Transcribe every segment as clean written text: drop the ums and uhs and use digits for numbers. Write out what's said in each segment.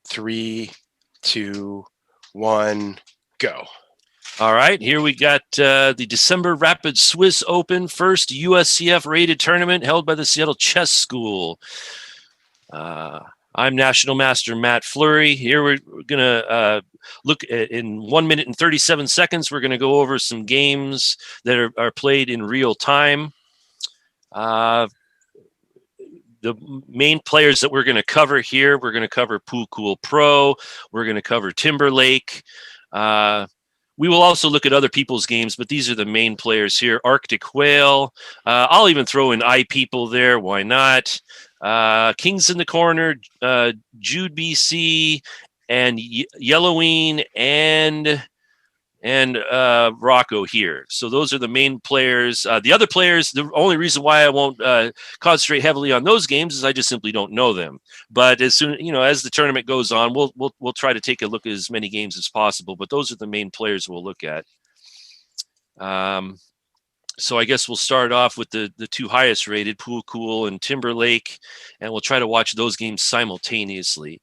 3, 2, 1, go. All right, here we got the December Rapid Swiss Open, first USCF rated tournament held by the Seattle Chess School. I'm National Master Matt Fleury. Here we're going to look at, in 1 minute and 37 seconds, we're going to go over some games that are played in real time. The main players that we're going to cover here, we're going to cover Pool Cool Pro. We're going to cover Timberlake. We will also look at other people's games, but these are the main players here. Arctic Whale. I'll even throw in iPeople there. Why not? Kings in the Corner, Jude BC, and Yellowween, and Rocco here. So those are the main players. The other players, the only reason why I won't concentrate heavily on those games is I just simply don't know them. But as soon, as the tournament goes on, we'll try to take a look at as many games as possible. But those are the main players we'll look at. So I guess we'll start off with the two highest rated, Pool Cool and Timberlake, and we'll try to watch those games simultaneously.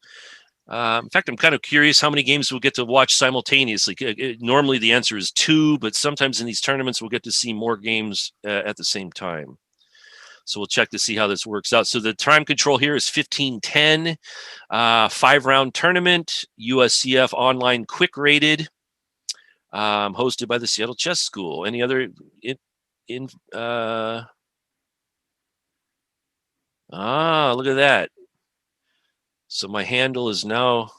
In fact, I'm kind of curious how many games we'll get to watch simultaneously. Normally the answer is 2, but sometimes in these tournaments we'll get to see more games at the same time. So we'll check to see how this works out. So the time control here is 15:10, 5-round tournament, USCF online quick rated, hosted by the Seattle Chess School. Any other look at that. So my handle is now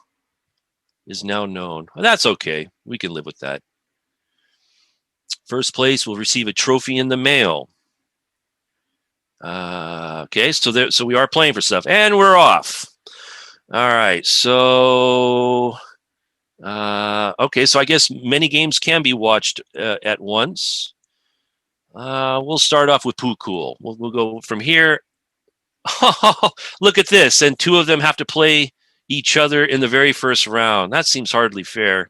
known. Well, that's okay. We can live with that. First place will receive a trophy in the mail. Okay, so we are playing for stuff, and we're off. All right, so okay, so I guess many games can be watched at once. We'll start off with Poo Cool. We'll go from here. Oh, look at this. And 2 of them have to play each other in the very first round. That seems hardly fair.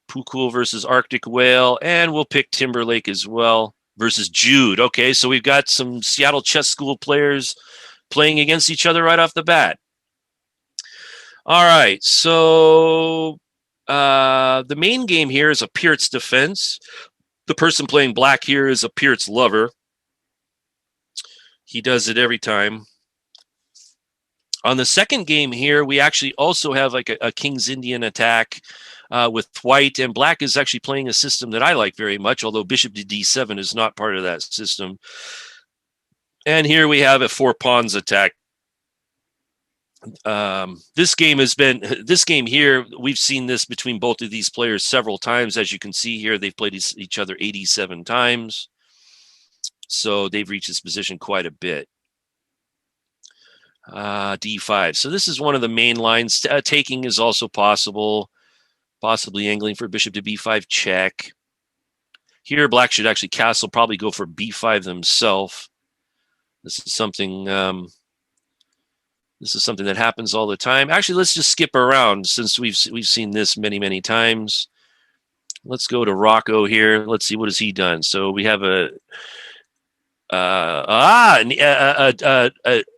Poo Cool versus Arctic Whale. And we'll pick Timberlake as well versus Jude. Okay, so we've got some Seattle Chess School players playing against each other right off the bat. All right, so the main game here is a Peart's defense. The person playing black here is a Peart's lover. He does it every time. On the second game here, we actually also have like a King's Indian attack with white, and black is actually playing a system that I like very much, although Bishop to D7 is not part of that system. And here we have a 4 pawns attack. This game here, we've seen this between both of these players several times. As you can see here, they've played each other 87 times. So they've reached this position quite a bit. D5. So this is one of the main lines. Taking is also possible. Possibly angling for bishop to B5 check. Here, black should actually castle, probably go for B5 themselves. This is something that happens all the time. Actually, let's just skip around since we've seen this many times. Let's go to Rocco here. Let's see, what has he done? So we have an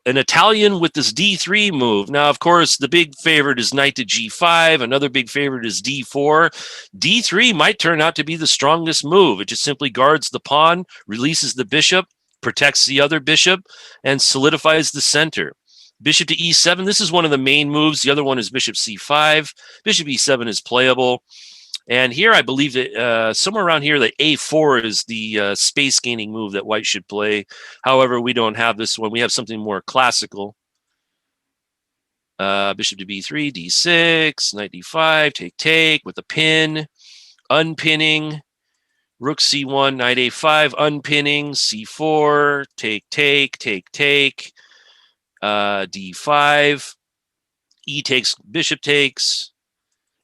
Italian with this D3 move. Now, of course, the big favorite is knight to G5. Another big favorite is D4. D3 might turn out to be the strongest move. It just simply guards the pawn, releases the bishop, protects the other bishop, and solidifies the center. Bishop to E7. This is one of the main moves. The other one is bishop C5. Bishop E7 is playable. And here, I believe that somewhere around here, the A4 is the space-gaining move that white should play. However, we don't have this one. We have something more classical. Bishop to B3, D6, knight D5, take with a pin, unpinning, rook C1, knight A5, unpinning, C4, take, D5, E takes, bishop takes.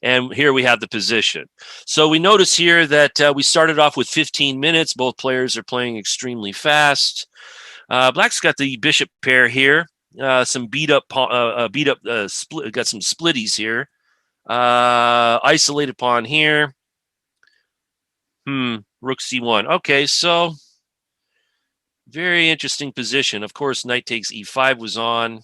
And here we have the position. So we notice here that we started off with 15 minutes. Both players are playing extremely fast. Black's got the bishop pair here. Some got some splitties here. Isolated pawn here. Rook C1. Okay, so very interesting position. Of course, knight takes E5 was on.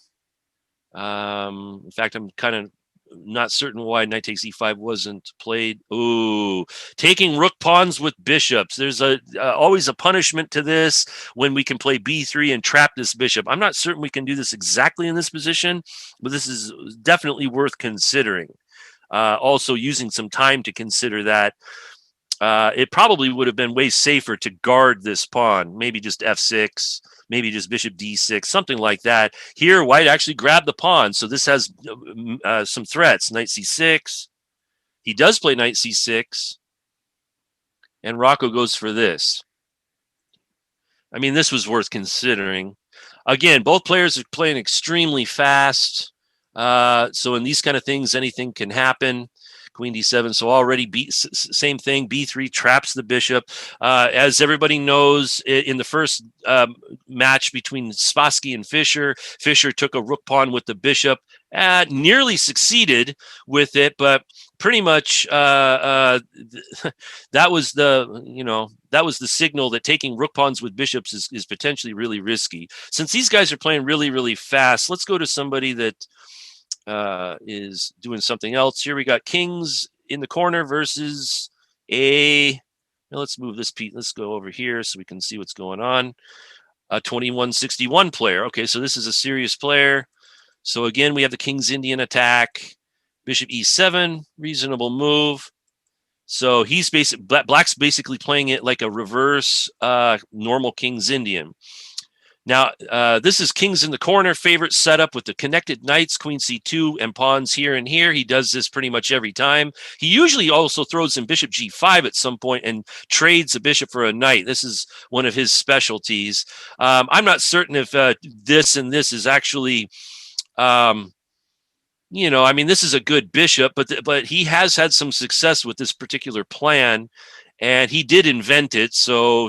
In fact, I'm kind of not certain why knight takes e5 wasn't played. Ooh, taking rook pawns with bishops. There's always a punishment to this when we can play b3 and trap this bishop. I'm not certain we can do this exactly in this position, but this is definitely worth considering. Also using some time to consider that. It probably would have been way safer to guard this pawn, maybe just f6, maybe just bishop d6, something like that. Here, white actually grabbed the pawn, so this has some threats. Knight c6. He does play knight c6, and Rocco goes for this. I mean, this was worth considering. Again, both players are playing extremely fast, so in these kind of things, anything can happen. Queen d7. So already same thing. b3 traps the bishop. As everybody knows, in the first match between Spassky and Fischer, Fischer took a rook pawn with the bishop. Nearly succeeded with it, but pretty much that was the signal that taking rook pawns with bishops is potentially really risky. Since these guys are playing really, really fast, let's go to somebody that is doing something else. Here we got kings in the corner versus let's move this piece. Let's go over here so we can see what's going on. A 2161 player. Okay, so this is a serious player. So again, we have the King's Indian attack. Bishop e7, reasonable move. So he's Black's basically playing it like a reverse normal King's Indian. Now, this is kings in the corner favorite setup with the connected knights, queen c2, and pawns here and here. He does this pretty much every time. He usually also throws in bishop g5 at some point and trades a bishop for a knight. This is one of his specialties. I'm not certain if this and this is actually, I mean, this is a good bishop, but he has had some success with this particular plan. And he did invent it, so,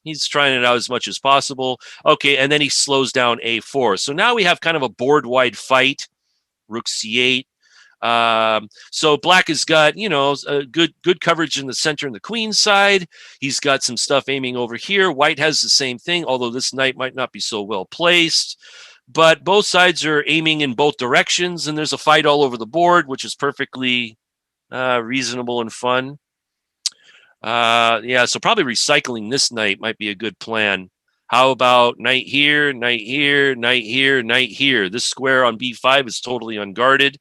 he's trying it out as much as possible. Okay, and then he slows down a4. So now we have kind of a board-wide fight, rook c8. So Black has got, a good coverage in the center and the queen side. He's got some stuff aiming over here. White has the same thing, although this knight might not be so well placed. But both sides are aiming in both directions, and there's a fight all over the board, which is perfectly reasonable and fun. So probably recycling this knight might be a good plan. How about knight here, knight here, knight here, knight here? This square on b5 is totally unguarded.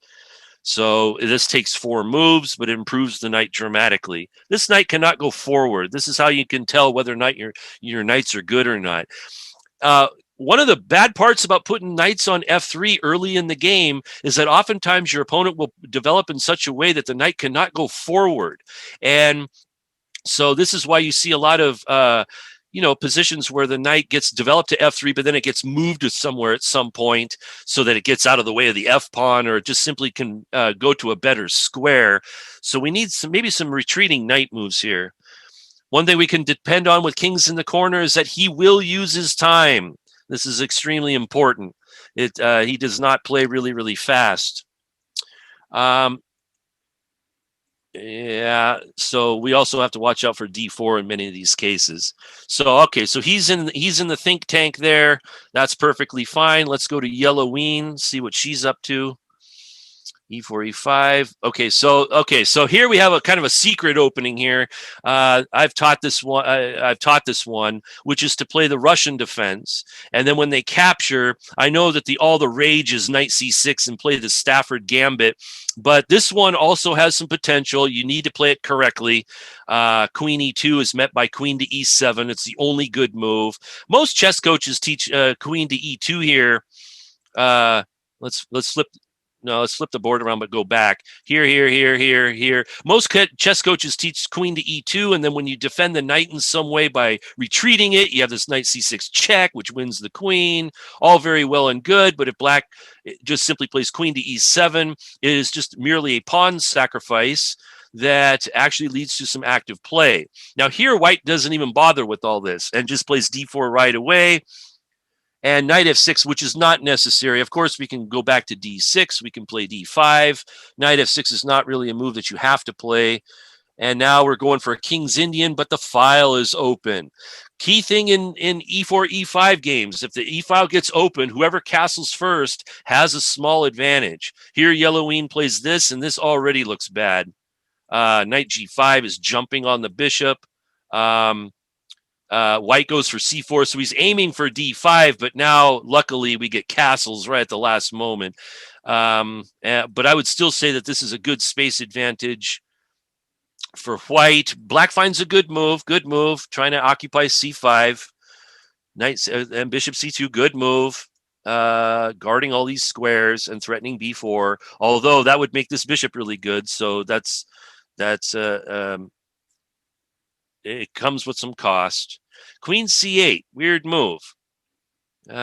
So this takes 4 moves, but it improves the knight dramatically. This knight cannot go forward. This is how you can tell whether or not your knights are good or not. One of the bad parts about putting knights on f3 early in the game is that oftentimes your opponent will develop in such a way that the knight cannot go forward. And so this is why you see a lot of, positions where the knight gets developed to f3, but then it gets moved to somewhere at some point so that it gets out of the way of the f pawn, or it just simply can go to a better square. So we need maybe some retreating knight moves here. One thing we can depend on with kings in the corner is that he will use his time. This is extremely important. He does not play really, really fast. So we also have to watch out for d4 in many of these cases. So okay, so he's in the think tank there. That's perfectly fine. Let's go to Yelloween, see what she's up to. e4, e5. Okay, so here we have a kind of a secret opening here. I've taught this one, which is to play the Russian defense, and then when they capture, I know that all the rage is knight c6 and play the Stafford Gambit. But this one also has some potential. You need to play it correctly. Queen e2 is met by queen to e7. It's the only good move. Most chess coaches teach queen to e2 here. Let's flip. No, let's flip the board around, but go back. Here. Most chess coaches teach queen to e2, and then when you defend the knight in some way by retreating it, you have this knight c6 check, which wins the queen. All very well and good, but if Black just simply plays queen to e7, it is just merely a pawn sacrifice that actually leads to some active play. Now here, White doesn't even bother with all this and just plays d4 right away. And knight f6, which is not necessary. Of course, we can go back to d6. We can play d5. Knight f6 is not really a move that you have to play. And now we're going for a King's Indian, but the file is open. Key thing in E4, E5 games, if the E file gets open, whoever castles first has a small advantage. Here, Yellowween plays this, and this already looks bad. Knight G5 is jumping on the bishop. White goes for C4, so he's aiming for D5, but now, luckily, we get castles right at the last moment. But I would still say that this is a good space advantage for White. Black finds a good move, trying to occupy C5. Knight and Bishop C2, good move. Guarding all these squares and threatening B4, although that would make this bishop really good. So it comes with some cost. Queen C8, weird move.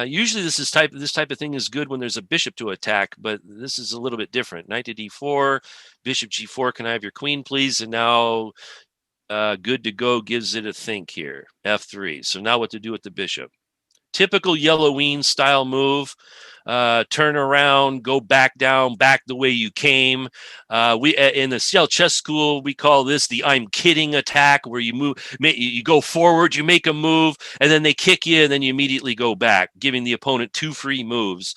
Usually this type of thing is good when there's a bishop to attack, but this is a little bit different. Knight to D4, Bishop G4. Can I have your queen, please? And now good to go gives it a think here. F3. So now what to do with the bishop? Typical Yellowween style move. Turn around, go back down, back the way you came. We in the Seattle Chess School, we call this the "I'm kidding" attack, where you move, you go forward, you make a move, and then they kick you, and then you immediately go back, giving the opponent 2 free moves.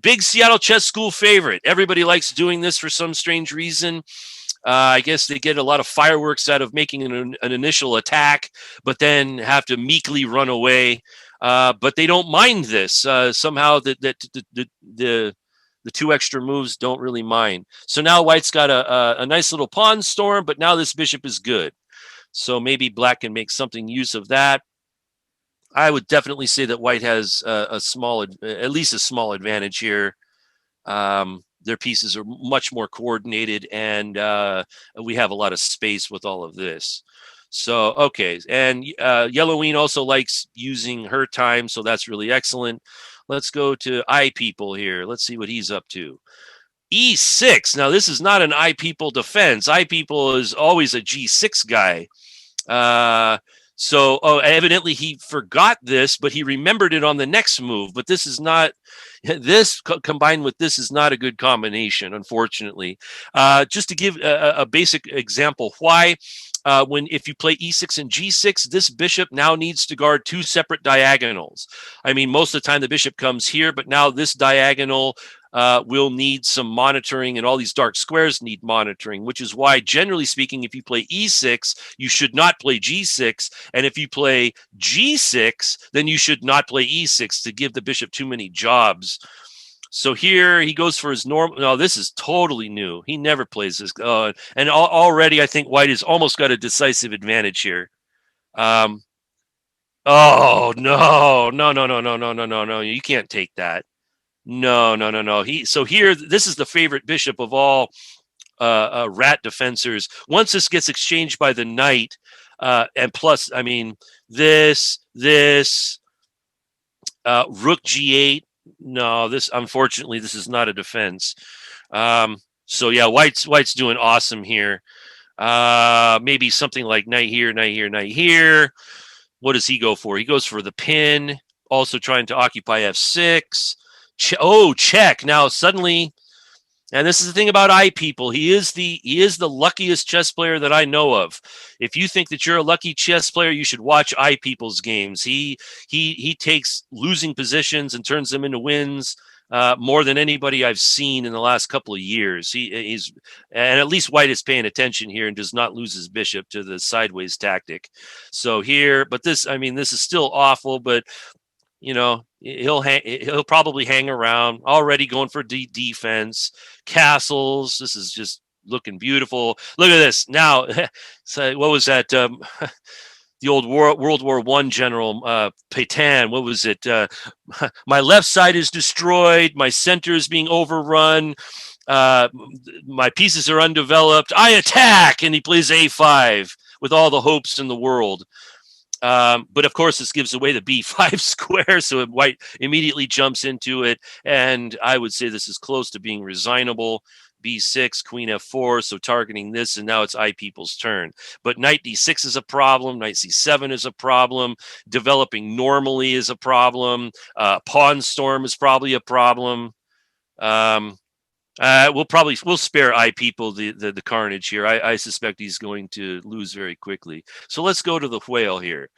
Big Seattle Chess School favorite. Everybody likes doing this for some strange reason. I guess they get a lot of fireworks out of making an initial attack, but then have to meekly run away. But they don't mind this. Somehow the 2 extra moves don't really mind. So now White's got a nice little pawn storm, but now this bishop is good. So maybe Black can make something use of that. I would definitely say that White has at least a small advantage here. Their pieces are much more coordinated, and we have a lot of space with all of this. So, okay. And Yellowween also likes using her time, so that's really excellent. Let's go to iPeople here. Let's see what he's up to. E6. Now, this is not an iPeople defense. iPeople is always a G6 guy. Evidently he forgot this, but he remembered it on the next move. But this is not, combined with this is not a good combination, unfortunately. Just to give a basic example, why? If you play E6 and G6, this bishop now needs to guard 2 separate diagonals. I mean, most of the time the bishop comes here, but now this diagonal will need some monitoring, and all these dark squares need monitoring, which is why, generally speaking, if you play E6, you should not play G6. And if you play G6, then you should not play E6 to give the bishop too many jobs. So here he goes for his normal. No, this is totally new. He never plays this. And already I think White has almost got a decisive advantage here. Oh, no, no, no, no, no, no, no, no, no. You can't take that. No, no, no, no. So here, this is the favorite bishop of all rat defensors. Once this gets exchanged by the knight, and plus, I mean, this, rook G8. No, unfortunately, this is not a defense. So yeah, White's doing awesome here. Maybe something like knight here, knight here, knight here. What does he go for? He goes for the pin, also trying to occupy F6. Check. Now suddenly, and this is the thing about iPeople, he is the luckiest chess player that I know of. If you think that you're a lucky chess player, you should watch iPeople's games. He takes losing positions and turns them into wins more than anybody I've seen in the last couple of years. And at least White is paying attention here and does not lose his bishop to the sideways tactic. So here, but this is still awful, but you know, he'll probably hang around. Already going for defense, castles. This is just looking beautiful. Look at this now. So what was that? The old World War I general Pétain. What was it? My left side is destroyed. My center is being overrun. My pieces are undeveloped. I attack, and he plays A5 with all the hopes in the world. But of course, this gives away the B5 square, so White immediately jumps into it, and I would say this is close to being resignable. B6, Queen F4, so targeting this, and now it's iPeople's turn. But Knight D6 is a problem, Knight C7 is a problem, developing normally is a problem, Pawn Storm is probably a problem. We'll spare eye people the carnage here. I suspect he's going to lose very quickly. So let's go to the whale here.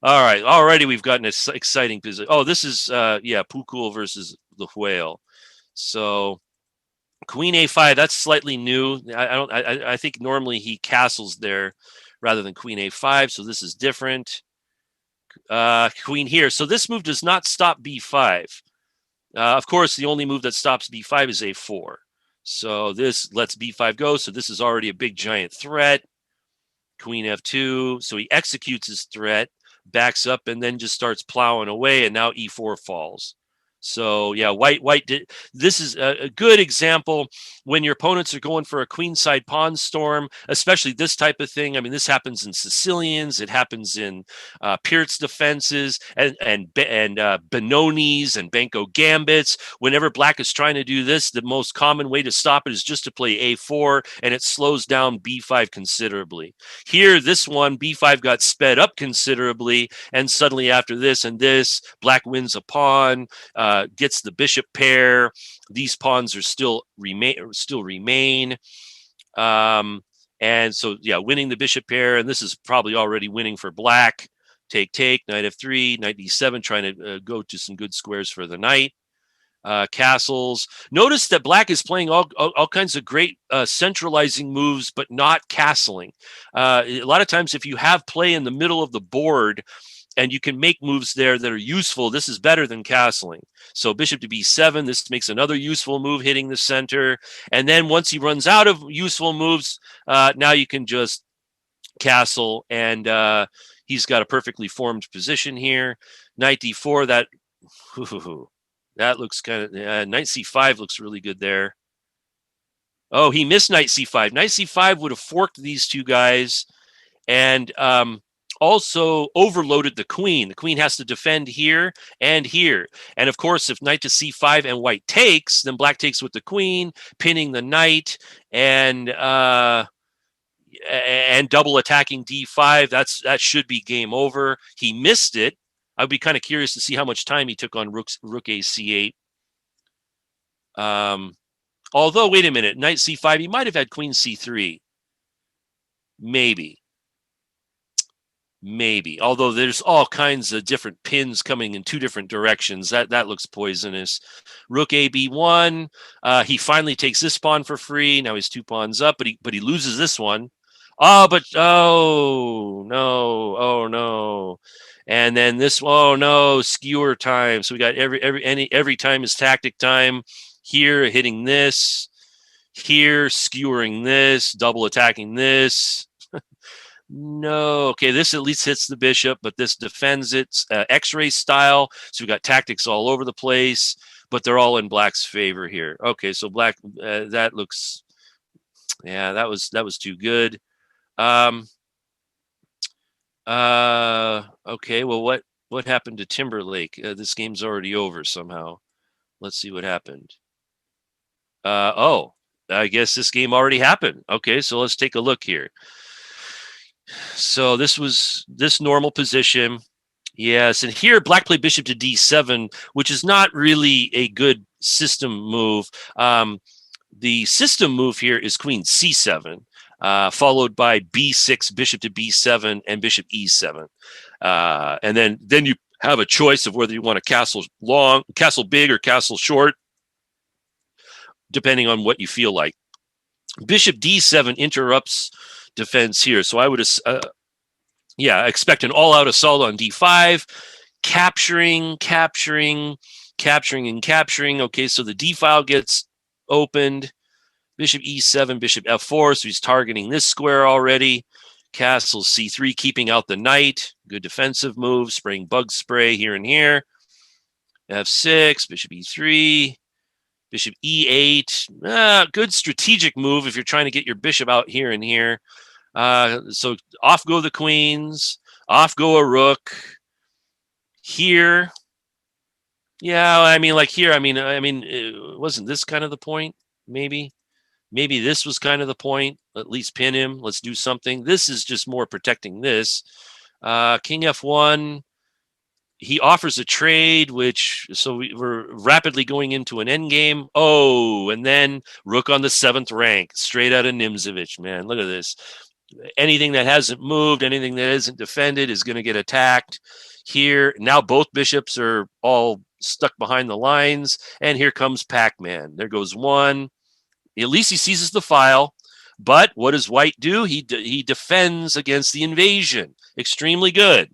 All right, already we've gotten an exciting position. Oh, this is Pukul versus the whale. So Queen A5, that's slightly new. I think normally he castles there rather than Queen A5, so this is different. Queen here. So this move does not stop B5. Of course, the only move that stops B5 is A4. So this lets B5 go. So this is already a big giant threat. Queen F2. So he executes his threat, backs up, and then just starts plowing away. And now E4 falls. So yeah, white did. This is a good example when your opponents are going for a queenside pawn storm, especially this type of thing. I mean, this happens in Sicilians, it happens in Peart's defenses and Benoni's and Banco gambits. Whenever black is trying to do this, the most common way to stop it is just to play A4, and it slows down B5 considerably. Here, this one B5 got sped up considerably, and suddenly after this and this, black wins a pawn. Gets the bishop pair. These pawns are still remain. And so, yeah, winning the bishop pair, and this is probably already winning for black. Take, knight f3, knight d7, trying to go to some good squares for the knight. Castles. Notice that black is playing all kinds of great centralizing moves, but not castling. A lot of times, if you have play in the middle of the board, and you can make moves there that are useful, this is better than castling. So bishop to b7, this makes another useful move hitting the center. And then once he runs out of useful moves, now you can just castle, and he's got a perfectly formed position here. Knight d4, that looks kind of, knight c5 looks really good there. Oh, he missed knight c5. Knight c5 would have forked these two guys, and also overloaded the queen. The queen has to defend here and here. And of course, if knight to c5 and white takes, then black takes with the queen, pinning the knight, and double attacking d5. That should be game over. He missed it. I'd be kind of curious to see how much time he took on rook a c8. Although, wait a minute, knight c5, he might have had queen c3. Maybe. Although there's all kinds of different pins coming in two different directions. That looks poisonous. Rook a b1. He finally takes this pawn for free. Now he's 2 pawns up, but he loses this one. Oh no. And then this, oh no, skewer time. So we got every time is tactic time. Here hitting this, here skewering this, double attacking this. No. Okay, this at least hits the bishop, but this defends it. X-ray style. So we got tactics all over the place, but they're all in black's favor here. Okay, so black, that looks, yeah, that was too good. Okay, well, what happened to Timberlake? This game's already over somehow. Let's see what happened. Oh, I guess this game already happened. Okay, so let's take a look here. So this was this normal position. Yes, and here black played bishop to d7, which is not really a good system move. The system move here is queen c7, followed by b6, bishop to b7, and bishop e7. And then you have a choice of whether you want to castle big, or castle short, depending on what you feel like. Bishop d7 interrupts defense here. So I would expect an all-out assault on d5, capturing. Okay, so the d file gets opened. Bishop e7, bishop f4, so he's targeting this square already. Castle c3, keeping out the knight. Good defensive move, spraying bug spray here and here. f6, bishop e3, bishop e8. Good strategic move if you're trying to get your bishop out here and here. So off go the queens, off go a rook. Here, yeah, I mean, like here, I mean, wasn't this kind of the point? Maybe this was kind of the point. At least pin him. Let's do something. This is just more protecting this. King f1. he offers a trade, so we're rapidly going into an end game. Oh, and then rook on the 7th rank, straight out of Nimzovich, man. Look at this. Anything that hasn't moved, anything that isn't defended is going to get attacked here. Now both bishops are all stuck behind the lines, and here comes Pac-Man. There goes one. At least he seizes the file. But what does white do? He defends against the invasion. Extremely good.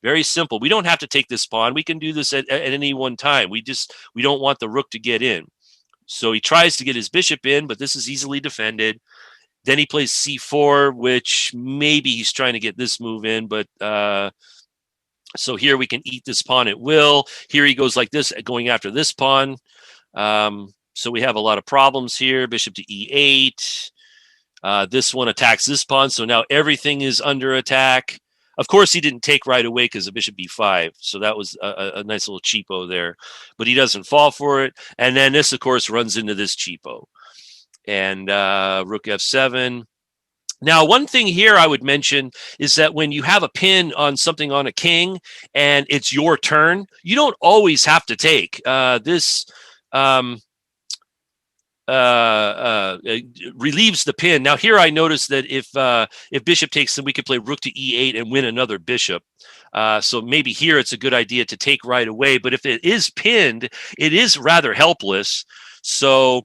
Very simple. We don't have to take this pawn. We can do this at any one time. We don't want the rook to get in. So he tries to get his bishop in, but this is easily defended. Then he plays c4, which maybe he's trying to get this move in, but so here we can eat this pawn at will. Here he goes like this, going after this pawn. So we have a lot of problems here. Bishop to e8. This one attacks this pawn, so now everything is under attack. Of course, he didn't take right away because of bishop b5, so that was a nice little cheapo there. But he doesn't fall for it. And then this, of course, runs into this cheapo. And rook f7. Now, one thing here I would mention is that when you have a pin on something on a king and it's your turn, you don't always have to take. This relieves the pin. Now here I notice that if bishop takes, then we could play rook to e8 and win another bishop. So maybe here it's a good idea to take right away. But if it is pinned, it is rather helpless. So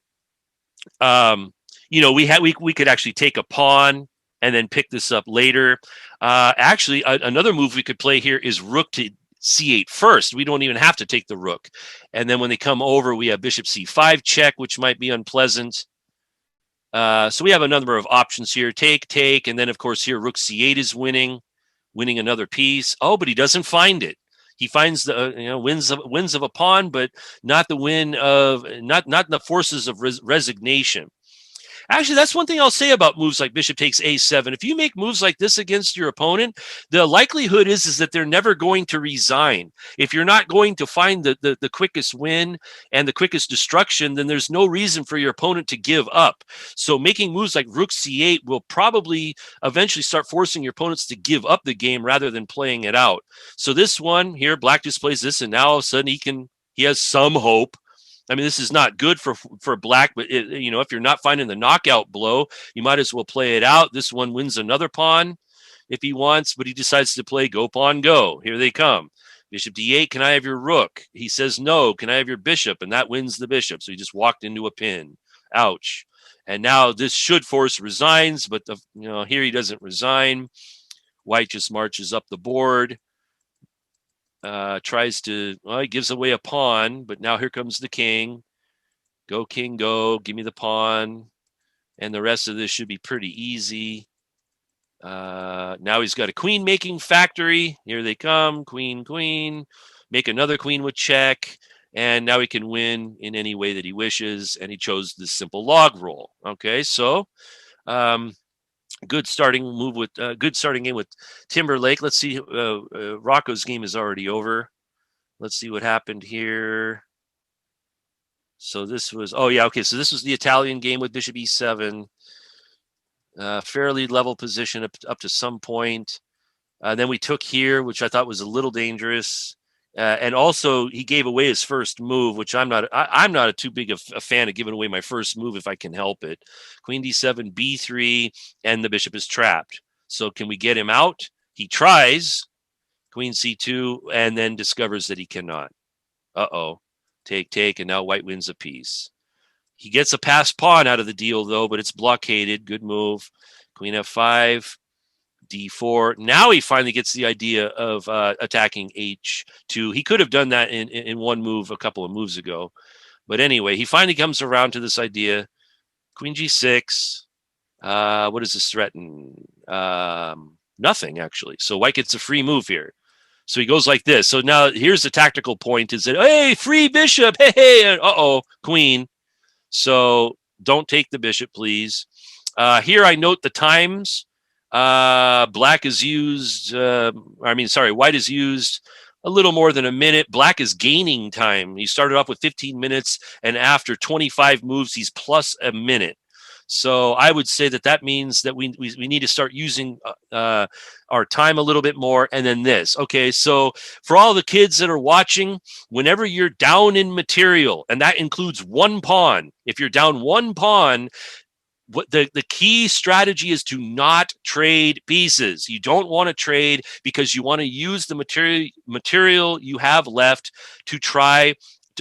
we could actually take a pawn and then pick this up later. Actually, another move we could play here is rook to c8 first. We don't even have to take the rook. And then when they come over, we have bishop c5 check, which might be unpleasant. So we have a number of options here. Take, and then, of course, here rook c8 is winning another piece. Oh, but he doesn't find it. He finds the wins of a pawn, but not the win of not the forces of resignation. Actually, that's one thing I'll say about moves like bishop takes a7. If you make moves like this against your opponent, the likelihood is that they're never going to resign. If you're not going to find the quickest win and the quickest destruction, then there's no reason for your opponent to give up. So making moves like rook c8 will probably eventually start forcing your opponents to give up the game rather than playing it out. So this one here, black just plays this, and now all of a sudden he has some hope. I mean, this is not good for black, but if you're not finding the knockout blow, you might as well play it out. This one wins another pawn if he wants, but he decides to play go pawn go. Here they come. Bishop d8, can I have your rook? He says no, can I have your bishop? And that wins the bishop. So he just walked into a pin. Ouch. And now this should force resigns, but here he doesn't resign. White just marches up the board. He gives away a pawn, but now here comes the king. Go, king, go. Give me the pawn. And the rest of this should be pretty easy. Now he's got a queen-making factory. Here they come. Queen, queen. Make another queen with check. And now he can win in any way that he wishes. And he chose the simple log roll. Okay, so good starting game with Timberlake. Let's see. Rocco's game is already over. Let's see what happened here. So this was, so this was the Italian game with bishop e7. Fairly level position up to some point. Then we took here, which I thought was a little dangerous. And also he gave away his first move, which I'm not too big of a fan of giving away my first move if I can help it. Queen d7, b3, and the bishop is trapped. So can we get him out? He tries. Queen c2, and then discovers that he cannot. Take, and now white wins a piece. He gets a passed pawn out of the deal, though, but it's blockaded. Good move. Queen f5. d4. Now he finally gets the idea of attacking h2. He could have done that in one move a couple of moves ago. But anyway, he finally comes around to this idea. Queen g6. What does this threaten? Nothing, actually. So white gets a free move here. So he goes like this. So now here's the tactical point is that, hey, free bishop. Hey, queen. So don't take the bishop, please. Here I note the times. White is used a little more than a minute. Black is gaining time. He started off with 15 minutes, and after 25 moves, he's plus a minute. So I would say that means that we need to start using our time a little bit more. And then this. Okay, so for all the kids that are watching, whenever you're down in material, and that includes one pawn, if you're down one pawn, what the key strategy is to not trade pieces. You don't want to trade because you want to use the material you have left to try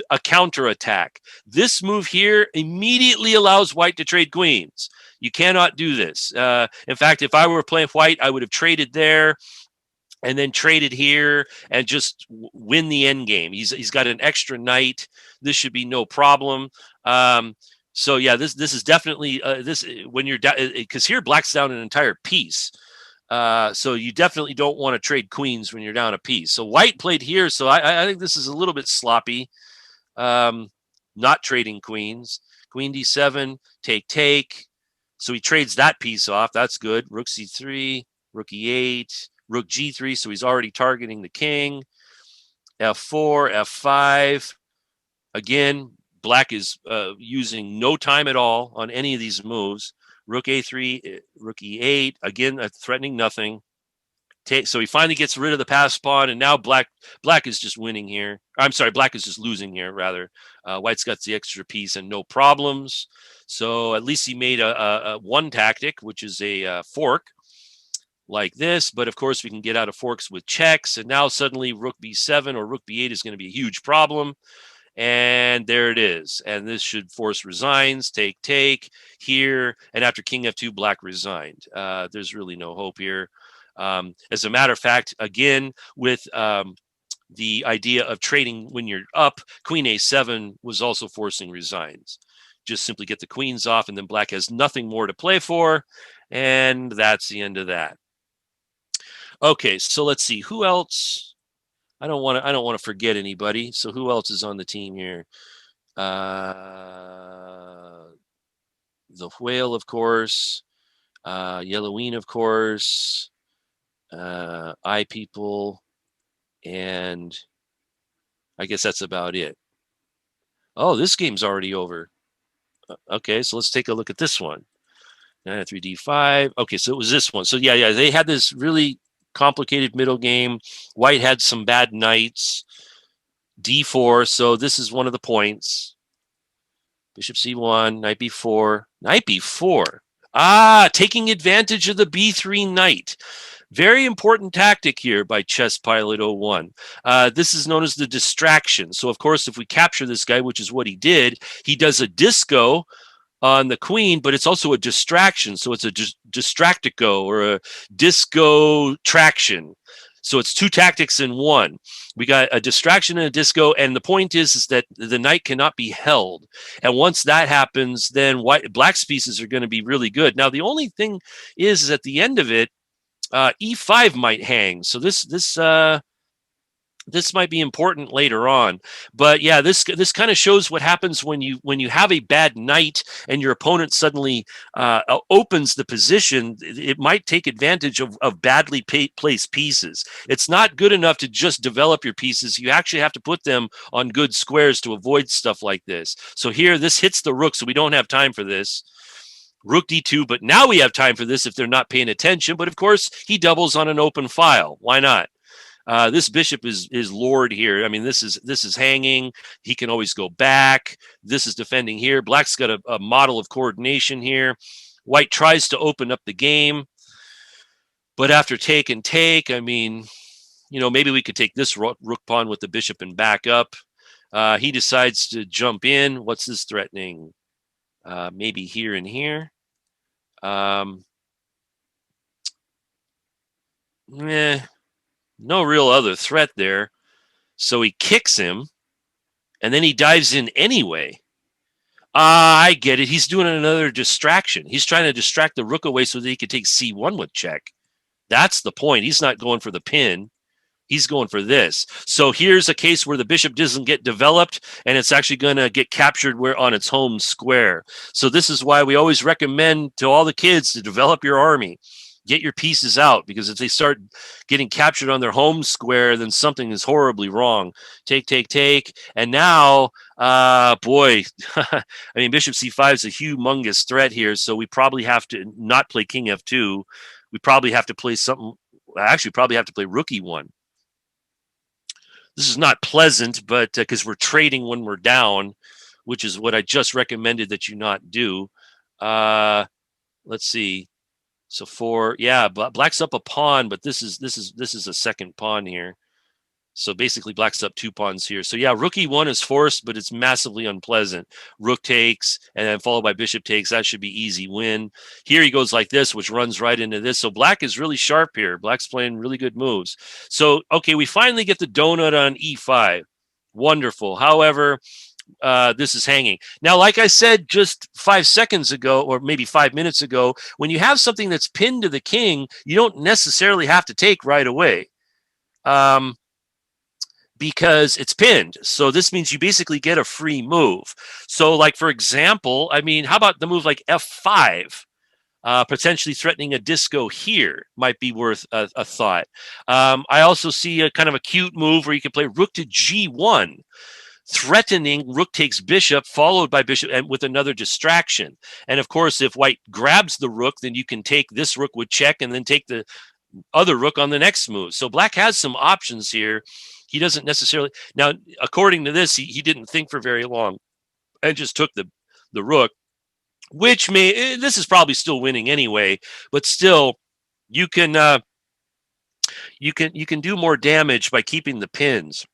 a counterattack. This move here immediately allows white to trade queens. You cannot do this. In fact, if I were playing white, I would have traded there and then traded here and just win the end game. He's got an extra knight. This should be no problem. So yeah, this is definitely this when you're down, because here black's down an entire piece. So you definitely don't want to trade queens when you're down a piece. So white played here. So I think this is a little bit sloppy. Not trading queens. Queen d7, take. So he trades that piece off. That's good. Rook c3, rook e8, rook g3. So he's already targeting the king. f4, f5. Again, black is using no time at all on any of these moves. Rook a3, rook e8. Again, threatening nothing. So he finally gets rid of the passed pawn, and now black is just winning here. I'm sorry, black is just losing here, rather. White's got the extra piece and no problems. So at least he made a one tactic, which is a fork like this. But of course, we can get out of forks with checks. And now suddenly rook b7 or rook b8 is going to be a huge problem. And there it is. And this should force resigns, take here. And after king f2, black resigned. There's really no hope here. As a matter of fact, again, with the idea of trading when you're up, queen a7 was also forcing resigns. Just simply get the queens off, and then black has nothing more to play for. And that's the end of that. Okay, so let's see. Who else? I don't want to forget anybody. So who else is on the team here? The whale, of course. Yelloween, of course. I people, and I guess that's about it. Oh, this game's already over. Okay, so let's take a look at this one. 9 3d5. Okay, so it was this one. So yeah, they had this really complicated middle game. White had some bad knights. d4. So this is one of the points. Bishop c1, knight b4, knight b4. Taking advantage of the b3 knight. Very important tactic here by Chess Pilot 01. This is known as the distraction. So, of course, if we capture this guy, which is what he did, he does a disco on the queen, but it's also a distraction. So it's a distractico or a disco traction. So it's two tactics in one. We got a distraction and a disco, and the point is that the knight cannot be held. And once that happens, then black's pieces are going to be really good. Now, the only thing is at the end of it, e5 might hang. So this might be important later on. But yeah, this kind of shows what happens when you have a bad knight and your opponent suddenly opens the position. It might take advantage of badly placed pieces. It's not good enough to just develop your pieces. You actually have to put them on good squares to avoid stuff like this. So here, this hits the rook, so we don't have time for this. Rook d2, but now we have time for this if they're not paying attention. But of course, he doubles on an open file. Why not? This bishop is lord here. I mean, this is hanging. He can always go back. This is defending here. Black's got a model of coordination here. White tries to open up the game. But after take and take, I mean, maybe we could take this rook pawn with the bishop and back up. He decides to jump in. What's this threatening? Maybe here and here. No real other threat there. So he kicks him, and then he dives in anyway. I get it. He's doing another distraction. He's trying to distract the rook away so that he can take c1 with check. That's the point. He's not going for the pin. He's going for this. So here's a case where the bishop doesn't get developed, and it's actually going to get captured on its home square. So this is why we always recommend to all the kids to develop your army. get your pieces out, because if they start getting captured on their home square, then something is horribly wrong. Take. And now, boy, I mean, bishop c5 is a humongous threat here, so we probably have to not play king f2. We probably have to play something. Actually, probably have to play rook e1. This is not pleasant, but because we're trading when we're down, which is what I just recommended that you not do. Let's see. So black's up a pawn, but this is a second pawn here. So basically, black's up 2 pawns here. So yeah, rook e1 is forced, but it's massively unpleasant. Rook takes, and then followed by bishop takes. That should be easy win. Here he goes like this, which runs right into this. So black is really sharp here. Black's playing really good moves. So, okay, we finally get the donut on e5. Wonderful. However, this is hanging. Now, like I said just 5 seconds ago, or maybe 5 minutes ago, when you have something that's pinned to the king, you don't necessarily have to take right away. Because it's pinned. So this means you basically get a free move. So like, for example, I mean, how about the move like f5? Potentially threatening a disco here might be worth a thought. I also see a kind of a cute move where you can play rook to g1, threatening rook takes bishop, followed by bishop and with another distraction. And of course, if white grabs the rook, then you can take this rook with check and then take the other rook on the next move. So black has some options here. He doesn't necessarily, now according to this, he didn't think for very long and just took the rook, which this is probably still winning anyway, but still you can do more damage by keeping the pins.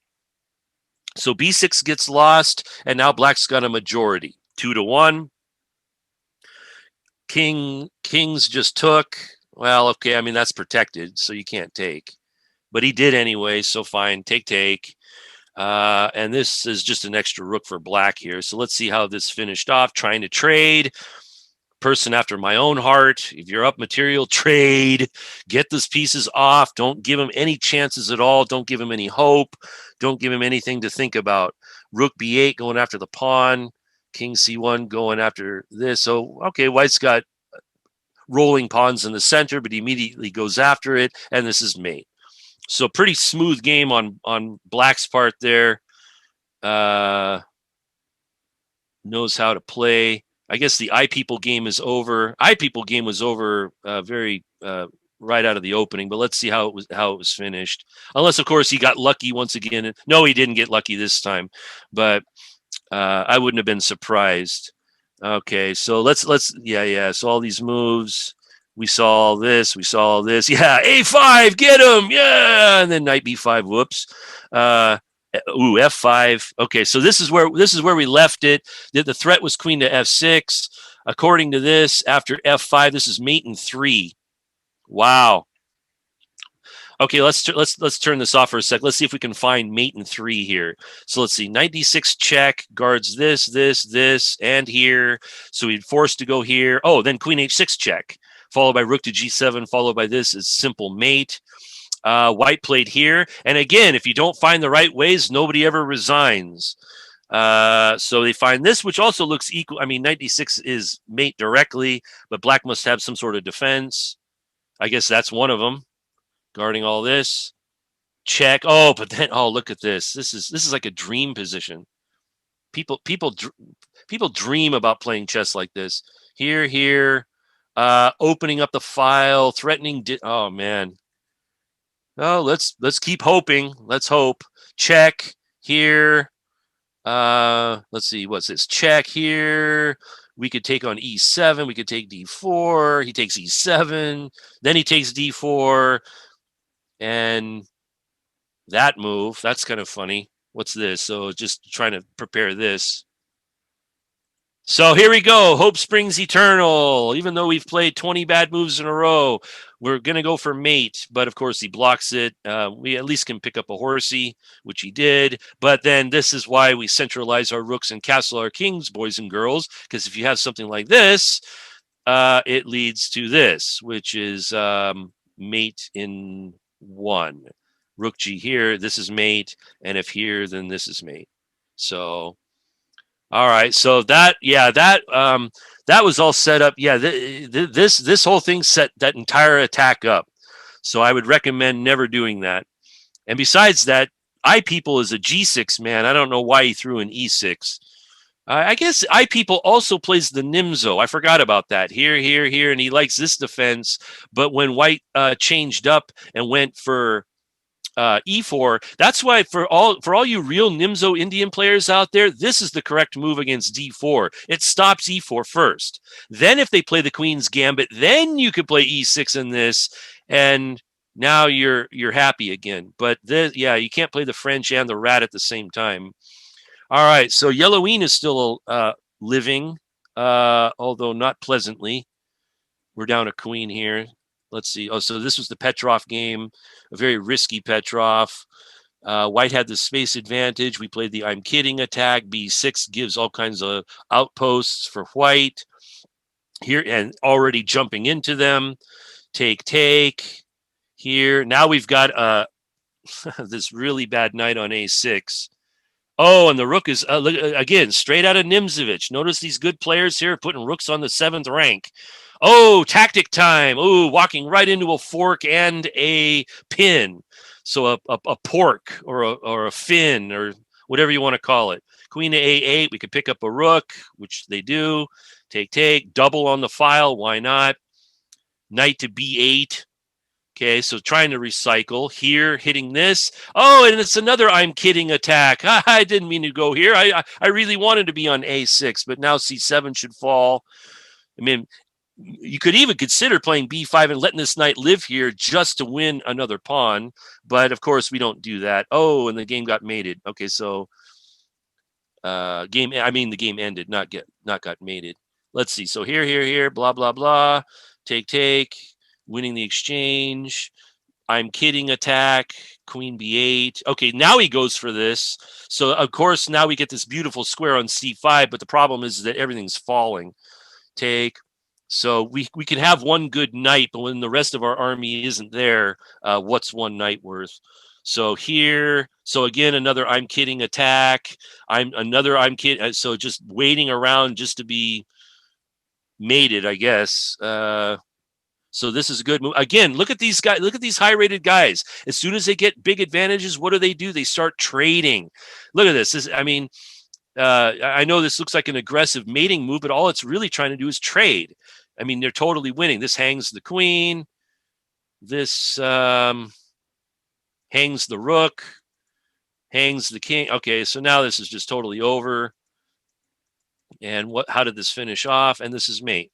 So b6 gets lost, and now black's got a majority, 2-1. Kings just took. Well, okay, I mean, that's protected, so you can't take. But he did anyway, so fine. Take. And this is just an extra rook for black here. So let's see how this finished off. Trying to trade. Person after my own heart. If you're up material, trade. Get those pieces off. Don't give him any chances at all. Don't give him any hope. Don't give him anything to think about. Rook b8 going after the pawn. King c1 going after this. So, okay, white's got rolling pawns in the center, but he immediately goes after it, and this is mate. So pretty smooth game on black's part there. Knows how to play. I guess the iPeople game is over. iPeople game was over very right out of the opening, but let's see how it was finished. Unless, of course, he got lucky once again. No, he didn't get lucky this time, but I wouldn't have been surprised. Okay, so let's So all these moves. We saw all this. Yeah, a5, get him. Yeah, and then knight b5. Whoops. F5. Okay, so this is where we left it. The threat was queen to f6. According to this, after f5, this is mate in 3. Wow. Okay, let's turn this off for a sec. Let's see if we can find mate in 3 here. So let's see, knight d6 check, guards this, and here. So we'd forced to go here. Oh, then queen h6 check, followed by rook to g7, followed by this is simple mate. White played here. And again, if you don't find the right ways, nobody ever resigns. So they find this, which also looks equal. I mean, knight d6 is mate directly, but black must have some sort of defense. I guess that's one of them. Guarding all this, check. Oh, but then look at this. This is like a dream position. People dream about playing chess like this. Here, opening up the file, threatening. Oh man. Oh, let's keep hoping. Let's hope. Check here. Let's see. What's this? Check here. We could take on e7. We could take d4. He takes e7. Then he takes d4. And that move, that's kind of funny. What's this? So just trying to prepare this. So here we go. Hope springs eternal. Even though we've played 20 bad moves in a row, we're going to go for mate. But of course, he blocks it. We at least can pick up a horsey, which he did. But then this is why we centralize our rooks and castle our kings, boys and girls. Because if you have something like this, it leads to this, which is mate in 1. Rook G here, this is mate, and if here, then this is mate. So All right, so that was all set up. Yeah, this whole thing set that entire attack up. So I would recommend never doing that. And besides that, I people is a G6 man. I don't know why he threw an E6. I guess I people also plays the Nimzo. I forgot about that. Here, and he likes this defense. But when White changed up and went for E4. That's why for all you real Nimzo Indian players out there, this is the correct move against D4. It stops E4 first. Then if they play the Queen's Gambit, then you could play E6 in this, and now you're happy again. But you can't play the French and the rat at the same time. All right, so Yelloween is still living, although not pleasantly. We're down a queen here. Let's see. Oh, so this was the Petrov game, a very risky Petrov. White had the space advantage. We played the I'm kidding attack. B6 gives all kinds of outposts for White here and already jumping into them. Take here. Now we've got this really bad knight on A6. Oh, and the rook is again straight out of Nimzovich. Notice these good players here putting rooks on the 7th rank. Oh, tactic time. Oh, walking right into a fork and a pin. So a pork or a fin or whatever you want to call it. Queen to A8. We could pick up a rook, which they do. Take. Double on the file. Why not? Knight to B8. Okay, so trying to recycle here, hitting this. Oh, and it's another I'm kidding attack. I didn't mean to go here. I really wanted to be on A6, but now C7 should fall. I mean, you could even consider playing B5 and letting this knight live here just to win another pawn. But of course, we don't do that. Oh, and the game got mated. Okay, so the game ended, not got mated. Let's see. So here, blah, blah, blah. Take. Winning the exchange. I'm kidding attack. Queen B8. Okay, now he goes for this. So, of course, now we get this beautiful square on C5, but the problem is that everything's falling. Take. So we can have one good knight, but when the rest of our army isn't there, what's one knight worth? So here, so again, another I'm kidding attack. I'm kidding. So just waiting around just to be mated, I guess. So this is a good move. Again, look at these guys. Look at these high-rated guys. As soon as they get big advantages, what do? They start trading. Look at this. I know this looks like an aggressive mating move, but all it's really trying to do is trade. I mean, they're totally winning. This hangs the queen. This hangs the rook. Hangs the king. Okay, so now this is just totally over. And how did this finish off? And this is mate.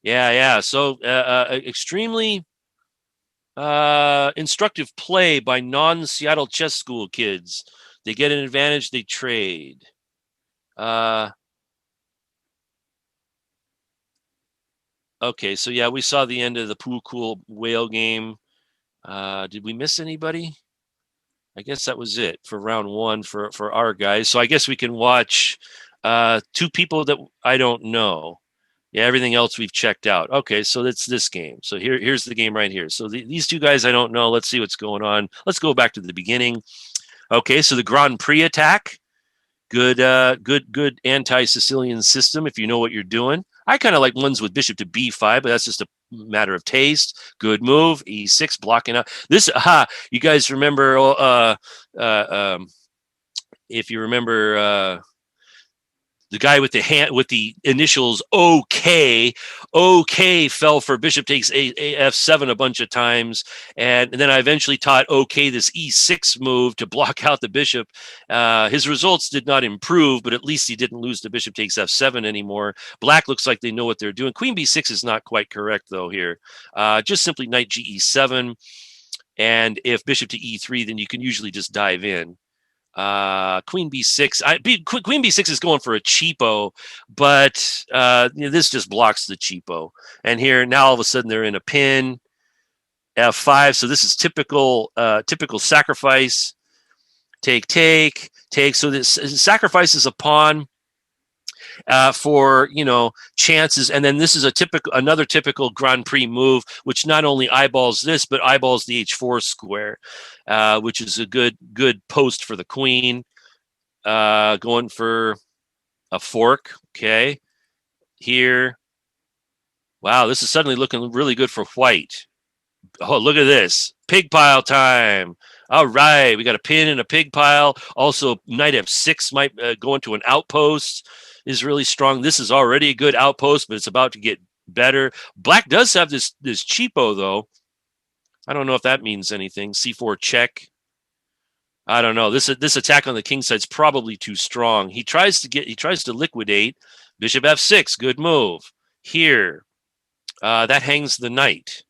Yeah. So extremely instructive play by non-Seattle chess school kids. They get an advantage, they trade. Okay, so yeah, we saw the end of the Pool Cool Whale game. Did we miss anybody? I guess that was it for round one for our guys. So I guess we can watch two people that I don't know. Yeah, everything else we've checked out. Okay, so that's this game. So here's the game right here. So these two guys I don't know. Let's see what's going on. Let's go back to the beginning. Okay, so the Grand Prix attack. Good anti-Sicilian system if you know what you're doing. I kind of like ones with bishop to b5, but that's just a matter of taste. Good move. E6 blocking out. This, you guys remember, if you remember, the guy with the hand with the initials OK fell for bishop takes F7 a bunch of times, and then I eventually taught OK this E6 move to block out the bishop. His results did not improve, but at least he didn't lose to bishop takes F7 anymore. Black looks like they know what they're doing. Queen B6 is not quite correct though here. Just simply knight GE7, and if bishop to E3, then you can usually just dive in. Queen B6. Queen B6 is going for a cheapo, but this just blocks the cheapo. And here now all of a sudden they're in a pin. F5. So this is typical sacrifice. Take. So this sacrifices a pawn for chances, and then this is another typical Grand Prix move, which not only eyeballs this but eyeballs the H4 square, which is a good post for the queen. Going for A fork. Okay. Here. Wow, this is suddenly looking really good for white. Oh, look at this. Pig pile time. All right. We got a pin and a pig pile. Also, knight f6 might go into an outpost is really strong. This is already a good outpost, but it's about to get better. Black does have this cheapo, though. I don't know if that means anything. C4 check. I don't know. This attack on the king side's probably too strong. He tries to liquidate. Bishop f6. Good move. Here. That hangs the knight.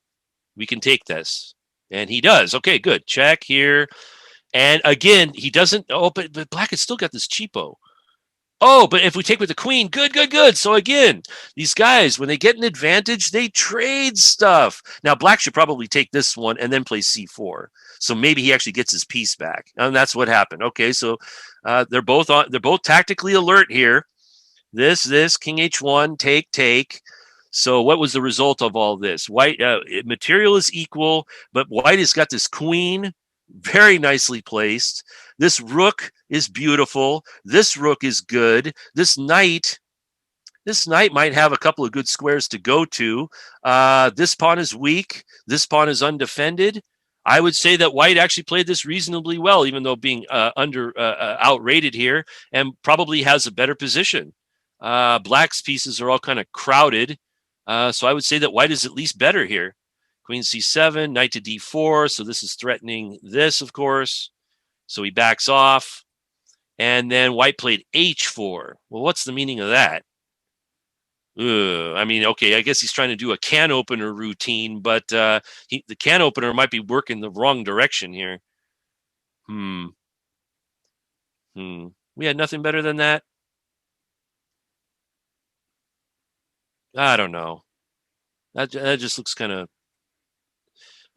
We can take this. And he does. Okay, good. Check here. And again, he doesn't. Oh, but black has still got this cheapo. Oh, but if we take with the queen, good, good, good. So again, these guys, when they get an advantage, they trade stuff. Now, black should probably take this one and then play c4. So maybe he actually gets his piece back. And that's what happened. Okay, so they're both tactically alert here. This, king h1, take. So what was the result of all this? White material is equal, but white has got this queen very nicely placed. This rook is beautiful. This rook is good. This knight might have a couple of good squares to go to. This pawn is weak. This pawn is undefended. I would say that white actually played this reasonably well, even though being outrated here, and probably has a better position. Black's pieces are all kind of crowded. So I would say that white is at least better here. Queen c7, knight to d4. So this is threatening this, of course. So he backs off. And then white played h4. Well, what's the meaning of that? I mean, okay, I guess he's trying to do a can opener routine, but the can opener might be working the wrong direction here. We had nothing better than that. I don't know. That just looks kind of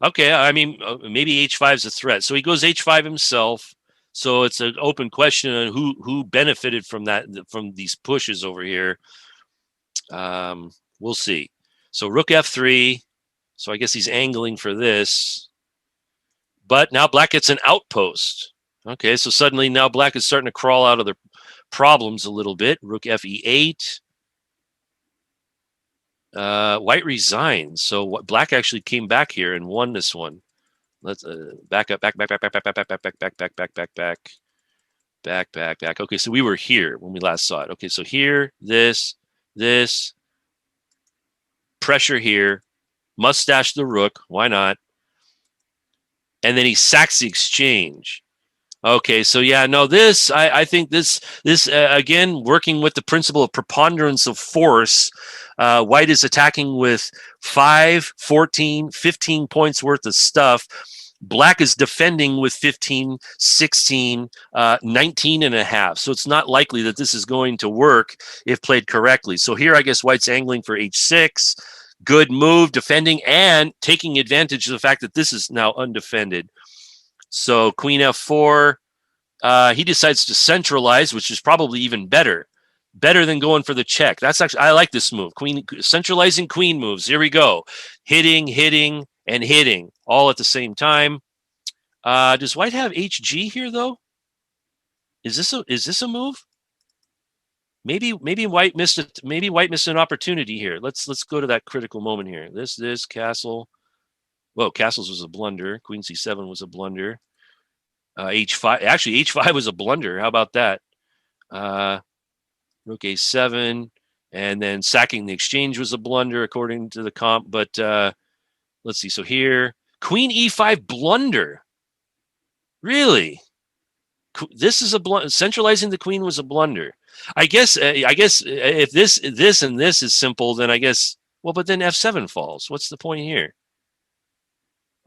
okay. I mean, maybe h5 is a threat. So he goes h5 himself. So it's an open question on who benefited from that, from these pushes over here. We'll see. So rook f3. So I guess he's angling for this. But now black gets an outpost. Okay, so suddenly now black is starting to crawl out of their problems a little bit. Rook fe8. White resigns. So black actually came back here and won this one. Let's back up, back. Okay, so we were here when we last saw it. Okay, so here, this, pressure here, mustache the rook. Why not? And then he sacks the exchange. Okay, so yeah, no, this, I think this again, working with the principle of preponderance of force, white is attacking with 5, 14, 15 points worth of stuff. Black is defending with 15, 16, 19 and a half. So it's not likely that this is going to work if played correctly. So here, I guess white's angling for h6. Good move, defending and taking advantage of the fact that this is now undefended. So queen f4, he decides to centralize, which is probably even better than going for the check. That's actually, I like this move. Centralizing queen moves. Here we go. Hitting, and hitting all at the same time. Does white have hg here though? Is this a move? Maybe white missed it. Maybe white missed an opportunity here. Let's go to that critical moment here. This castle. Whoa, castles was a blunder. Queen c7 was a blunder. H5. Actually, h5 was a blunder. How about that? Rook a7, and then sacking the exchange was a blunder according to the comp. But let's see. So here, queen e5 blunder. Really? This is a blunder. Centralizing the queen was a blunder. I guess if this and this is simple, then I guess, well, but then f7 falls. What's the point here?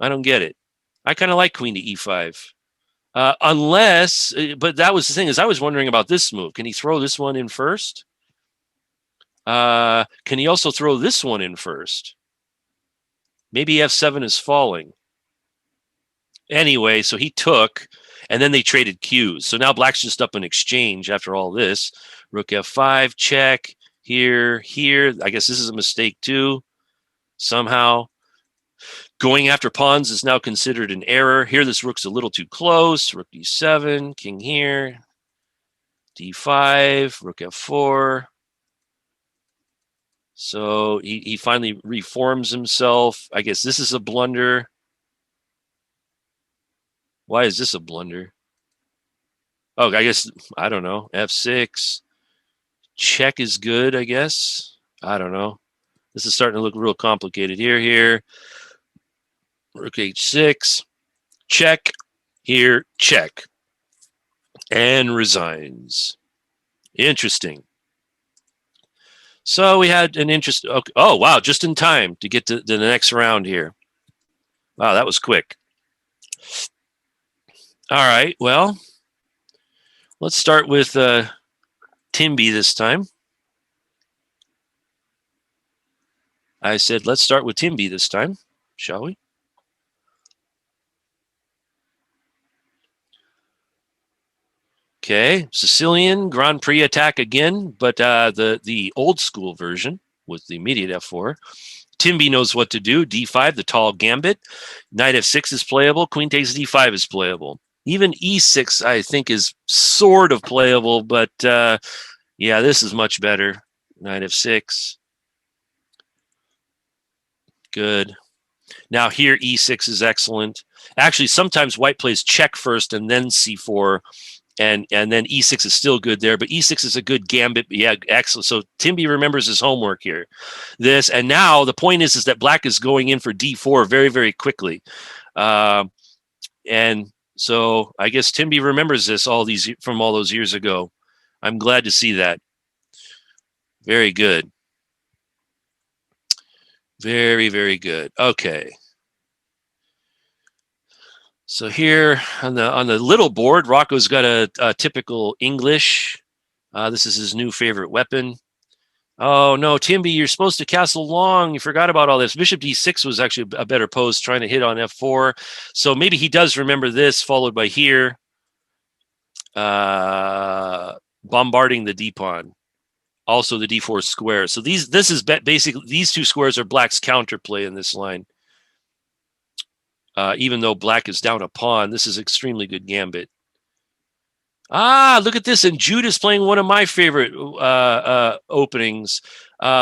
I don't get it. I kind of like queen to e5. Unless, but that was the thing, is I was wondering about this move. Can he throw this one in first? Can he also throw this one in first? Maybe f7 is falling. Anyway, so he took, and then they traded cues. So now black's just up an exchange after all this. Rook f5, check, here. I guess this is a mistake too, somehow. Going after pawns is now considered an error. Here, this rook's a little too close. Rook d7, king here. d5, rook f4. So he finally reforms himself. I guess this is a blunder. Why is this a blunder? Oh, I guess, I don't know. f6. Check is good, I guess. I don't know. This is starting to look real complicated here. Rook h6. Check. Here, check. And resigns. Interesting. So we had an interest. Okay. Oh, wow. Just in time to get to the next round here. Wow, that was quick. All right. Well, let's start with Timby this time. I said, let's start with Timby this time, shall we? Okay, Sicilian Grand Prix attack again, but the old school version with the immediate f4. Timby knows what to do. d5, the tall gambit. Knight f6 is playable. Queen takes d5 is playable. Even e6, I think, is sort of playable, but yeah, this is much better. Knight f6. Good. Now here, e6 is excellent. Actually, sometimes white plays check first and then c4, and then e6 is still good there, but e6 is a good gambit. Yeah, excellent. So Timby remembers his homework here. This, and now the point is that black is going in for d4 very, very quickly. And so I guess Timby remembers this from all those years ago. I'm glad to see that. Very good. Very, very good. Okay. So here on the little board, Rocco's got a typical English. This is his new favorite weapon. Oh no, Timby, you're supposed to castle long. You forgot about all this. Bishop d6 was actually a better pose, trying to hit on f4. So maybe he does remember this, followed by here, bombarding the d pawn. Also the d4 square. So this is basically, these two squares are black's counterplay in this line. Even though black is down a pawn, this is extremely good gambit. Look at this. And Jude is playing one of my favorite openings,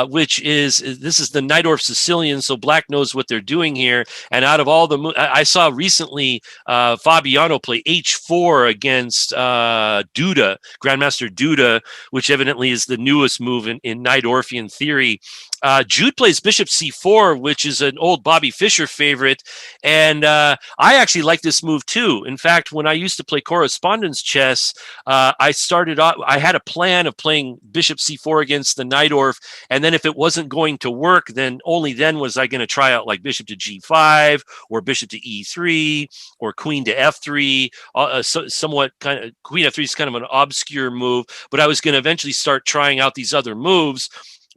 which is this is the Najdorf Sicilian. So black knows what they're doing here. And out of all the I saw recently Fabiano play h4 against Duda, Grandmaster Duda, which evidently is the newest move in Najdorfian theory. Jude plays bishop c4, which is an old Bobby Fischer favorite. And I actually like this move too. In fact, when I used to play correspondence chess, I had a plan of playing bishop c4 against the Najdorf. And then if it wasn't going to work, then only then was I going to try out like bishop to g5 or bishop to e3 or queen to f3. Somewhat kind of queen f3 is kind of an obscure move, but I was going to eventually start trying out these other moves.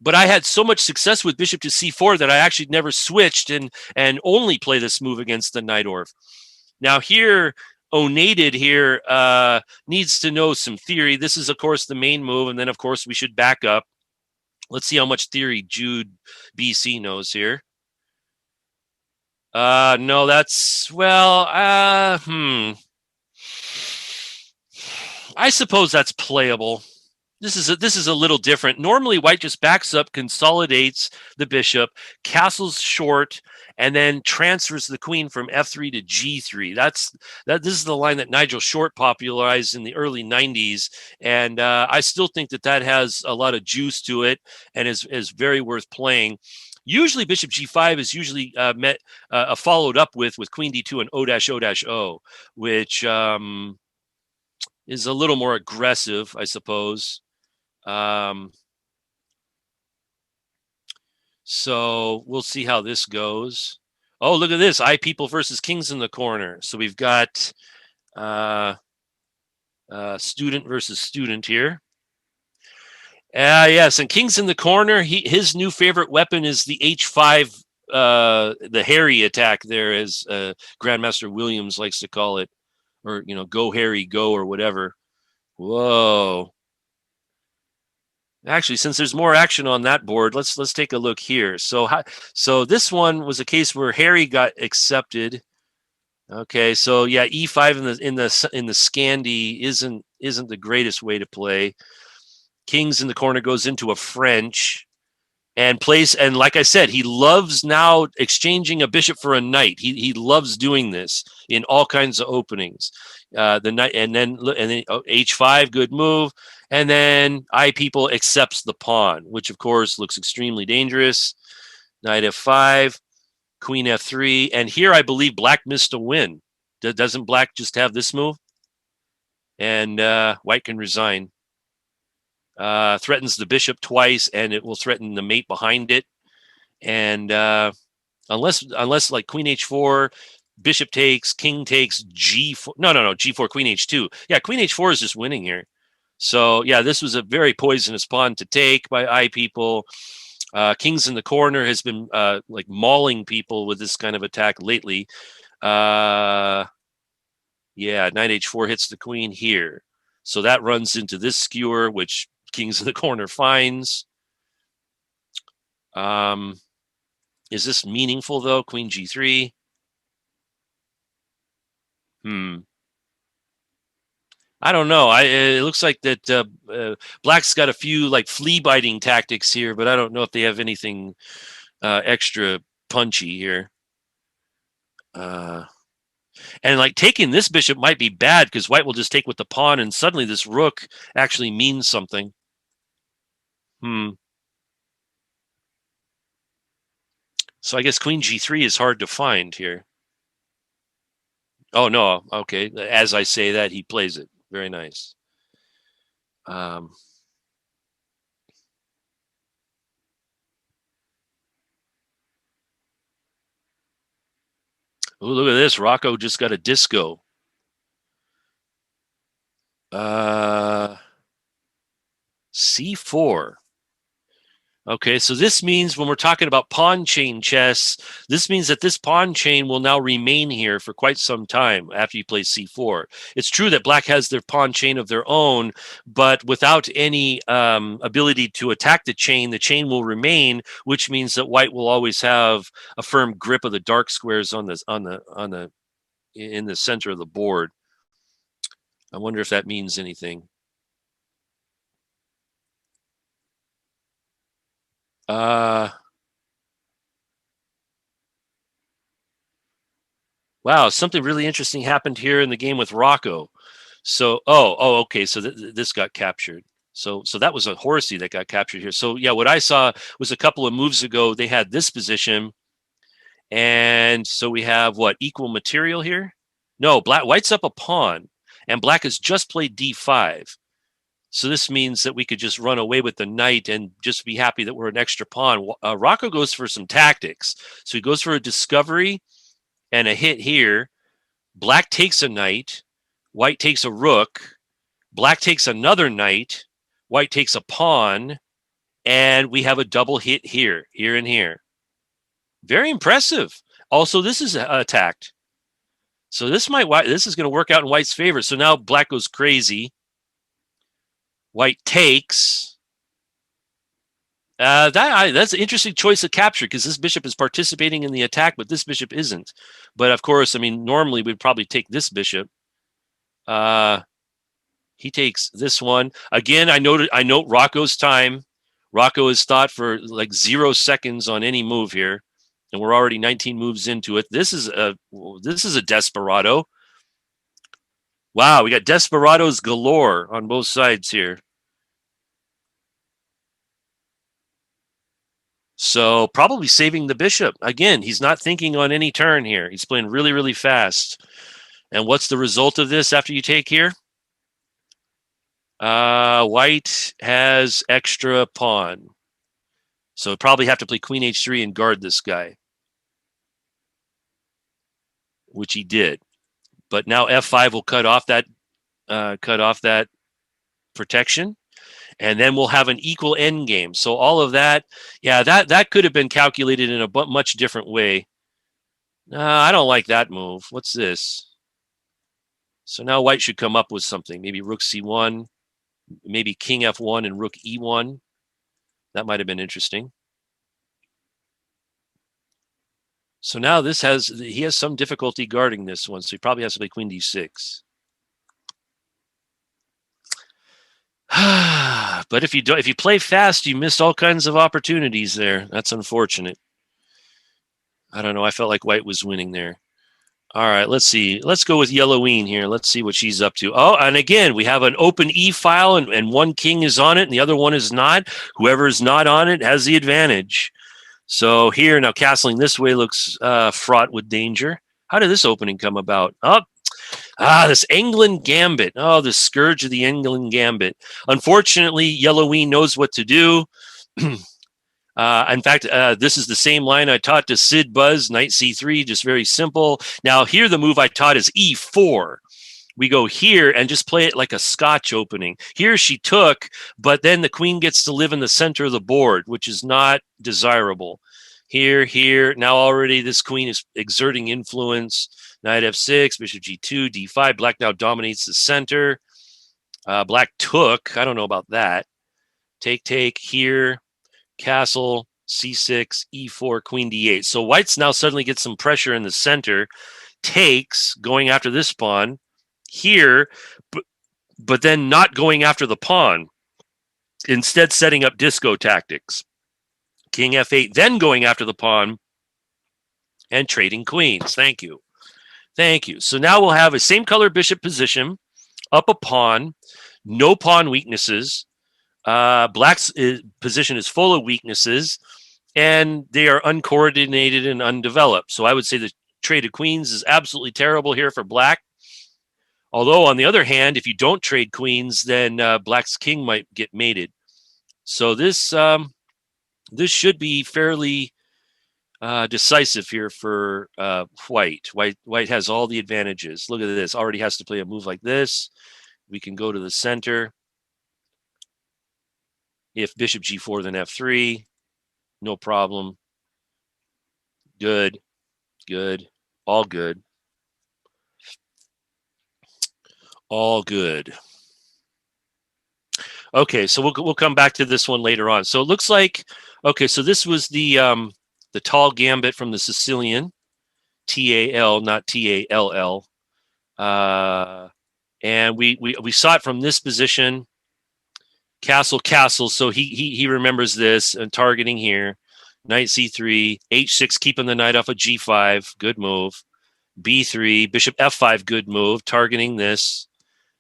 But I had so much success with bishop to c4 that I actually never switched and only play this move against the Najdorf. Now here, Onated here needs to know some theory. This is, of course, the main move. And then, of course, we should back up. Let's see how much theory Jude BC knows here. No, that's, well, I suppose that's playable. This is a little different. Normally, white just backs up, consolidates the bishop, castles short, and then transfers the queen from f3 to g3. This is the line that Nigel Short popularized in the early 90s, and I still think that has a lot of juice to it and is very worth playing. Usually, bishop g5 is usually followed up with queen d2 and o-o-o, which is a little more aggressive, I suppose. So we'll see how this goes. Oh, look at this. People versus Kings in the corner. So we've got student versus student here. Yes, and Kings in the corner, his new favorite weapon is the h5, the Harry attack there, as Grandmaster Williams likes to call it. Or, go Harry, go, or whatever. Whoa. Actually, since there's more action on that board, let's take a look here. So this one was a case where Harry got accepted. Okay, so yeah, e5 in the Scandi isn't the greatest way to play. Kings in the corner goes into a French and plays, and like I said, he loves now exchanging a bishop for a knight. He loves doing this in all kinds of openings. The knight, and then h5, good move, and then people accepts the pawn, which of course looks extremely dangerous. Knight f5, queen f3, and here I believe black missed a win. Doesn't black just have this move? And white can resign. Threatens the bishop twice, and it will threaten the mate behind it. And unless like queen h4, bishop takes, king takes, g4. No, g4, queen h2. Yeah, queen h4 is just winning here. So yeah, this was a very poisonous pawn to take by people. Kings in the corner has been like mauling people with this kind of attack lately. Yeah, knight h4 hits the queen here. So that runs into this skewer, which kings in the corner finds. Is this meaningful though? Queen g3. I don't know. It looks like that Black's got a few like flea biting tactics here, but I don't know if they have anything extra punchy here. And like taking this bishop might be bad because white will just take with the pawn, and suddenly this rook actually means something. So I guess queen g3 is hard to find here. Oh no, okay. As I say that, he plays it. Very nice. Oh, look at this. Rocco just got a disco. C4. Okay, so this means when we're talking about pawn chain chess, this means that this pawn chain will now remain here for quite some time after you play c4. It's true that black has their pawn chain of their own, but without any ability to attack the chain will remain, which means that white will always have a firm grip of the dark squares in the center of the board. I wonder if that means anything. Wow, something really interesting happened here in the game with Rocco. So, okay. So this got captured. So that was a horsey that got captured here. So yeah, what I saw was a couple of moves ago they had this position, and so we have what, equal material here? No, white's up a pawn, and black has just played d5. So this means that we could just run away with the knight and just be happy that we're an extra pawn. Rocco goes for some tactics. So he goes for a discovery and a hit here. Black takes a knight, white takes a rook, black takes another knight, white takes a pawn, and we have a double hit here, here, and here. Very impressive. Also, this is attacked. So this is going to work out in white's favor. So now black goes crazy. White takes. That's an interesting choice of capture because this bishop is participating in the attack, but this bishop isn't. But of course, I mean, normally we'd probably take this bishop. He takes this one. Again, I note Rocco's time. Rocco is thought for like 0 seconds on any move here, and we're already 19 moves into it. This is a desperado. Wow, we got desperados galore on both sides here. So probably saving the bishop. Again, he's not thinking on any turn here. He's playing really, really fast. And what's the result of this after you take here? White has extra pawn. So probably have to play queen h3 and guard this guy, which he did. But now f5 will cut off that protection, and then we'll have an equal end game. So all of that, yeah, that could have been calculated in a much different way. I don't like that move. What's this? So now white should come up with something. Maybe rook c1, maybe king f1 and rook e1. That might have been interesting. So now he has some difficulty guarding this one, so he probably has to play queen d6. But if you play fast, you miss all kinds of opportunities there. That's unfortunate. I don't know. I felt like white was winning there. All right, let's see. Let's go with Yelloween here. Let's see what she's up to. Oh, and again, we have an open E file, and one king is on it, and the other one is not. Whoever is not on it has the advantage. So here, now castling this way looks fraught with danger. How did this opening come about? This England Gambit. Oh, the scourge of the England Gambit. Unfortunately, Yelloween knows what to do. In fact, this is the same line I taught to Sid Buzz, knight c3, just very simple. Now here the move I taught is e4. We go here and just play it like a Scotch opening. Here she took, but then the queen gets to live in the center of the board, which is not desirable. Here. Now already this queen is exerting influence. Knight f6, bishop g2, d5. Black now dominates the center. Black took. I don't know about that. Take here. Castle, c6, e4, queen d8. So white's now suddenly gets some pressure in the center. Takes, going after this pawn. Here, but then not going after the pawn. Instead setting up disco tactics. King f8, then going after the pawn and trading queens. Thank you. So now we'll have a same color bishop position, up a pawn, no pawn weaknesses. Black's position is full of weaknesses, and they are uncoordinated and undeveloped. So I would say the trade of queens is absolutely terrible here for black. Although, on the other hand, if you don't trade queens, then black's king might get mated. So this should be fairly decisive here for white. White has all the advantages. Look at this. Already has to play a move like this. We can go to the center. If bishop g4, then f3. No problem. Good. All good. Okay, so we'll come back to this one later on. So it looks like, okay, so this was the tall gambit from the Sicilian, T-A-L, not T-A-L-L. And we saw it from this position, castle. So he remembers this and targeting here. Knight c3, h6, keeping the knight off of g5, good move. b3, bishop f5, good move, targeting this.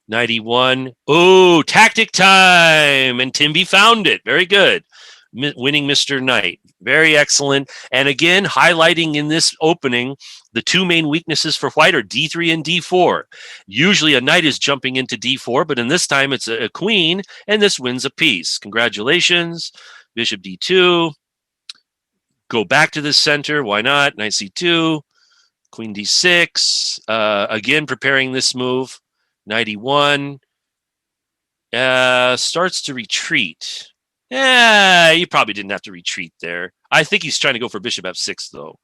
Knight e1. Oh, tactic time! And Timby found it. Very good. Winning Mr. Knight. Very excellent. And again, highlighting in this opening, the two main weaknesses for white are d3 and d4. Usually a knight is jumping into d4, but in this time it's a queen, and this wins a piece. Congratulations. Bishop d2. Go back to the center. Why not? Knight c2. Queen d6. Again, preparing this move. Knight e1. Starts to retreat. You probably didn't have to retreat there. I think he's trying to go for bishop f6, though.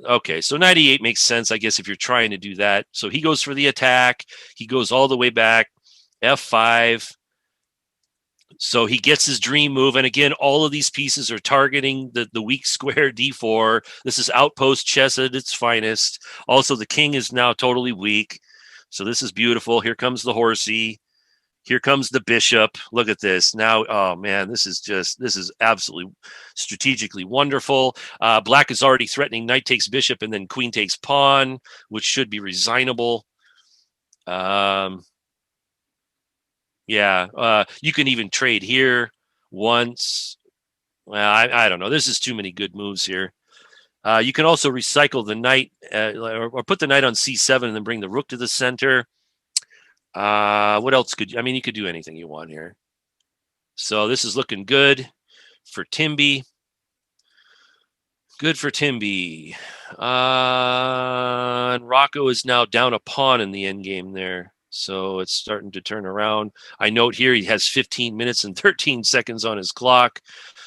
Okay, so knight e8 makes sense, I guess, if you're trying to do that. So he goes for the attack. He goes all the way back. f5. So he gets his dream move. And again, all of these pieces are targeting the weak square d4. This is outpost chess at its finest. Also, the king is now totally weak. So this is beautiful. Here comes the horsey. Here comes the bishop. Look at this. Now, oh man, this is absolutely strategically wonderful. Black is already threatening knight takes bishop and then queen takes pawn, which should be resignable. You can even trade here once. Well, I don't know. This is too many good moves here. You can also recycle the knight or put the knight on c7 and then bring the rook to the center. What else you could do anything you want here. So this is looking good for Timby. Good for Timby. And Rocco is now down a pawn in the endgame there. So it's starting to turn around. I note here he has 15 minutes and 13 seconds on his clock.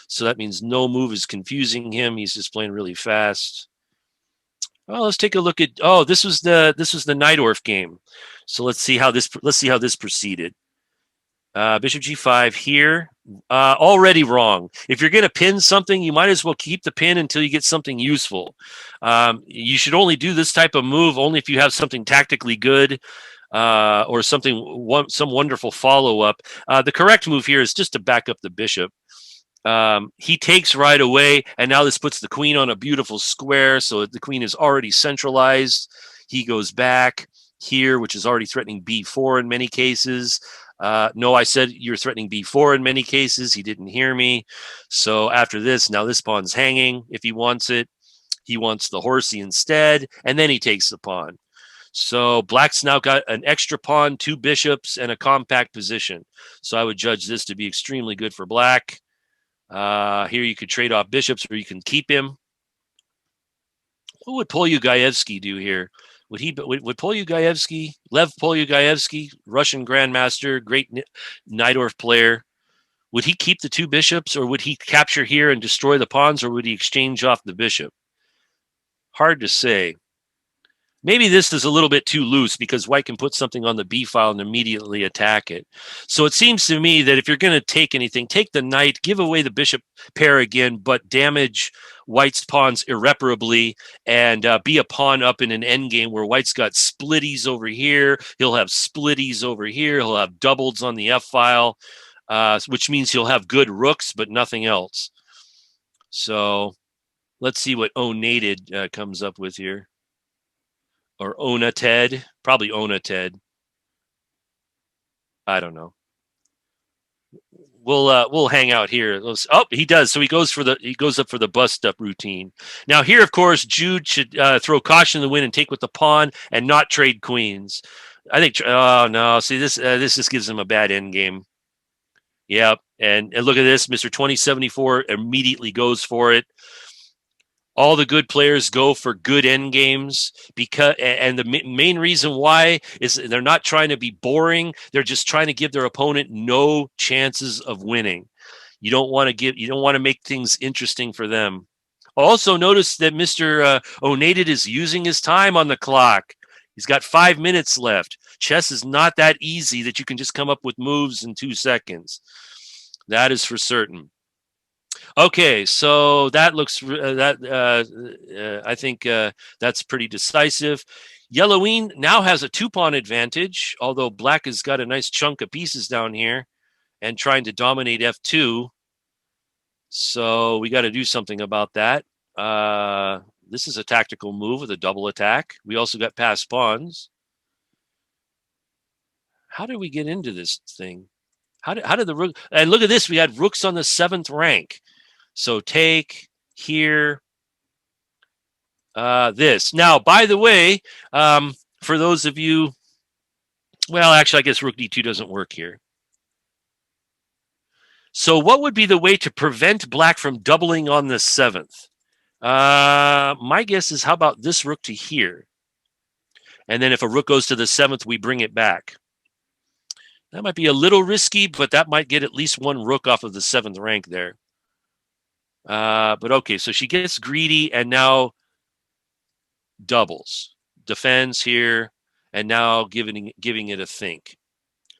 So that means no move is confusing him. He's just playing really fast. Well, let's take a look at. Oh, this was the Najdorf game. So let's see how this proceeded. Bishop g5 here. Already wrong. If you're going to pin something, you might as well keep the pin until you get something useful. You should only do this type of move only if you have something tactically good or some wonderful follow-up. The correct move here is just to back up the bishop. He takes right away, and now this puts the queen on a beautiful square, so the queen is already centralized. He goes back here, which is already threatening b4 in many cases. No, I said you're threatening b4 in many cases. He didn't hear me. So after this, now this pawn's hanging if he wants it. He wants the horsey instead, and then he takes the pawn. So black's now got an extra pawn, 2 bishops, and a compact position. So I would judge this to be extremely good for black. Here you could trade off bishops or you can keep him. What would Polyugaevsky do here? Would Polyugaevsky, Lev Polyugaevsky, Russian grandmaster, great Najdorf player, would he keep the 2 bishops or would he capture here and destroy the pawns or would he exchange off the bishop? Hard to say. Maybe this is a little bit too loose because white can put something on the b file and immediately attack it. So it seems to me that if you're going to take anything, take the knight, give away the bishop pair again, but damage white's pawns irreparably and be a pawn up in an endgame where white's got splitties over here. He'll have splitties over here. He'll have doubles on the f file, which means he'll have good rooks, but nothing else. So let's see what Onated comes up with here. Or Ona Ted, probably Ona Ted. I don't know. We'll hang out here. Oh, he does. So he goes up for the bust up routine. Now here, of course, Jude should throw caution in the wind and take with the pawn and not trade queens. I think. Oh no! See this just gives him a bad end game. Yep, and look at this, Mr. 2074 immediately goes for it. All the good players go for good end games and the main reason why is they're not trying to be boring. They're just trying to give their opponent no chances of winning. You don't want to make things interesting for them. Also notice that Mr. Onated is using his time on the clock. He's got 5 minutes left. Chess is not that easy that you can just come up with moves in 2 seconds. That is for certain. Okay, so that looks I think that's pretty decisive. Yellowine now has a 2-pawn advantage, although black has got a nice chunk of pieces down here and trying to dominate f2. So we got to do something about that. This is a tactical move with a double attack. We also got passed pawns. How did we get into this thing? How did the rook? And look at this. We had rooks on the 7th rank. So take here this. Now, by the way, for those of you, well, actually, I guess rook d2 doesn't work here. So what would be the way to prevent black from doubling on the 7th? My guess is how about this rook to here? And then if a rook goes to the 7th, we bring it back. That might be a little risky, but that might get at least 1 rook off of the 7th rank there. But okay, so she gets greedy and now doubles, defends here, and now giving it a think.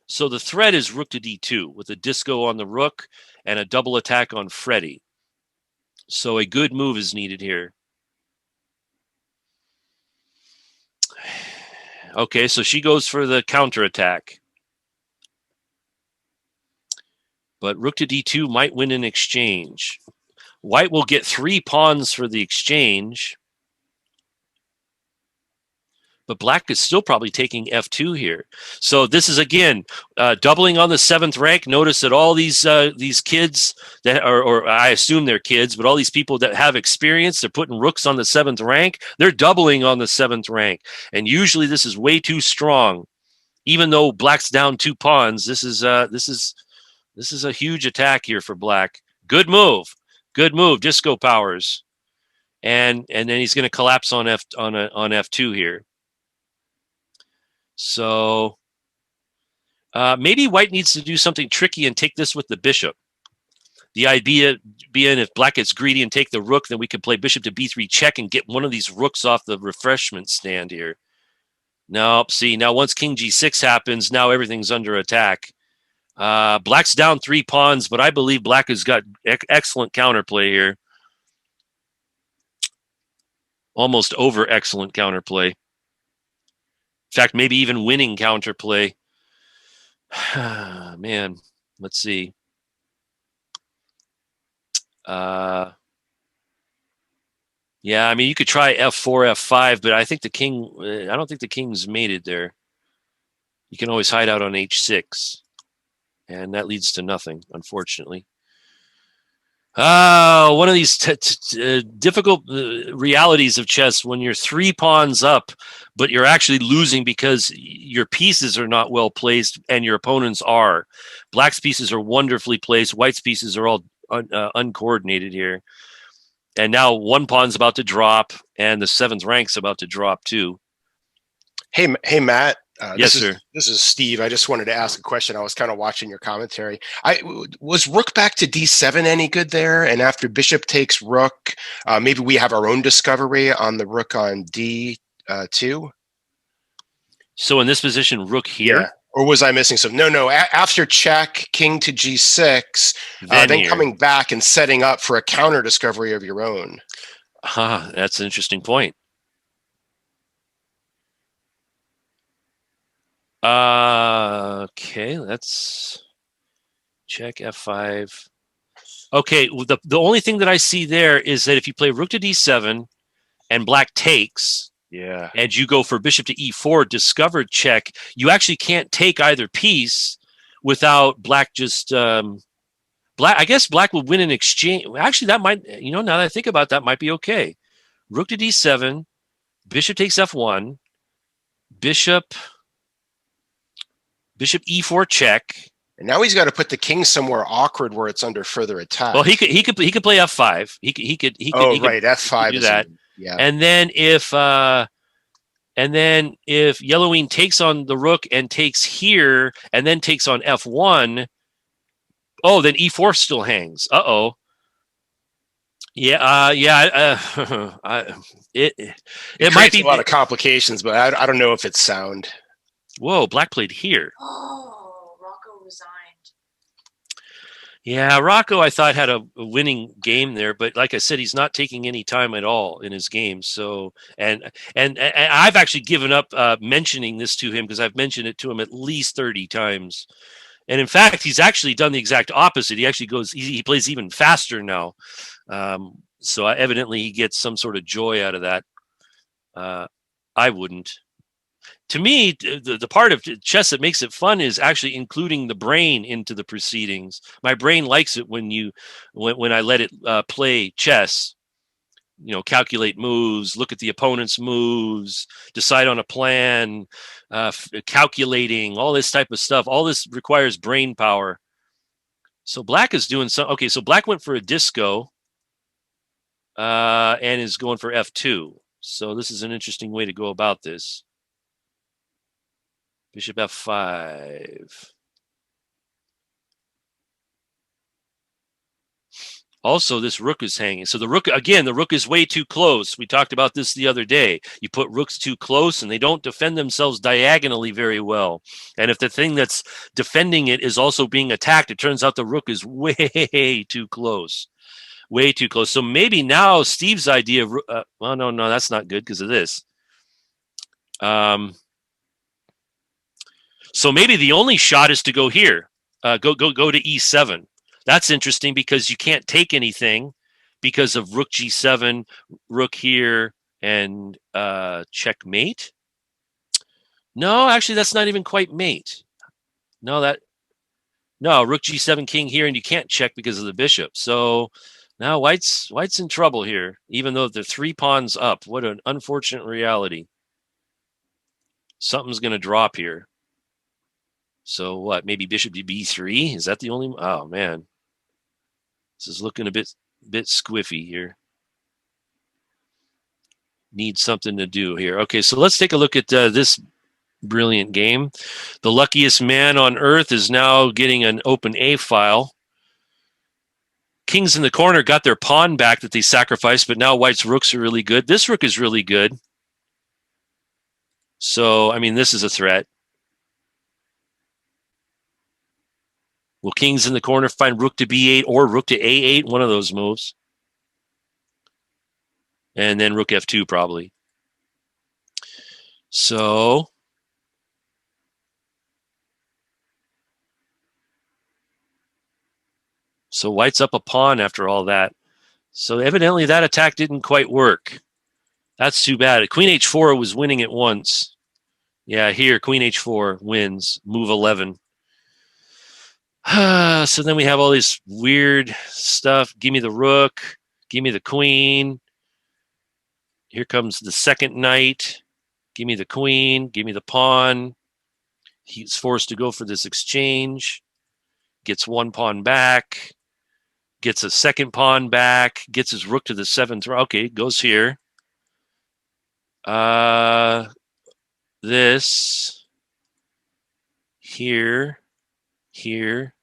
So the threat is rook to d2 with a disco on the rook and a double attack on Freddy. So a good move is needed here. Okay, so she goes for the counterattack. But rook to d2 might win an exchange. White will get 3 pawns for the exchange. But black is still probably taking f2 here. So this is, again, doubling on the 7th rank. Notice that all these kids that are, or I assume they're kids, but all these people that have experience, they're putting rooks on the 7th rank. They're doubling on the 7th rank. And usually this is way too strong. Even though black's down 2 pawns, this is a huge attack here for black. Good move. Good move, disco powers, and then he's going to collapse on f2 here. So maybe white needs to do something tricky and take this with the bishop. The idea being if black gets greedy and take the rook, then we can play bishop to b3 check and get one of these rooks off the refreshment stand here. Now, see, now once king g6 happens, now everything's under attack. Black's down 3 pawns, but I believe black has got excellent counterplay here. Almost over excellent counterplay. In fact, maybe even winning counterplay. Man, let's see. Yeah, I mean, you could try f4, f5, but I think the king, I don't think the king's mated there. You can always hide out on h6, and that leads to nothing, unfortunately. One of these difficult realities of chess when you're 3 pawns up, but you're actually losing because your pieces are not well placed and your opponents are. Black's pieces are wonderfully placed. White's pieces are all uncoordinated here. And now 1 pawn's about to drop, and the 7th rank's about to drop too. Hey, Matt. Yes, sir. This is Steve. I just wanted to ask a question. I was kind of watching your commentary. Was rook back to d7 any good there? And after bishop takes rook, maybe we have our own discovery on the rook on d2. So in this position, rook here. Yeah. Or was I missing something? No. After check, king to g6, then coming back and setting up for a counter discovery of your own. That's an interesting point. Okay, let's check f5. Okay, the only thing that I see there is that if you play rook to d7 and black takes, yeah, and you go for bishop to e4, discovered check, you actually can't take either piece without black just black. I guess black would win an exchange. Actually, that might, now that I think about that, might be okay. Rook to d7, bishop takes f1, bishop e4 check. And now he's got to put the king somewhere awkward where it's under further attack. Well, he could play f5. He could f5 do that. Yeah. And then if yellowing takes on the rook and takes here and then takes on f1, then e4 still hangs. Yeah, it might be a lot of complications, but I don't know if it's sound. Whoa, black played here. Oh, Rocco resigned. Yeah, Rocco, I thought, had a winning game there, but like I said, he's not taking any time at all in his game. So, and I've actually given up mentioning this to him because I've mentioned it to him at least 30 times. And in fact, he's actually done the exact opposite. He actually he plays even faster now. So evidently he gets some sort of joy out of that. I wouldn't. To me, the part of chess that makes it fun is actually including the brain into the proceedings. My brain likes it when I let it play chess. Calculate moves, look at the opponent's moves, decide on a plan, calculating, all this type of stuff. All this requires brain power. So black is doing some. Okay, so black went for a disco and is going for f2. So this is an interesting way to go about this. Bishop f5. Also, this rook is hanging. So the rook is way too close. We talked about this the other day. You put rooks too close and they don't defend themselves diagonally very well. And if the thing that's defending it is also being attacked, it turns out the rook is way too close. Way too close. So maybe now Steve's idea of, well, no, that's not good because of this. So maybe the only shot is to go here, go to e7. That's interesting because you can't take anything because of rook g7, rook here, and checkmate. No, actually, that's not even quite mate. No, rook g7, king here, and you can't check because of the bishop. So now white's in trouble here, even though they're 3 pawns up. What an unfortunate reality. Something's going to drop here. So what? Maybe bishop to b3? Is that the only? Oh man, this is looking a bit squiffy here. Need something to do here. Okay, so let's take a look at this brilliant game. The luckiest man on earth is now getting an open A file. Kings in the corner got their pawn back that they sacrificed, but now white's rooks are really good. This rook is really good. So I mean, this is a threat. Will kings in the corner find rook to b8 or rook to a8? One of those moves. And then rook f2 probably. So white's up a pawn after all that. So evidently that attack didn't quite work. That's too bad. Queen h4 was winning at once. Yeah, here, queen h4 wins. Move 11. So then we have all this weird stuff. Give me the rook. Give me the queen. Here comes the second knight. Give me the queen. Give me the pawn. He's forced to go for this exchange. Gets one pawn back. Gets a second pawn back. Gets his rook to the 7th row. Okay, goes here. This. Here. Here.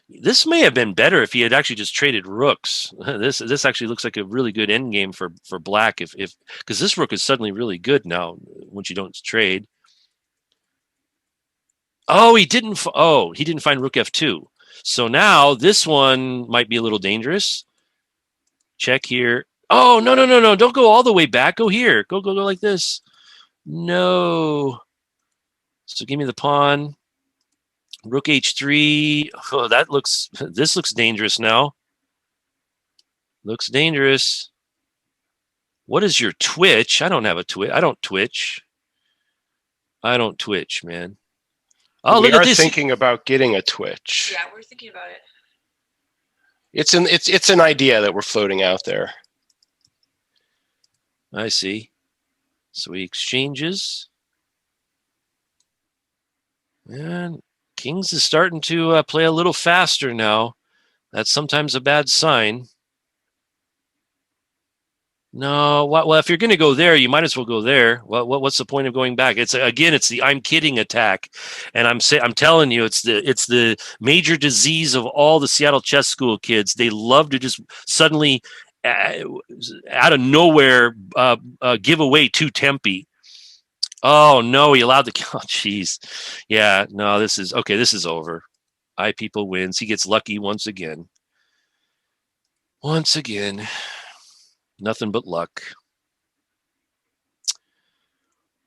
This may have been better if he had actually just traded rooks. This actually looks like a really good endgame for black if because this rook is suddenly really good now once you don't trade. Oh, he didn't find rook f2. So now this one might be a little dangerous. Check here. Oh, no. Don't go all the way back. Go here. Go like this. No. So give me the pawn. Rook h3. Oh, this looks dangerous now. Looks dangerous. What is your twitch? I don't have a twitch. I don't twitch, man. Oh, we look at are this. thinking about getting a twitch. Yeah, we're thinking about it. It's an idea that we're floating out there. I see. So he exchanges. And kings is starting to play a little faster now. That's sometimes a bad sign. No, well, if you're going to go there, you might as well go there. What's the point of going back? It's the I'm kidding attack, and I'm telling you, it's the major disease of all the Seattle chess school kids. They love to just suddenly, out of nowhere, give away two tempi. Oh no, he allowed the. Oh jeez, yeah, no, this is okay. This is over. People wins. He gets lucky once again. Once again. Nothing but luck.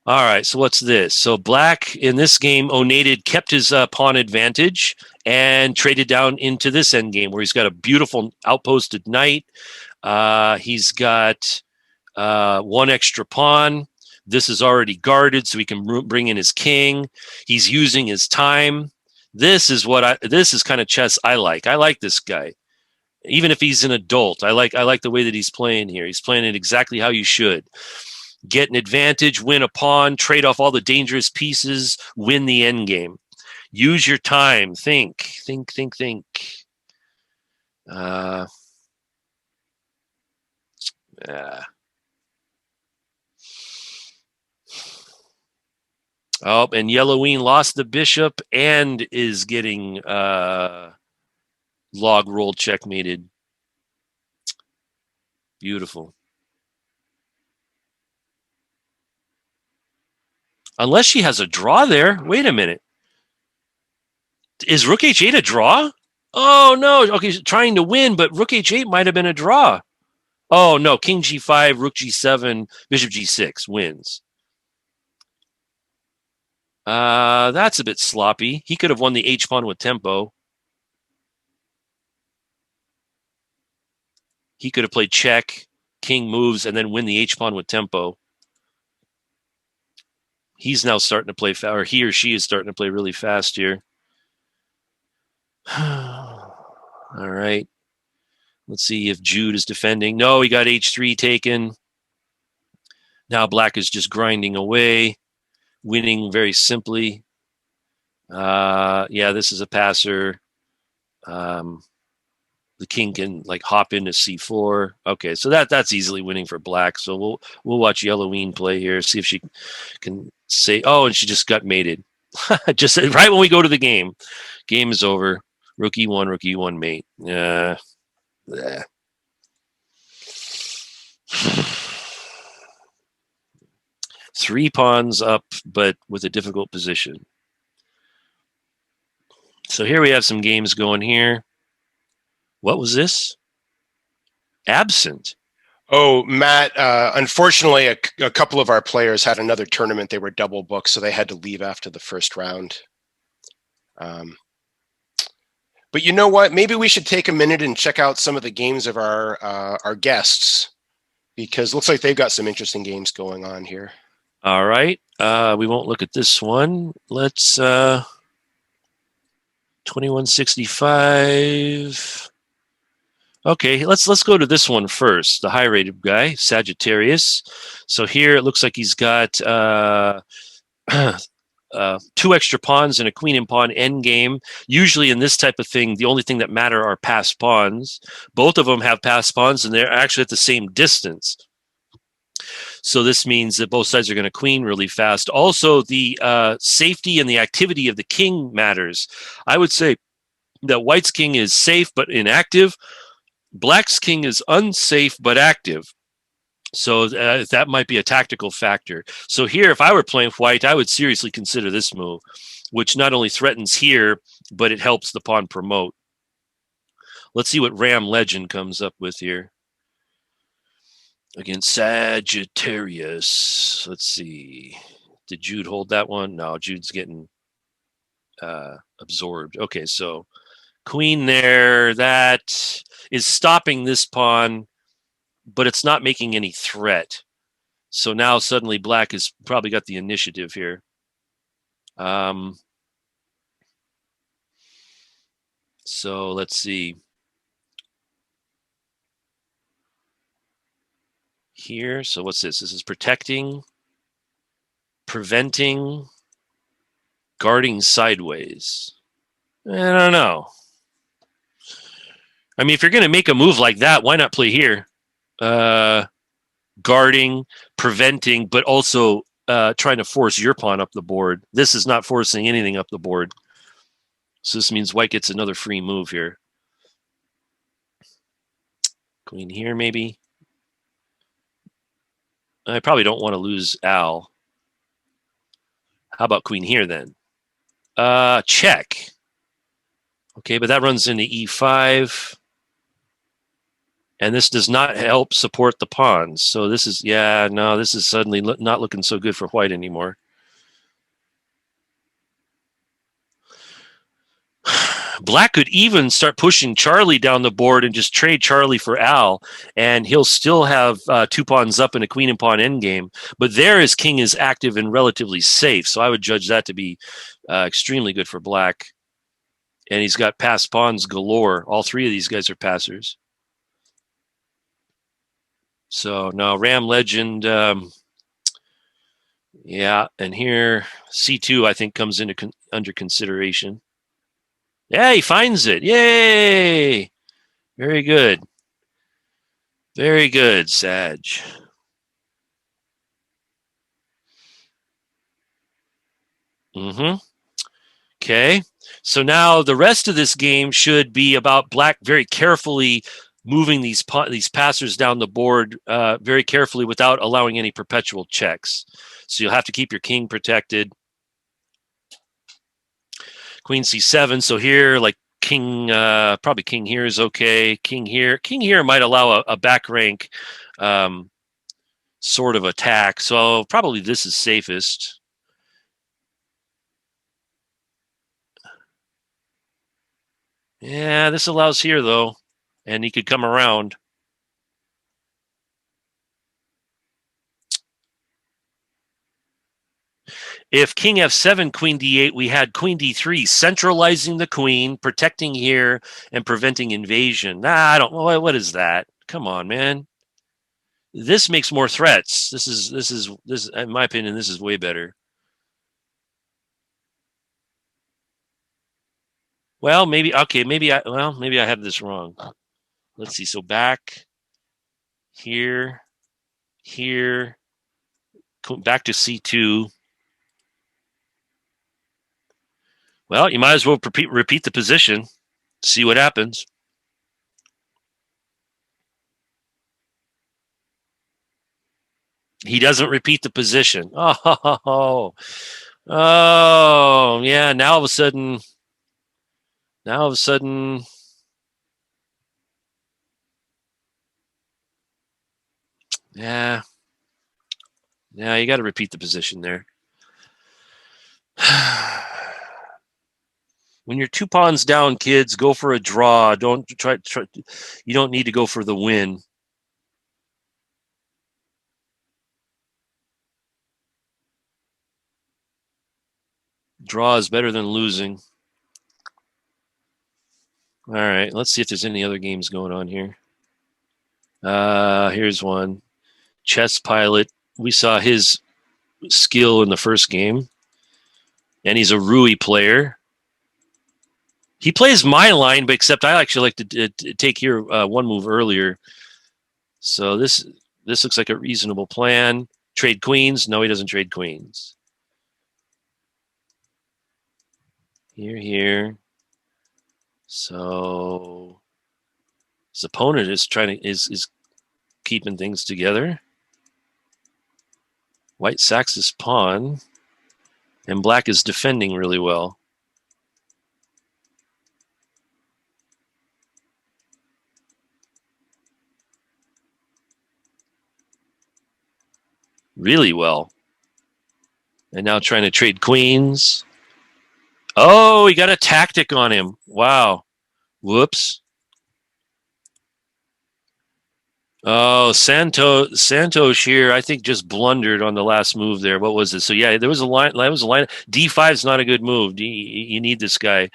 All right, so what's this? So black in this game, Onated kept his pawn advantage and traded down into this endgame where he's got a beautiful outposted knight. He's got one extra pawn. This is already guarded, so he can bring in his king. He's using his time. This is kind of chess I like. I like this guy. Even if he's an adult, I like the way that he's playing here. He's playing it exactly how you should. Get an advantage, win a pawn, trade off all the dangerous pieces, win the end game. Use your time. Think. Oh, and Yellowween lost the bishop and is getting log roll checkmated. Beautiful. Unless she has a draw there. Wait a minute. Is rook h8 a draw? Oh, no. Okay, she's trying to win, but rook h8 might have been a draw. Oh, no. King g5, rook g7, bishop g6 wins. That's a bit sloppy. He could have won the h-pawn with tempo. He could have played check, king moves, and then win the h-pawn with tempo. He's now starting to play or he or she is starting to play really fast here. All right. Let's see if Jude is defending. No, he got h3 taken. Now black is just grinding away, winning very simply. Yeah, this is a passer. The king can like hop into c4. Okay, so that's easily winning for black. So we'll watch Yellowween play here, see if she can say. Oh, and she just got mated. Just right when we go to the game. Game is over. Rook e1 mate. Yeah. 3 pawns up, but with a difficult position. So here we have some games going here. What was this? Absent. Oh, Matt, unfortunately, a couple of our players had another tournament. They were double booked, so they had to leave after the first round. But you know what? Maybe we should take a minute and check out some of the games of our guests, because it looks like they've got some interesting games going on here. All right. We won't look at this one. Let's 2165. Okay, let's go to this one first. The high-rated guy, Sagittarius. So here it looks like he's got 2 extra pawns and a queen and pawn endgame. Usually in this type of thing, the only thing that matter are passed pawns. Both of them have passed pawns, and they're actually at the same distance. So this means that both sides are going to queen really fast. Also, the safety and the activity of the king matters. I would say that white's king is safe but inactive. Black's king is unsafe but active. So that might be a tactical factor. So here, if I were playing white, I would seriously consider this move, which not only threatens here, but it helps the pawn promote. Let's see what Ram Legend comes up with here. Against Sagittarius. Let's see. Did Jude hold that one? No, Jude's getting absorbed. Okay, so queen there. That is stopping this pawn, but it's not making any threat. So now suddenly black has probably got the initiative here. So let's see. Here, so what's this? This is protecting, preventing, guarding sideways. I don't know. I mean, if you're going to make a move like that, why not play here? Guarding, preventing, but also trying to force your pawn up the board. This is not forcing anything up the board. So this means white gets another free move here. Queen here, maybe. I probably don't want to lose Al. How about queen here then? Check. Okay, but that runs into e5. And this does not help support the pawns. So this is, yeah, no, this is suddenly not looking so good for white anymore. Black could even start pushing Charlie down the board and just trade Charlie for Al, and he'll still have 2 pawns up in a queen and pawn endgame. But there his king is active and relatively safe, so I would judge that to be extremely good for black. And he's got passed pawns galore. All 3 of these guys are passers. So now Ram Legend, yeah, and here C2 I think comes into under consideration. Yeah, he finds it. Yay! Very good. Very good, Sag. Okay. So now the rest of this game should be about black very carefully moving these passers down the board very carefully without allowing any perpetual checks. So you'll have to keep your king protected. Queen c7. So here, like king, probably king here is okay. King here might allow a back rank sort of attack. So probably this is safest. Yeah, this allows here though, and he could come around. If king f7, queen d8, we had queen d3, centralizing the queen, protecting here, and preventing invasion. Nah, I don't know. What is that? Come on, man. This makes more threats. This is in my opinion, this is way better. Well, maybe I have this wrong. Let's see. So back here, back to c2. Well, you might as well repeat the position, see what happens. He doesn't repeat the position. Oh, yeah. Now all of a sudden, yeah, you got to repeat the position there. When you're 2 pawns down, kids, go for a draw. Don't try. You don't need to go for the win. Draw is better than losing. All right, let's see if there's any other games going on here. Here's one. Chess Pilot. We saw his skill in the first game, and he's a Rui player. He plays my line, but except I actually like to take here one move earlier. So this looks like a reasonable plan. Trade queens? No, he doesn't trade queens. Here. So his opponent is is keeping things together. White sacks his pawn, and black is defending really well. Really well. And now trying to trade queens. Oh, he got a tactic on him. Wow. Whoops. Oh, Santos here, I think, just blundered on the last move there. What was it? So yeah, there was a line. That was a line. D5 is not a good move. You need this guy.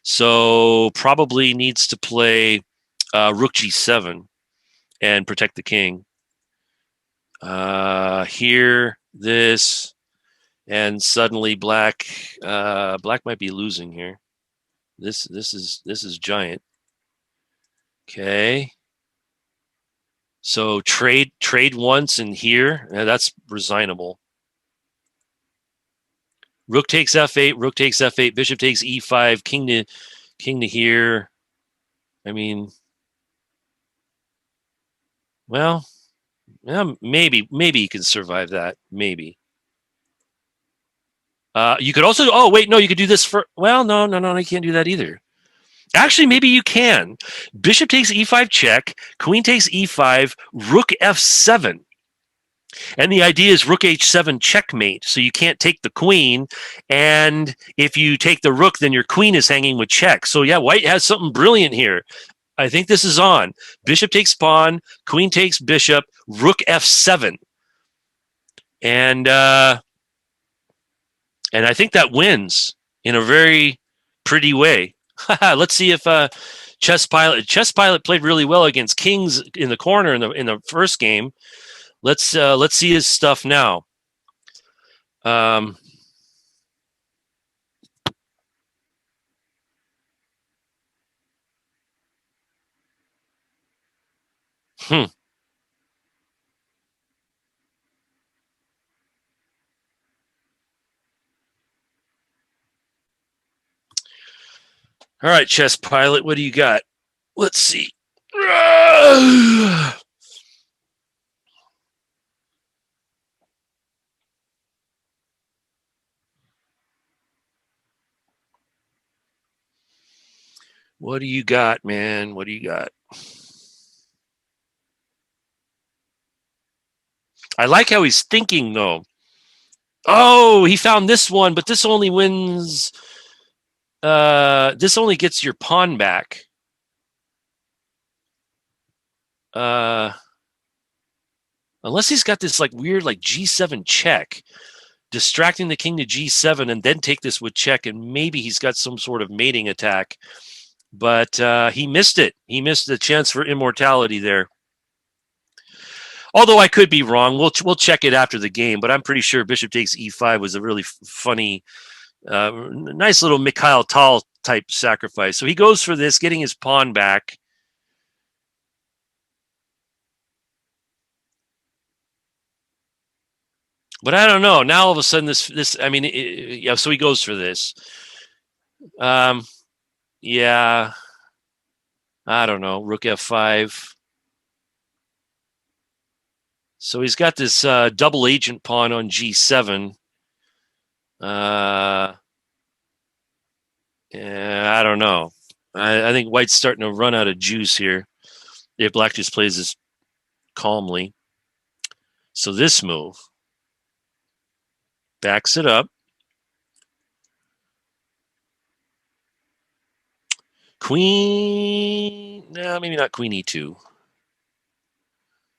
So probably needs to play Rook G7 and protect the king. Here, this, and suddenly black might be losing here. This is giant. Okay. So trade once and here. That's resignable. Rook takes f8. Rook takes f8. Bishop takes e5. King to here. I mean, well, yeah, maybe you can survive that. Maybe. You could also. Oh wait, no, you could do this for. Well, no, you can't do that either. Actually, maybe you can. Bishop takes e5 check. Queen takes e5. Rook f7. And the idea is rook h7 checkmate. So you can't take the queen. And if you take the rook, then your queen is hanging with check. So yeah, white has something brilliant here. I think this is on. Bishop takes pawn. Queen takes bishop. Rook f7. And I think that wins in a very pretty way. Let's see if Chess Pilot played really well against kings in the corner in the first game. Let's see his stuff now. All right, Chess Pilot, what do you got? Let's see. What do you got, man? What do you got? I like how he's thinking, though. Oh, he found this one, but this only wins. This only gets your pawn back. Unless he's got this like weird like G7 check, distracting the king to G7 and then take this with check, and maybe he's got some sort of mating attack. But he missed it. He missed the chance for immortality there. Although I could be wrong. We'll check it after the game, but I'm pretty sure bishop takes e5 was a really funny, nice little Mikhail Tal type sacrifice. So he goes for this, getting his pawn back. But I don't know. Now all of a sudden, I mean, yeah. So he goes for this. Yeah. I don't know. Rook f5. So he's got this double agent pawn on g7. Yeah, I don't know. I think white's starting to run out of juice here if black just plays this calmly. So this move backs it up. Queen, no, maybe not queen e2.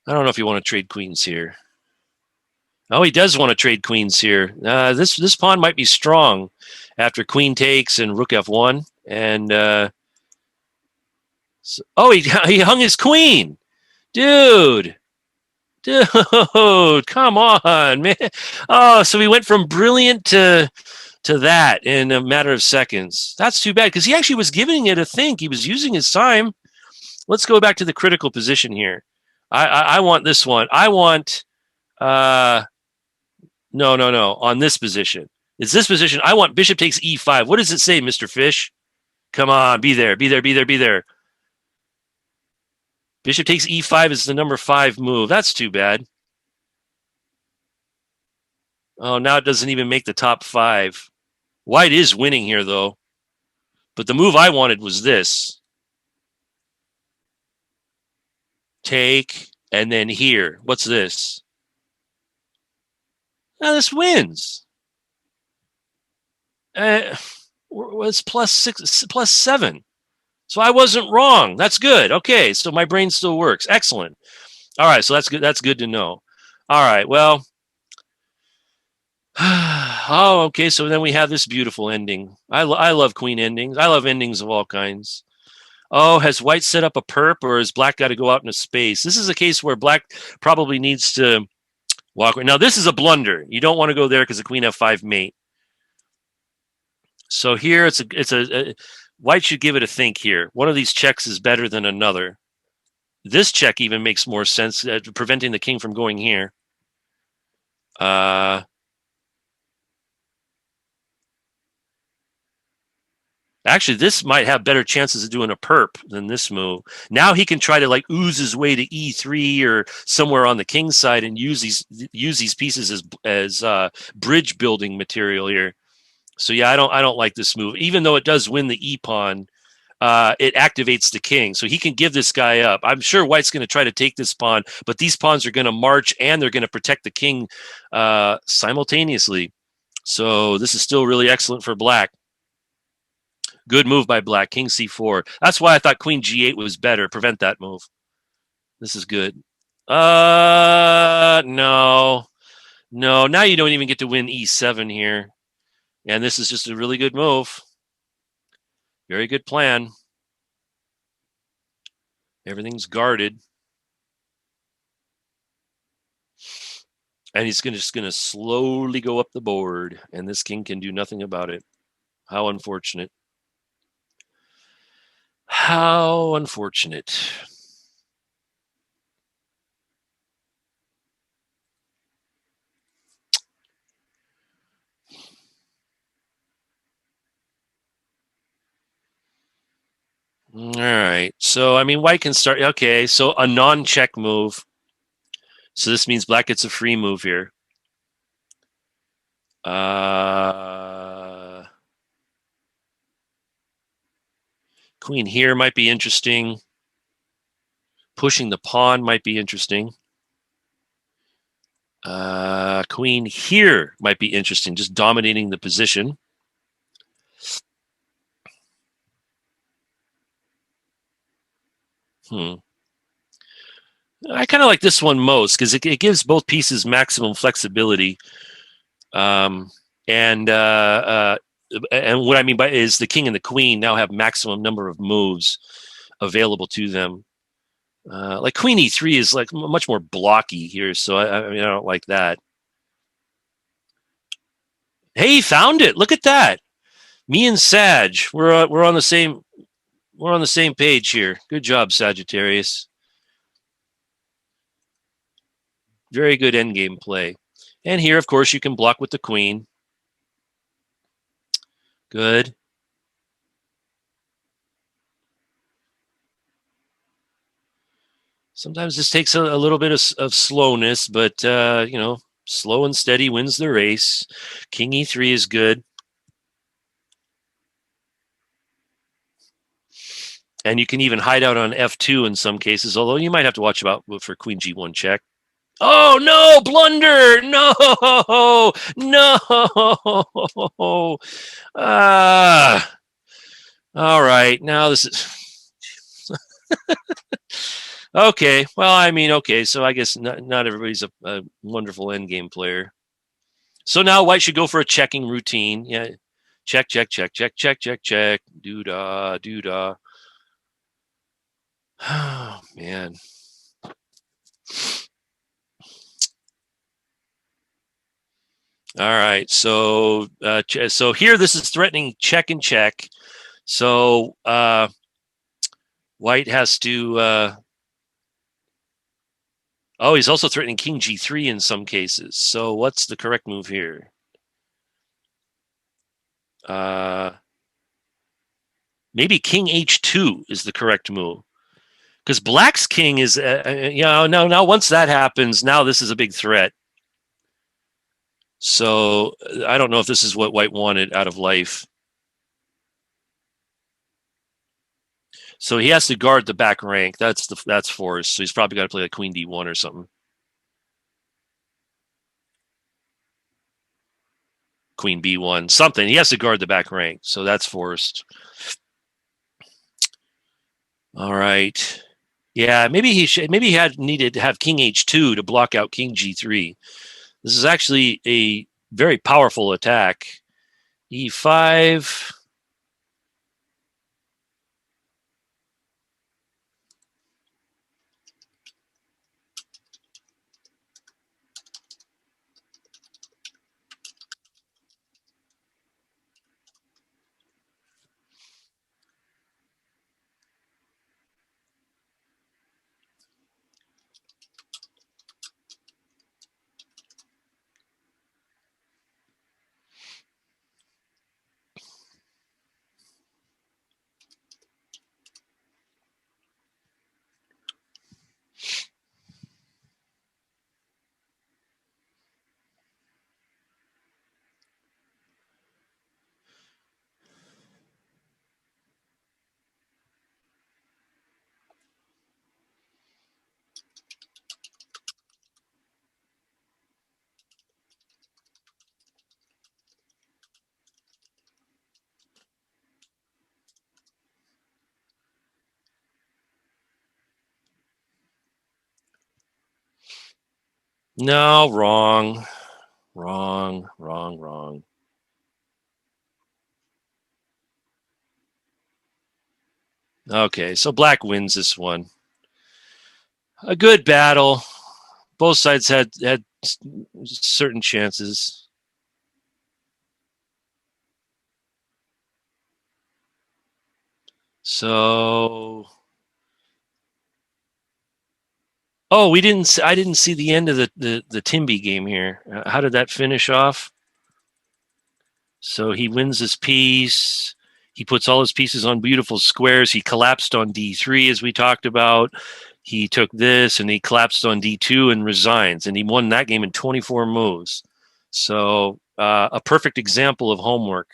I don't know if you want to trade queens here. Oh, he does want to trade queens here. This pawn might be strong after queen takes and rook f1. And he hung his queen, dude. Come on, man. Oh, so he went from brilliant to that in a matter of seconds. That's too bad because he actually was giving it a think. He was using his time. Let's go back to the critical position here. I want this one. I want no. On this position. It's this position. I want bishop takes e5. What does it say, Mr. Fish? Come on, be there. Bishop takes e5 is the number 5 move. That's too bad. Oh, now it doesn't even make the top 5. White is winning here, though. But the move I wanted was this. Take, and then here. What's this? Now this wins. It's +7. So I wasn't wrong. That's good. Okay, so my brain still works. Excellent. All right, so that's good. That's good to know. All right, well. Oh, okay, so then we have this beautiful ending. I love queen endings. I love endings of all kinds. Oh, has white set up a perp, or has black got to go out into space? This is a case where black probably needs to walk. Now, this is a blunder. You don't want to go there because the queen f5 mate. So here white should give it a think here. One of these checks is better than another. This check even makes more sense, preventing the king from going here. Actually, this might have better chances of doing a perp than this move. Now he can try to like ooze his way to e3 or somewhere on the king's side and use these pieces as bridge building material here. So yeah, I don't like this move. Even though it does win the e pawn, it activates the king, so he can give this guy up. I'm sure white's going to try to take this pawn, but these pawns are going to march and they're going to protect the king simultaneously. So this is still really excellent for black. Good move by black. King c4. That's why I thought queen g8 was better. Prevent that move. This is good. No. Now you don't even get to win e7 here. And this is just a really good move. Very good plan. Everything's guarded. And he's just going to slowly go up the board. And this king can do nothing about it. How unfortunate. How unfortunate. All right. So, I mean, white can start. Okay. So a non-check move. So this means black gets a free move here. Queen here might be interesting. Pushing the pawn might be interesting. Queen here might be interesting, just dominating the position. I kind of like this one most because it gives both pieces maximum flexibility. And what I mean by is the king and the queen now have maximum number of moves available to them. Like queen e3 is like much more blocky here, so I mean I don't like that. Hey, found it! Look at that. Me and Sag, we're on the same page here. Good job, Sagittarius. Very good endgame play. And here, of course, you can block with the queen. Good. Sometimes this takes a little bit of slowness, but slow and steady wins the race. King E3 is good. And you can even hide out on F2 in some cases, although you might have to watch out for Queen G1 check. Oh, no, blunder. No, no. All right. Now this is okay. Well, I mean, okay. So I guess not everybody's a wonderful endgame player. So now White should go for a checking routine. Yeah. Check, check, check, check, check, check, check. Doo-dah, doo-dah. Oh, man. All right. So so here this is threatening check and check. So White has to oh, he's also threatening King G3 in some cases. So what's the correct move here? Maybe King H2 is the correct move. Because Black's king is now once that happens, now this is a big threat. So I don't know if this is what White wanted out of life. So he has to guard the back rank. That's forced. So he's probably got to play like Queen D1 or something. Queen B1, something. He has to guard the back rank. So that's forced. All right. Yeah, maybe he had needed to have King H2 to block out King G3. This is actually a very powerful attack. E5. No, wrong. Wrong, wrong, wrong. Okay, so Black wins this one. A good battle. Both sides had certain chances. So, oh, I didn't see the end of the Timby game here. How did that finish off? So he wins his piece. He puts all his pieces on beautiful squares. He collapsed on D3, as we talked about. He took this and he collapsed on D2 and resigns. And he won that game in 24 moves. So a perfect example of homework.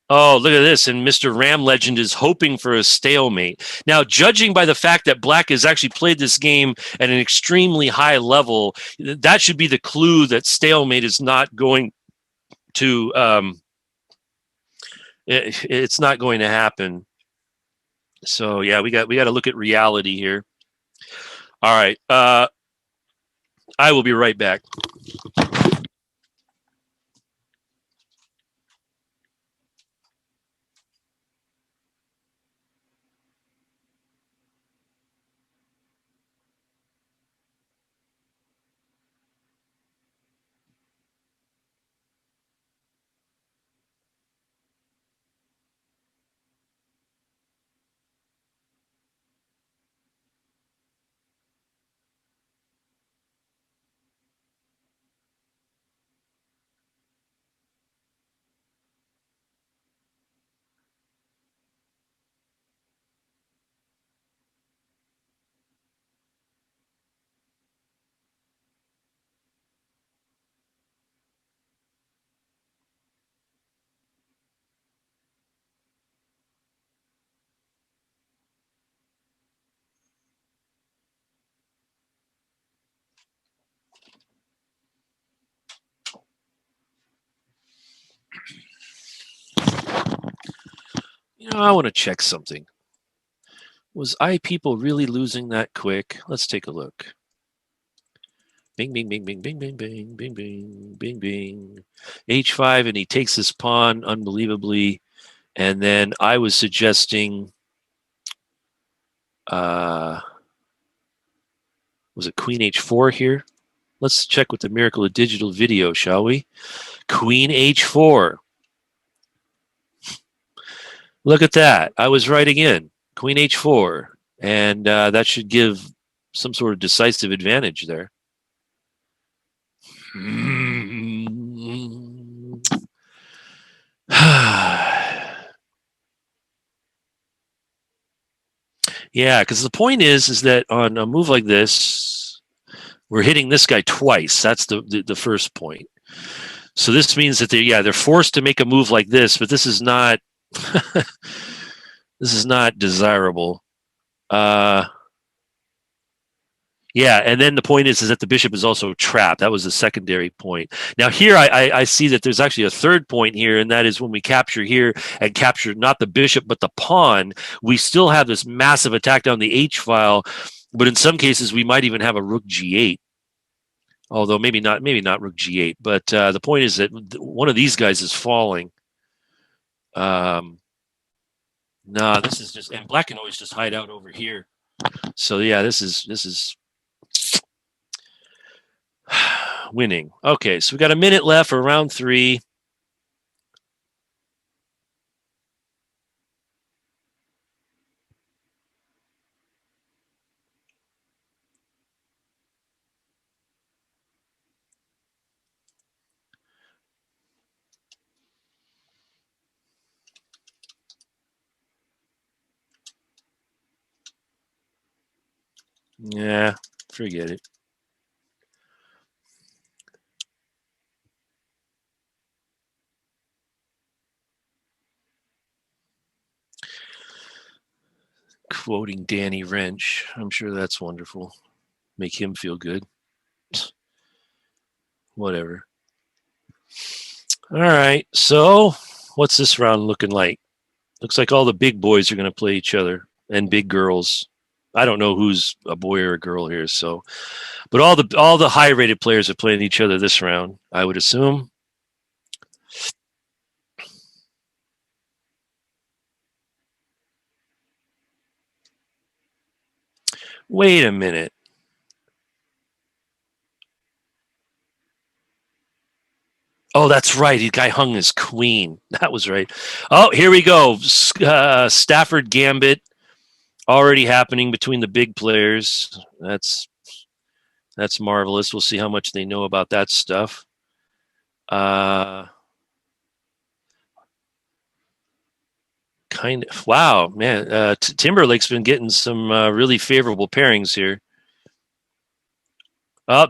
Oh, look at this. And Mr. Ram Legend is hoping for a stalemate. Now, judging by the fact that Black has actually played this game at an extremely high level, that should be the clue that stalemate is not going to it's not going to happen. So yeah, we got to look at reality here. All right. I will be right back. I want to check something. Was iPeople really losing that quick? Let's take a look. Bing, bing, bing, bing, bing, bing, bing, bing, bing, bing, bing. H5, and he takes his pawn unbelievably. And then I was suggesting, was it Queen H4 here? Let's check with the miracle of digital video, shall we? Queen H4. Look at that. I was right again. Queen H4. And that should give some sort of decisive advantage there. Yeah, because the point is that on a move like this, we're hitting this guy twice. That's the first point. So this means that they're forced to make a move like this, but this is not this is not desirable. Yeah, and then the point is that the bishop is also trapped. That was the secondary point. Now here I see that there's actually a third point here, and that is when we capture here and capture not the bishop but the pawn, we still have this massive attack down the H file, but in some cases we might even have a rook G8. Although maybe not rook G8. But the point is that one of these guys is falling. No, this is just, and black can always just hide out over here. So yeah, this is winning. Okay, so we got a minute left for round 3. Yeah, forget it. Quoting Danny Wrench. I'm sure that's wonderful. Make him feel good. Whatever. All right, so what's this round looking like? Looks like all the big boys are going to play each other, and big girls. I don't know who's a boy or a girl here, so, but all the high-rated players are playing each other this round, I would assume. Wait a minute. Oh, that's right. The guy hung his queen. That was right. Oh, here we go. Stafford Gambit already happening between the big players. That's marvelous. We'll see how much they know about that stuff. Kind of. Wow, man. Timberlake's been getting some really favorable pairings here.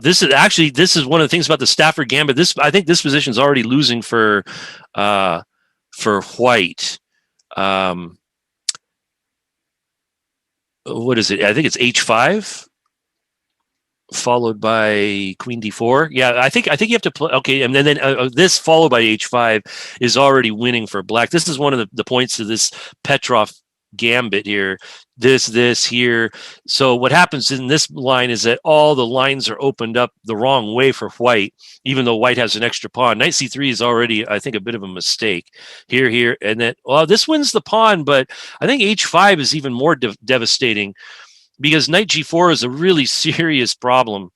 This is one of the things about the Stafford Gambit. I think this position is already losing for white. What is it? I think it's H5 followed by Queen D4. Yeah, I think you have to play. Okay, and then this followed by H5 is already winning for black. This is one of the points of this Petrov Gambit here. This here. So what happens in this line is that all the lines are opened up the wrong way for white, even though white has an extra pawn. Knight C3 is already, I think, a bit of a mistake. Here, and then, well, this wins the pawn, but I think H5 is even more devastating because Knight G4 is a really serious problem.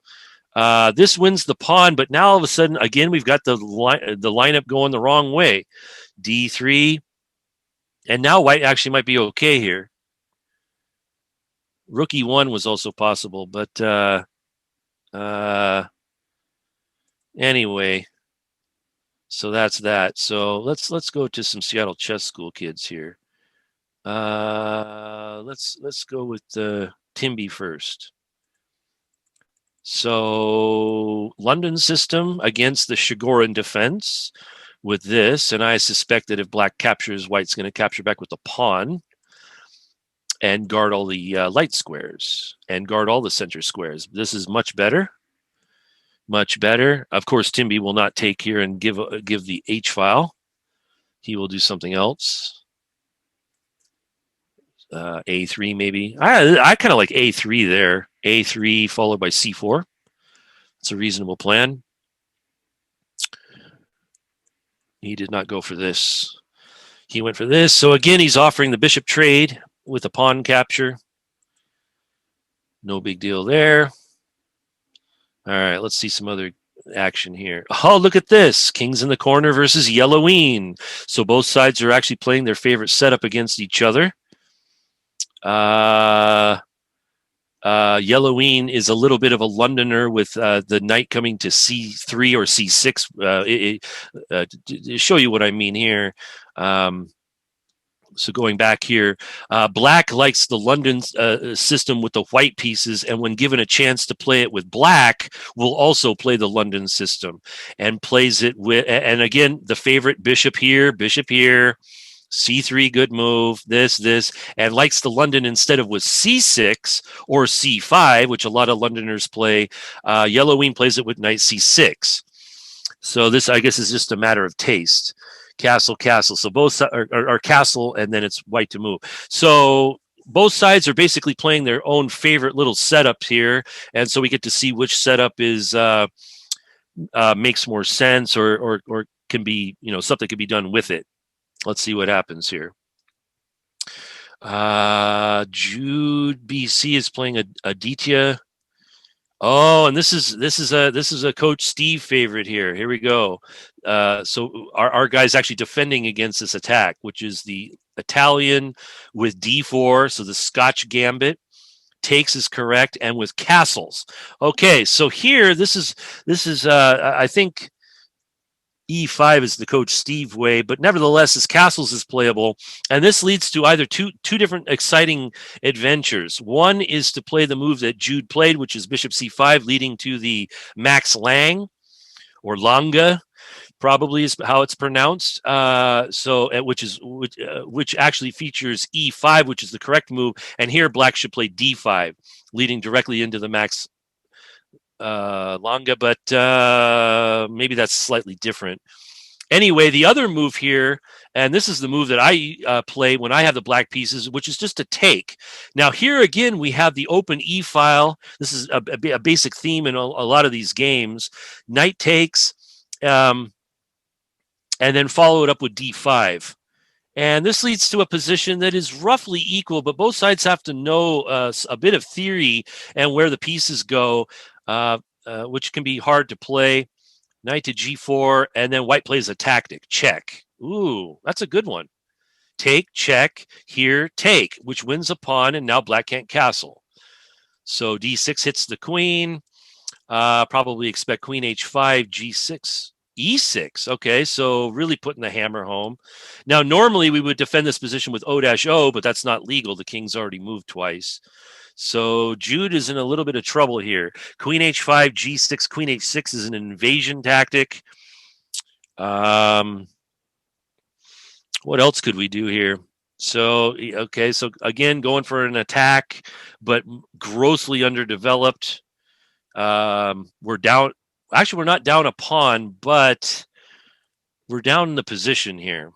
This wins the pawn, but now all of a sudden, again, we've got the lineup going the wrong way. D3, and now white actually might be okay here. Rook E1 was also possible, but anyway, so that's that. So let's go to some Seattle Chess School kids here. Let's go with Timby first. So London system against the Chigorin defense with this, and I suspect that if black captures, white's going to capture back with the pawn and guard all the light squares and guard all the center squares. This is much better. Much better. Of course, Timby will not take here and give the H file. he will do something else. A3 maybe. I kind of like A3 there. A3 followed by C4. It's a reasonable plan. He did not go for this. He went for this. So again, he's offering the bishop trade with a pawn capture. No big deal there. All right, let's see some other action here. Oh, look at this. Kings in the corner versus Yelloween. So both sides are actually playing their favorite setup against each other. Yelloween is a little bit of a Londoner with the knight coming to C3 or C6. To show you what I mean here. So going back here, black likes the London system with the white pieces, and when given a chance to play it with black, will also play the London system and plays it with, and again, the favorite bishop here, C3, good move, this, and likes the London instead of with C6 or C5, which a lot of Londoners play. Yelloween plays it with knight C6. So this, I guess, is just a matter of taste. Castle. So both are castle, and then it's white to move. So both sides are basically playing their own favorite little setups here, and so we get to see which setup is makes more sense, or can be, something can be done with it. Let's see what happens here. Jude BC is playing Aditya. Oh, and this is a Coach Steve favorite here. Here we go. So our guy's actually defending against this attack, which is the Italian with D4. So the Scotch gambit. Takes is correct, and with castles. Okay, so here this is I think E5 is the Coach Steve way, but nevertheless, his castles is playable, and this leads to either two different exciting adventures. One is to play the move that Jude played, which is Bishop C5, leading to the Max Lang, or Langa, probably is how it's pronounced. Which actually features E5, which is the correct move, and here Black should play D5, leading directly into the Max Langa, but maybe that's slightly different. Anyway, the other move here, and this is the move that I play when I have the black pieces, which is just a take. Now here again, we have the open E file. This is a basic theme in a lot of these games. Knight takes, and then follow it up with D5. And this leads to a position that is roughly equal, but both sides have to know a bit of theory and where the pieces go. Which can be hard to play. Knight to G4, and then white plays a tactic. Check. Ooh, that's a good one. Take, check, here, take, which wins a pawn, and now black can't castle. So D6 hits the queen. Probably expect queen H5, G6, E6. Okay, so really putting the hammer home. Now, normally we would defend this position with O-O, but that's not legal. The king's already moved twice. So Jude is in a little bit of trouble here. Queen H5, G6, Queen H6 is an invasion tactic. What else could we do here? So, okay, so again, going for an attack, but grossly underdeveloped. We're down. Actually, we're not down a pawn, but we're down in the position here.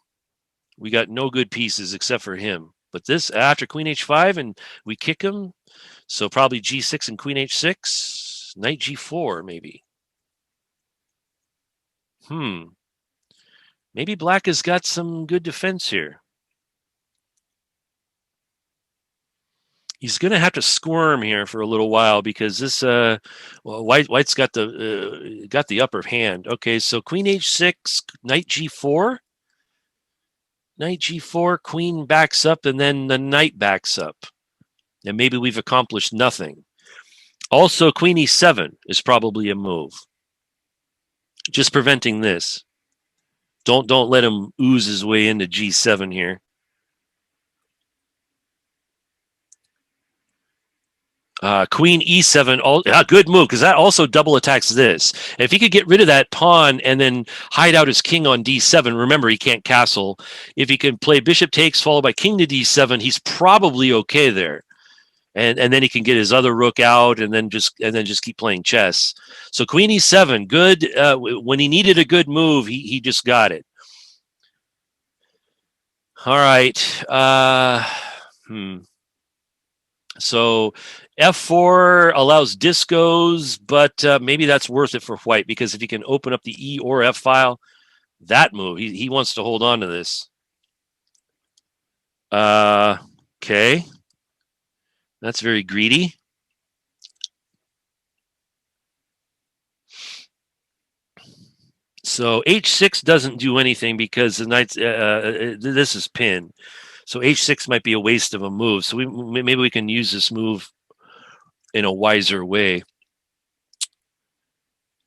We got no good pieces except for him. But this, after Queen H5, and we kick him. So probably G6 and Queen H6. Knight G4, maybe. Maybe black has got some good defense here. He's going to have to squirm here for a little while because this white's got the upper hand. Okay, so Queen H6, Knight G4. Knight G4, Queen backs up, and then the Knight backs up. And maybe we've accomplished nothing. Also, Queen E7 is probably a move. Just preventing this. Don't let him ooze his way into G7 here. Queen E7, good move, because that also double attacks this. If he could get rid of that pawn and then hide out his king on D7, remember he can't castle. If he can play bishop takes followed by king to D7, he's probably okay there. And then he can get his other rook out and then just keep playing chess. So Queen E7, good. When he needed a good move, he just got it. All right. So F4 allows discos, but maybe that's worth it for white because if he can open up the E or F file, that move, he wants to hold on to this. Okay. That's very greedy. So H6 doesn't do anything because the knight's this is pin. So H6 might be a waste of a move. So maybe we can use this move in a wiser way.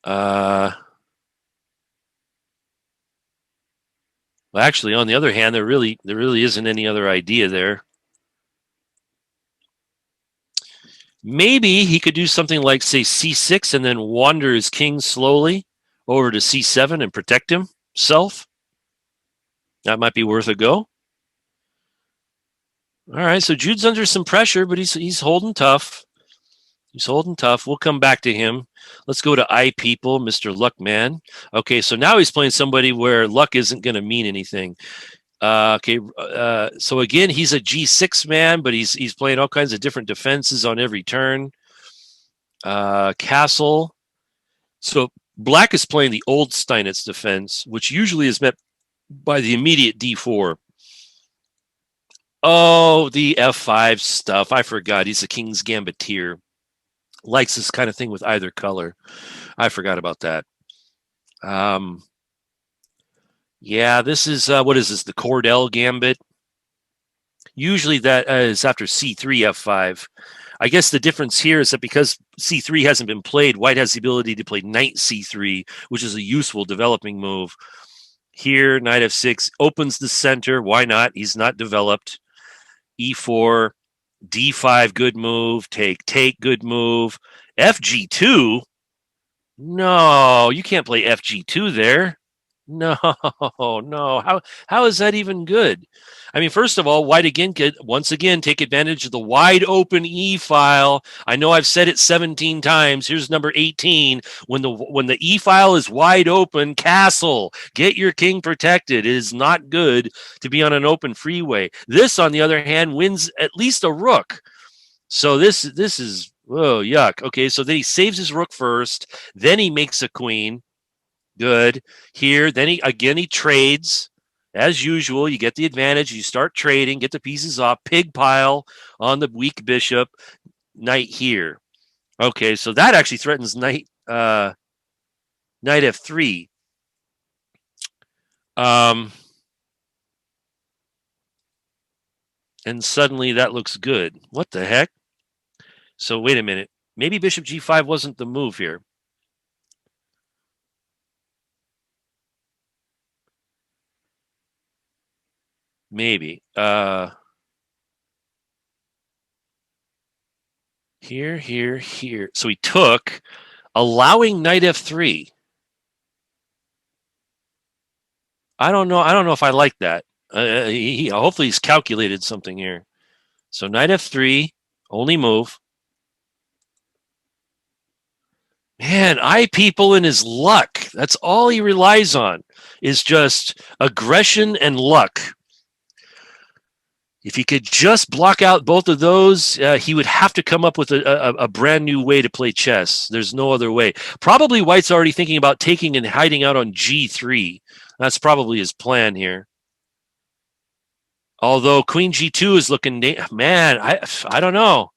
Well, actually, on the other hand, there really isn't any other idea there. Maybe he could do something like, say, C6 and then wander his king slowly over to C7 and protect himself. That might be worth a go. All right, so Jude's under some pressure, but he's holding tough. He's holding tough. We'll come back to him. Let's go to I People, Mr. Luckman. Okay, so now he's playing somebody where luck isn't going to mean anything. So again, he's a G6 man, but he's playing all kinds of different defenses on every turn. Castle. So black is playing the old Steinitz defense, which usually is met by the immediate D4. Oh, the F5 stuff. I forgot. He's a King's Gambiteer. Likes this kind of thing with either color. I forgot about that. Yeah, this is, what is this? The Cordell Gambit. Usually that is after C3, F5. I guess the difference here is that because C3 hasn't been played, white has the ability to play knight C3, which is a useful developing move. Here, knight F6 opens the center. Why not? He's not developed. E4, D5, good move. Take, good move. FG2? No, you can't play FG2 there. No. How is that even good? I mean, first of all, white again could once again take advantage of the wide open E file. I know I've said it 17 times. Here's number 18. When the E file is wide open, castle, get your king protected. It is not good to be on an open freeway. This, on the other hand, wins at least a rook. So this is, oh, yuck. Okay, so then he saves his rook first, then he makes a queen. Good. Here, then he trades. As usual, you get the advantage. You start trading, get the pieces off, pig pile on the weak bishop, knight here. Okay, so that actually threatens knight F3. And suddenly that looks good. What the heck? So wait a minute. Maybe bishop G5 wasn't the move here. Maybe. Here. So he took, allowing knight F3. I don't know if I like that. Hopefully he's calculated something here. So knight F3, only move. Man, I People in his luck. That's all he relies on, is just aggression and luck. If he could just block out both of those, he would have to come up with a brand new way to play chess. There's no other way. Probably white's already thinking about taking and hiding out on G3. That's probably his plan here. Although Queen G2 is looking, man, I don't know.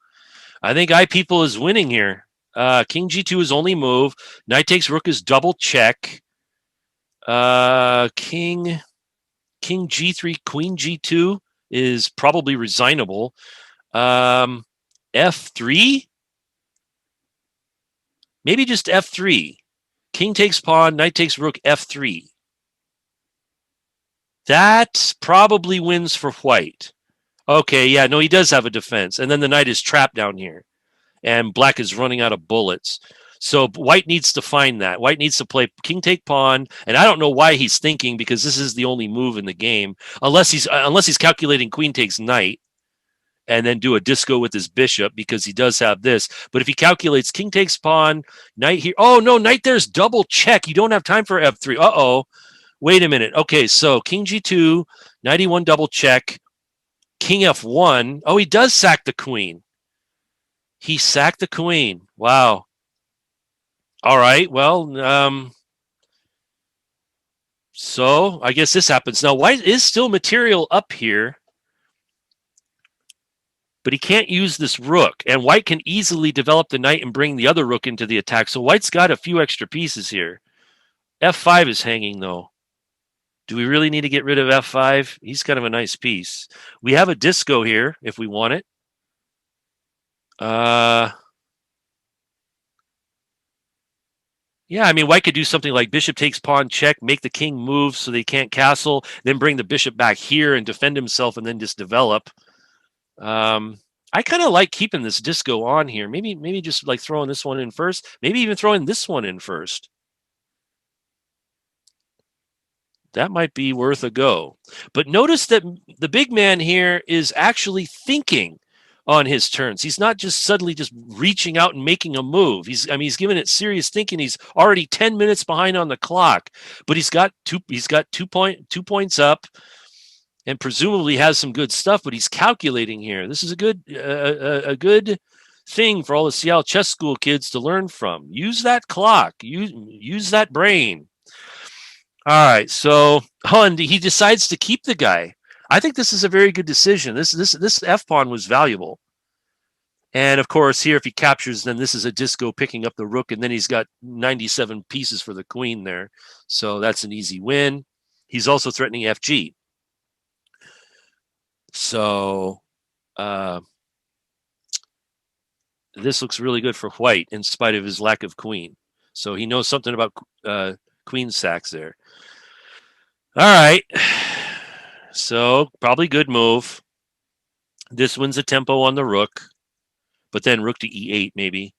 I think I People is winning here. King G2 is only move. Knight takes rook is double check. King G3, Queen G2 is probably resignable. F3? Maybe just F3. King takes pawn, knight takes rook, F3. That probably wins for white. Okay, yeah, no, he does have a defense. And then the knight is trapped down here. And black is running out of bullets. So white needs to find that. White needs to play king take pawn, and I don't know why he's thinking, because this is the only move in the game, unless he's calculating queen takes knight, and then do a disco with his bishop, because he does have this. But if he calculates king takes pawn, knight here, oh no, knight there's double check. You don't have time for f3. Wait a minute. Okay, so king g2, 91 double check. King F1. Oh, he does sack the queen. He sacked the queen. Wow. All right. Well, so I guess this happens. Now, white is still material up here, but he can't use this rook. And white can easily develop the knight and bring the other rook into the attack. So white's got a few extra pieces here. F5 is hanging, though. Do we really need to get rid of F5? He's kind of a nice piece. We have a disco here if we want it. Yeah, I mean, white could do something like bishop takes pawn check, make the king move so they can't castle, then bring the bishop back here and defend himself and then just develop. I kind of like keeping this disco on here. Maybe just like throwing this one in first. Maybe even throwing this one in first. That might be worth a go. But notice that the big man here is actually thinking on his turns. He's not just suddenly just reaching out and making a move. He's given it serious thinking. He's already 10 minutes behind on the clock, but he's got two points up and presumably has some good stuff, but he's calculating here. This is a good thing for all the Seattle Chess School kids to learn from. Use that clock. Use that brain. All right, so he decides to keep the guy. I think this is a very good decision. This F pawn was valuable. And of course, here if he captures, then this is a disco picking up the rook, and then he's got 97 pieces for the queen there. So that's an easy win. He's also threatening FG. So this looks really good for white in spite of his lack of queen. So he knows something about queen sacks there. All right. So probably good move. This wins a tempo on the rook, but then rook to e8 maybe.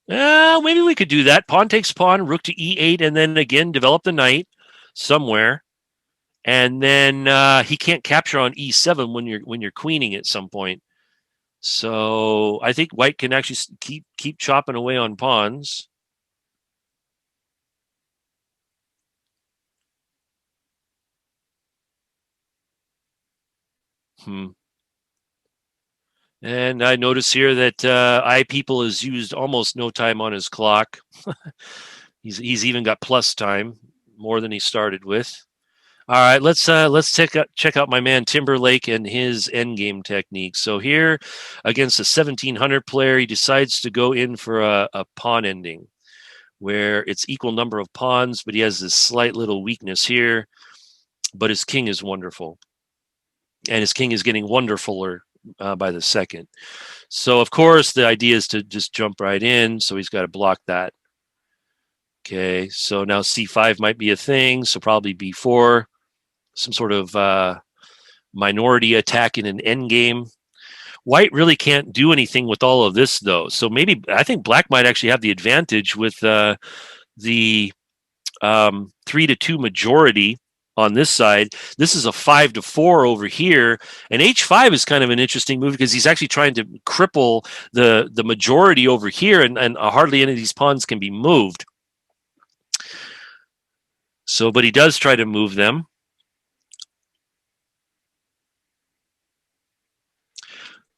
Maybe we could do that. Pawn takes pawn, rook to e8, and then again develop the knight somewhere. And then he can't capture on e7 when you're queening at some point. So I think white can actually keep chopping away on pawns. And I notice here that iPeople has used almost no time on his clock. He's even got plus time, more than he started with. All right, let's check out my man Timberlake and his endgame technique. So here, against a 1700 player, he decides to go in for a pawn ending, where it's equal number of pawns, but he has this slight little weakness here. But his king is wonderful, and his king is getting wonderfuler by the second. So of course the idea is to just jump right in. So he's got to block that. Okay, so now c5 might be a thing. So probably b4. Some sort of minority attack in an endgame. White really can't do anything with all of this, though. So maybe I think black might actually have the advantage with the 3-2 majority on this side. This is a 5-4 over here, and h5 is kind of an interesting move because he's actually trying to cripple the majority over here, and hardly any of these pawns can be moved. So, but he does try to move them.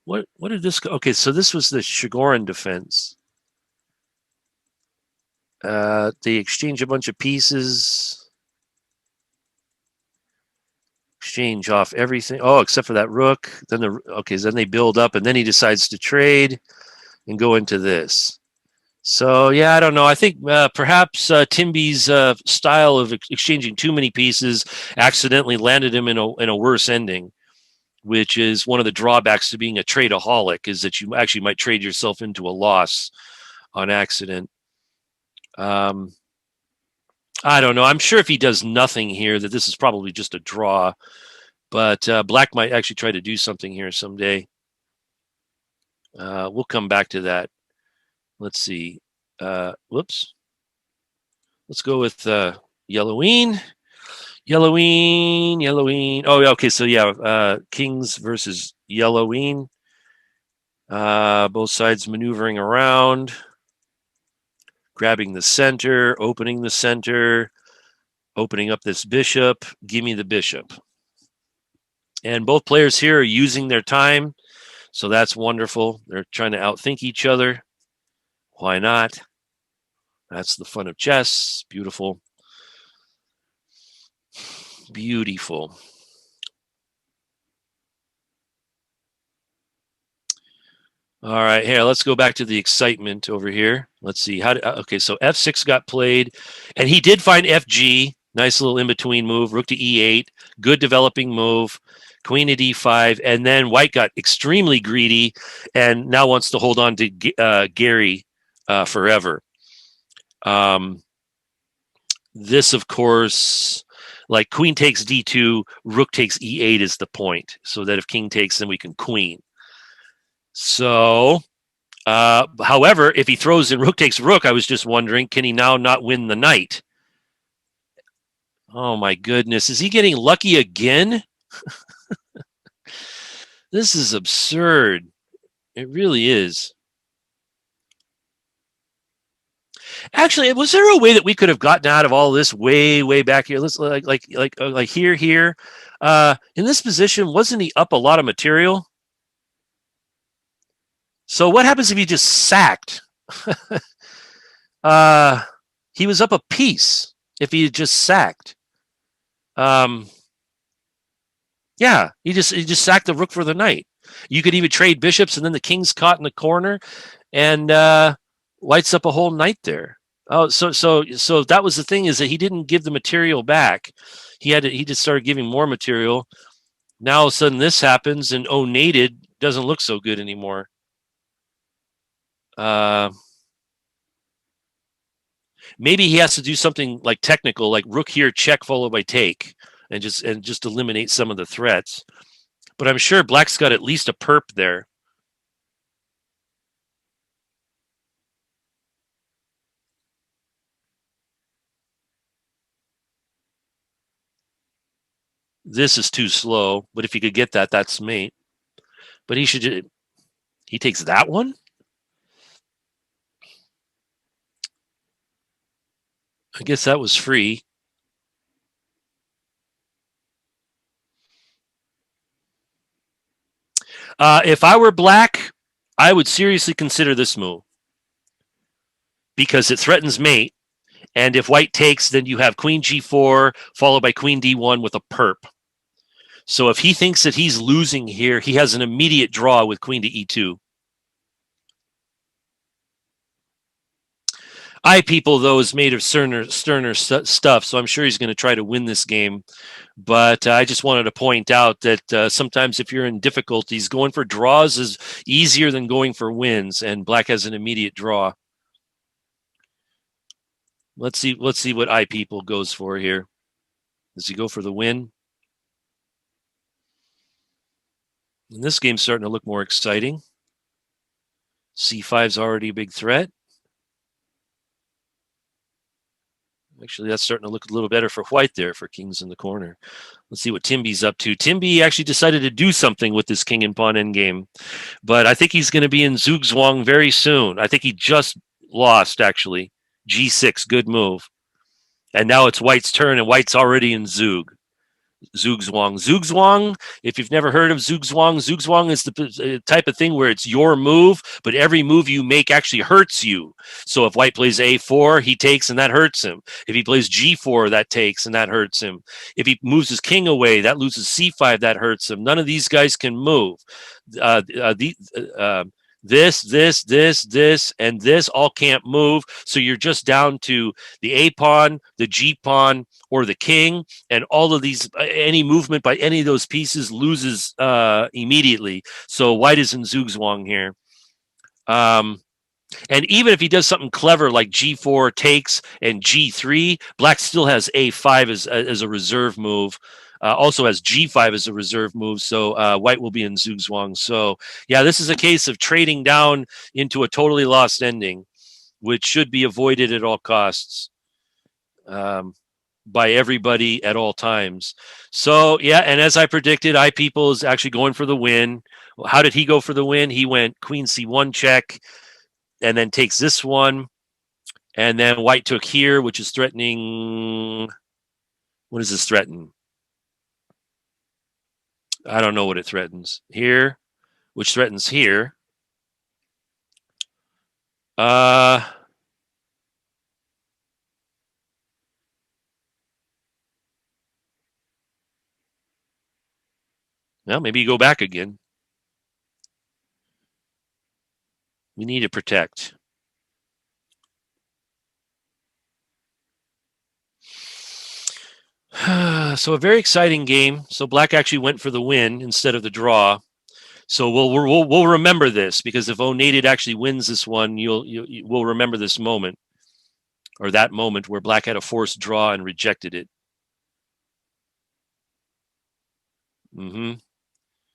What did this go? Okay, so this was the Chigorin defense. They exchange a bunch of pieces. Exchange off everything. Oh, except for that rook. Then then they build up, and then he decides to trade and go into this. So yeah, I don't know. I think perhaps Timby's style of exchanging too many pieces accidentally landed him in a worse ending, which is one of the drawbacks to being a tradeaholic, is that you actually might trade yourself into a loss on accident. I don't know. I'm sure if he does nothing here, that this is probably just a draw. But black might actually try to do something here someday. We'll come back to that. Let's see. Whoops. Let's go with Yelloween. Yelloween. Oh, okay. So yeah, Kings versus Yelloween. Both sides maneuvering around, grabbing the center, opening the center. Opening up this bishop. Give me the bishop. And both players here are using their time, so that's wonderful. They're trying to outthink each other. Why not? That's the fun of chess. Beautiful. Beautiful. All right, here, let's go back to the excitement over here. Let's see. Okay, so F6 got played, and he did find FG. Nice little in-between move. Rook to E8. Good developing move. Queen at E5. And then white got extremely greedy and now wants to hold on to Gary forever. This, of course, like queen takes D2, rook takes E8 is the point. So that if king takes, then we can queen. So, however, if he throws in rook takes rook, I was just wondering, can he now not win the knight? Oh my goodness. Is he getting lucky again? This is absurd. It really is. Actually, was there a way that we could have gotten out of all this way back here? Let's like here. In this position, wasn't he up a lot of material? So what happens if he just sacked? He was up a piece if he had just sacked. Yeah, he just sacked the rook for the knight. You could even trade bishops, and then the king's caught in the corner, and white's up a whole knight there. Oh, so that was the thing, is that he didn't give the material back. He just started giving more material. Now all of a sudden this happens, and nated doesn't look so good anymore. Maybe he has to do something like technical, like rook here, check followed by take, and just eliminate some of the threats. But I'm sure black's got at least a perp there. This is too slow, but if he could get that, that's mate. But he takes that one? I guess that was free. If I were black, I would seriously consider this move because it threatens mate. And if white takes, then you have queen G4 followed by queen D1 with a perp. So if he thinks that he's losing here, he has an immediate draw with queen to E2. People, though, is made of sterner stuff, so I'm sure he's going to try to win this game. But I just wanted to point out that sometimes if you're in difficulties, going for draws is easier than going for wins, and black has an immediate draw. Let's see what people goes for here. Does he go for the win? And this game's starting to look more exciting. C5's already a big threat. Actually, that's starting to look a little better for white there, for kings in the corner. Let's see what Timby's up to. Timby actually decided to do something with this king and pawn endgame. But I think he's going to be in Zugzwang very soon. I think he just lost, actually. G6, good move. And now it's white's turn, and white's already in Zug. Zugzwang. Zugzwang, if you've never heard of Zugzwang, Zugzwang is the type of thing where it's your move, but every move you make actually hurts you. So if white plays A4, he takes, and that hurts him. If he plays G4, that takes, and that hurts him. If he moves his king away, that loses C5, that hurts him. None of these guys can move. This, and this all can't move. So you're just down to the A pawn, the G pawn, or the king, and all of these, any movement by any of those pieces loses immediately. So white is in Zugzwang here. And even if he does something clever like G4 takes and G3, black still has A5 as a reserve move. Also has G5 as a reserve move, so white will be in Zugzwang. So, yeah, this is a case of trading down into a totally lost ending, which should be avoided at all costs by everybody at all times. So, yeah, and as I predicted, people is actually going for the win. Well, how did he go for the win? He went queen C1 check, and then takes this one, and then white took here, which is threatening What does this threaten? I don't know what it threatens. Here, which threatens here. Well, maybe you go back again. We need to protect. So a very exciting game. So black actually went for the win instead of the draw. So we'll remember this, because if Onated actually wins this one, we'll remember this moment, or that moment where black had a forced draw and rejected it.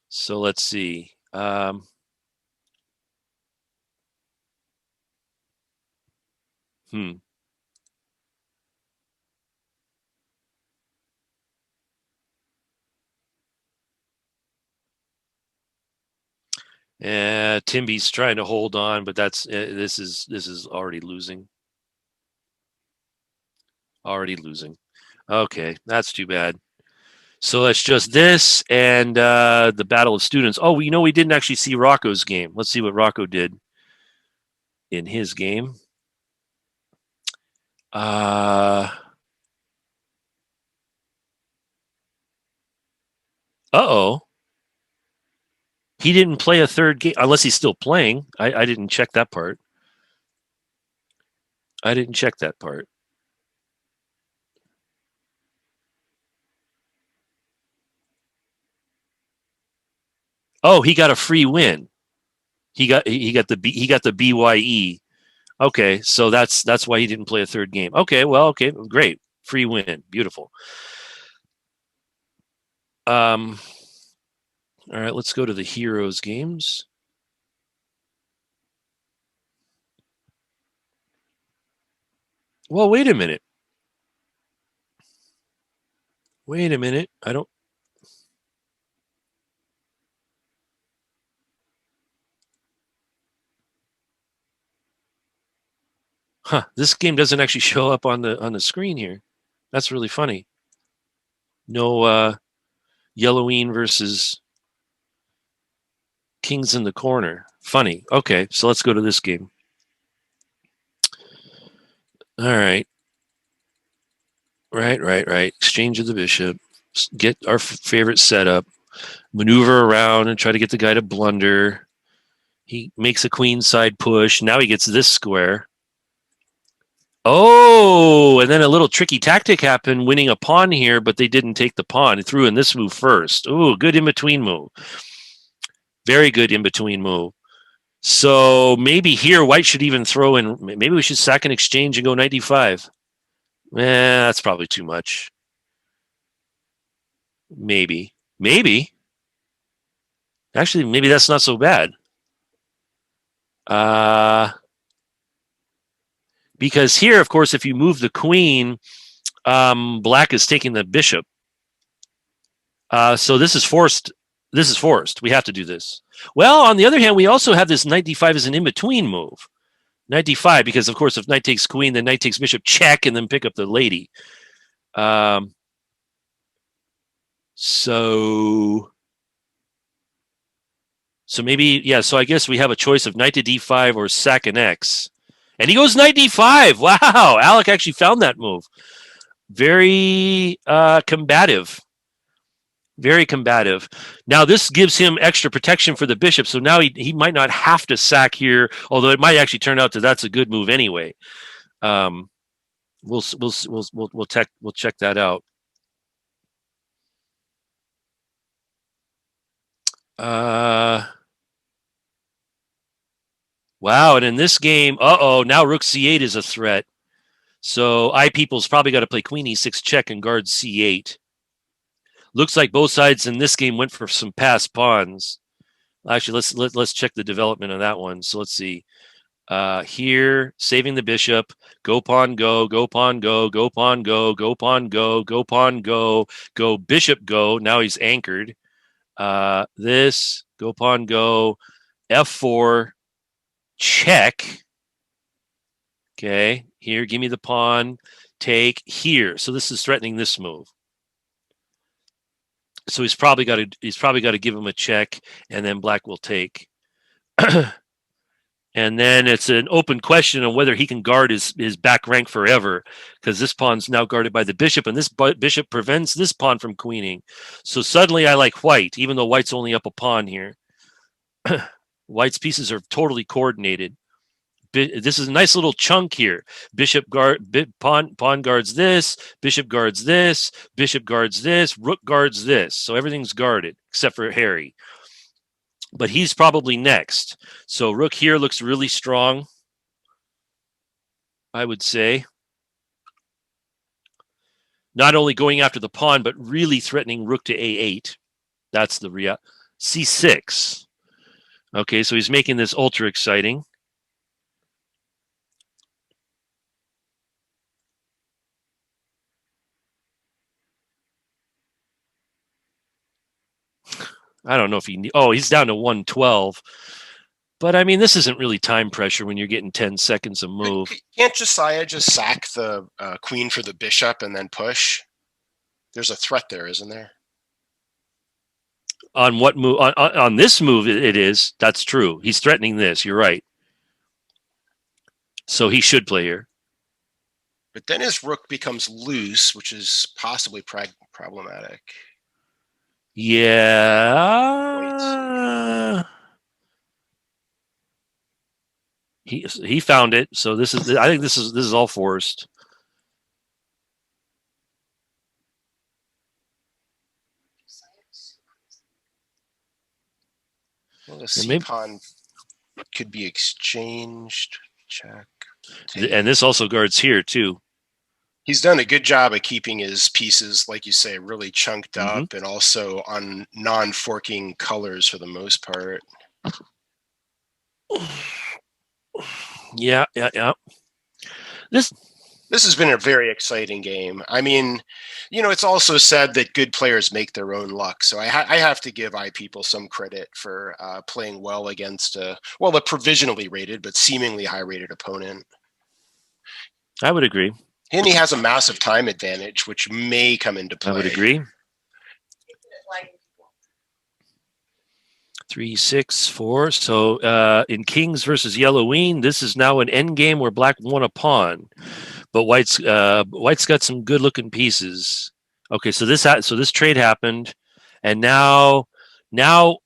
So let's see. Timby's trying to hold on, but this is already losing. Already losing. Okay, that's too bad. So that's just this and the Battle of Students. Oh, we didn't actually see Rocco's game. Let's see what Rocco did in his game. Uh-oh. He didn't play a third game, unless he's still playing. I didn't check that part. Oh, he got a free win. He got the BYE. Okay, so that's why he didn't play a third game. Okay, well, okay, great. Free win. Beautiful. All right, let's go to the Heroes games. Well, wait a minute. I don't. This game doesn't actually show up on the screen here. That's really funny. No Yelloween versus Kings in the Corner. Funny. Okay, so let's go to this game. All right. Right. Exchange of the bishop. Get our favorite setup. Maneuver around and try to get the guy to blunder. He makes a queenside push. Now he gets this square. Oh, and then a little tricky tactic happened, winning a pawn here, but they didn't take the pawn. It threw in this move first. Oh, good in-between move. Very good in-between move. So maybe here white should even throw in, maybe we should sack an exchange and go knight d5. That's probably too much. Maybe. Actually, maybe that's not so bad. Because here, of course, if you move the queen, black is taking the bishop. So this is forced. We have to do this. Well, on the other hand, we also have this knight d5 as an in-between move. Knight d5, because, of course, if knight takes queen, then knight takes bishop, check, and then pick up the lady. So maybe, yeah, so I guess we have a choice of knight to d5 or sack an x. And he goes knight d5. Wow, Alec actually found that move. Very combative. Very combative. Now, this gives him extra protection for the bishop, so now he might not have to sack here, although it might actually turn out that that's a good move anyway. We'll check that out. Wow, and in this game, now rook c8 is a threat. So iPeople's probably got to play queen e6 check and guard c8. Looks like both sides in this game went for some passed pawns. Actually, let's check the development of that one. So let's see. Here, saving the bishop. Go pawn, go pawn, go pawn, go pawn, go pawn, go bishop, go. Now he's anchored. This, go pawn, go, f4, check. Okay, here, give me the pawn, take here. So this is threatening this move. So he's probably got to give him a check, and then black will take. And then it's an open question on whether he can guard his back rank forever, because this pawn's now guarded by the bishop, and this bishop prevents this pawn from queening. So suddenly I like white, even though white's only up a pawn here. White's pieces are totally coordinated. This is a nice little chunk here. Pawn guards this, bishop guards this, bishop guards this, rook guards this. So everything's guarded except for Harry. But he's probably next. So rook here looks really strong, I would say. Not only going after the pawn, but really threatening rook to a8. That's the real. c6. Okay, so he's making this ultra exciting. I don't know if he's down to 112. But I mean, this isn't really time pressure when you're getting 10 seconds of move. Can't Josiah just sack the queen for the bishop and then push? There's a threat there, isn't there? On what move? On this move, it is. That's true. He's threatening this. You're right. So he should play here. But then his rook becomes loose, which is possibly problematic. Yeah. He found it. So this is. I think this is all forced. Well, the C pawn could be exchanged. Check. And this also guards here too. He's done a good job of keeping his pieces, like you say, really chunked up and also on non-forking colors for the most part. Yeah. This has been a very exciting game. I mean, it's also said that good players make their own luck. So I have to give iPeople some credit for playing well against a provisionally rated but seemingly high-rated opponent. I would agree. And he has a massive time advantage, which may come into play. I would agree. 3, 6, 4. So in Kings versus Yellowween, this is now an end game where black won a pawn, but white's got some good looking pieces. Okay, so this trade happened, and now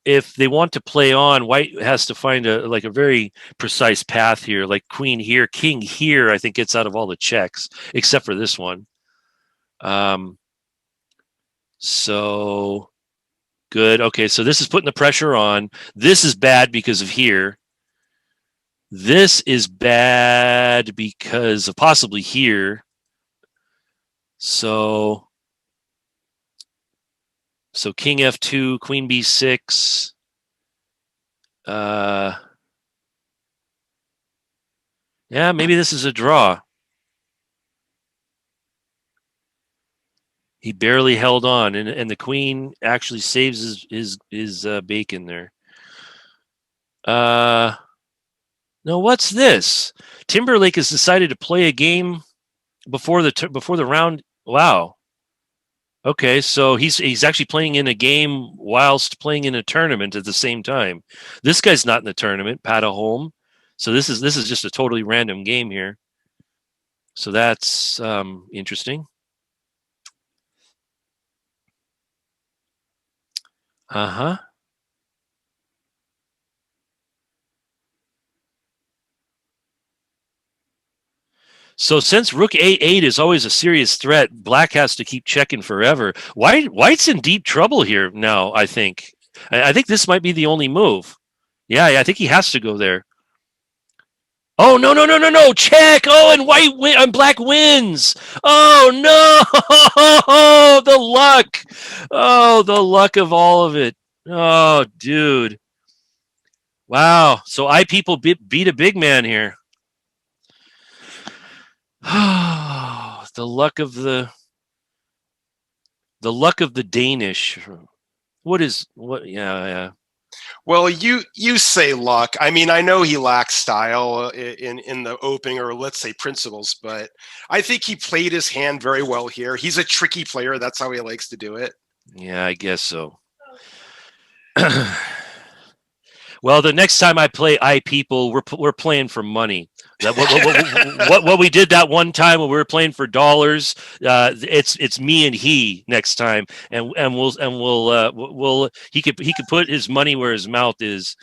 if they want to play on, white has to find a very precise path here, like queen here, king here. I think gets out of all the checks except for this one. So good. Okay, so this is putting the pressure on. This is bad because of here. This is bad because of possibly here. So king f2, queen b6. Yeah, maybe this is a draw. He barely held on, and the queen actually saves his bacon there. No, what's this? Timberlake has decided to play a game before the round. Wow. Okay, so he's actually playing in a game whilst playing in a tournament at the same time. This guy's not in the tournament, Pata Home. So this is just a totally random game here. So that's interesting. So since rook a8 is always a serious threat, black has to keep checking forever. White's in deep trouble here now, I think. I think this might be the only move. Yeah, I think he has to go there. Oh, no, check. Oh, and black wins. Oh, no, the luck. Oh, the luck of all of it. Oh, dude. Wow. So iPeople beat a big man here. The luck of the Danish. Yeah. Well, you say luck. I mean, I know he lacks style in the opening, or let's say principles, but I think he played his hand very well here. He's a tricky player. That's how he likes to do it. Yeah, I guess so. Well, the next time I play people, we're playing for money. That what we did that one time when we were playing for dollars. It's me and he next time, and we'll he could put his money where his mouth is.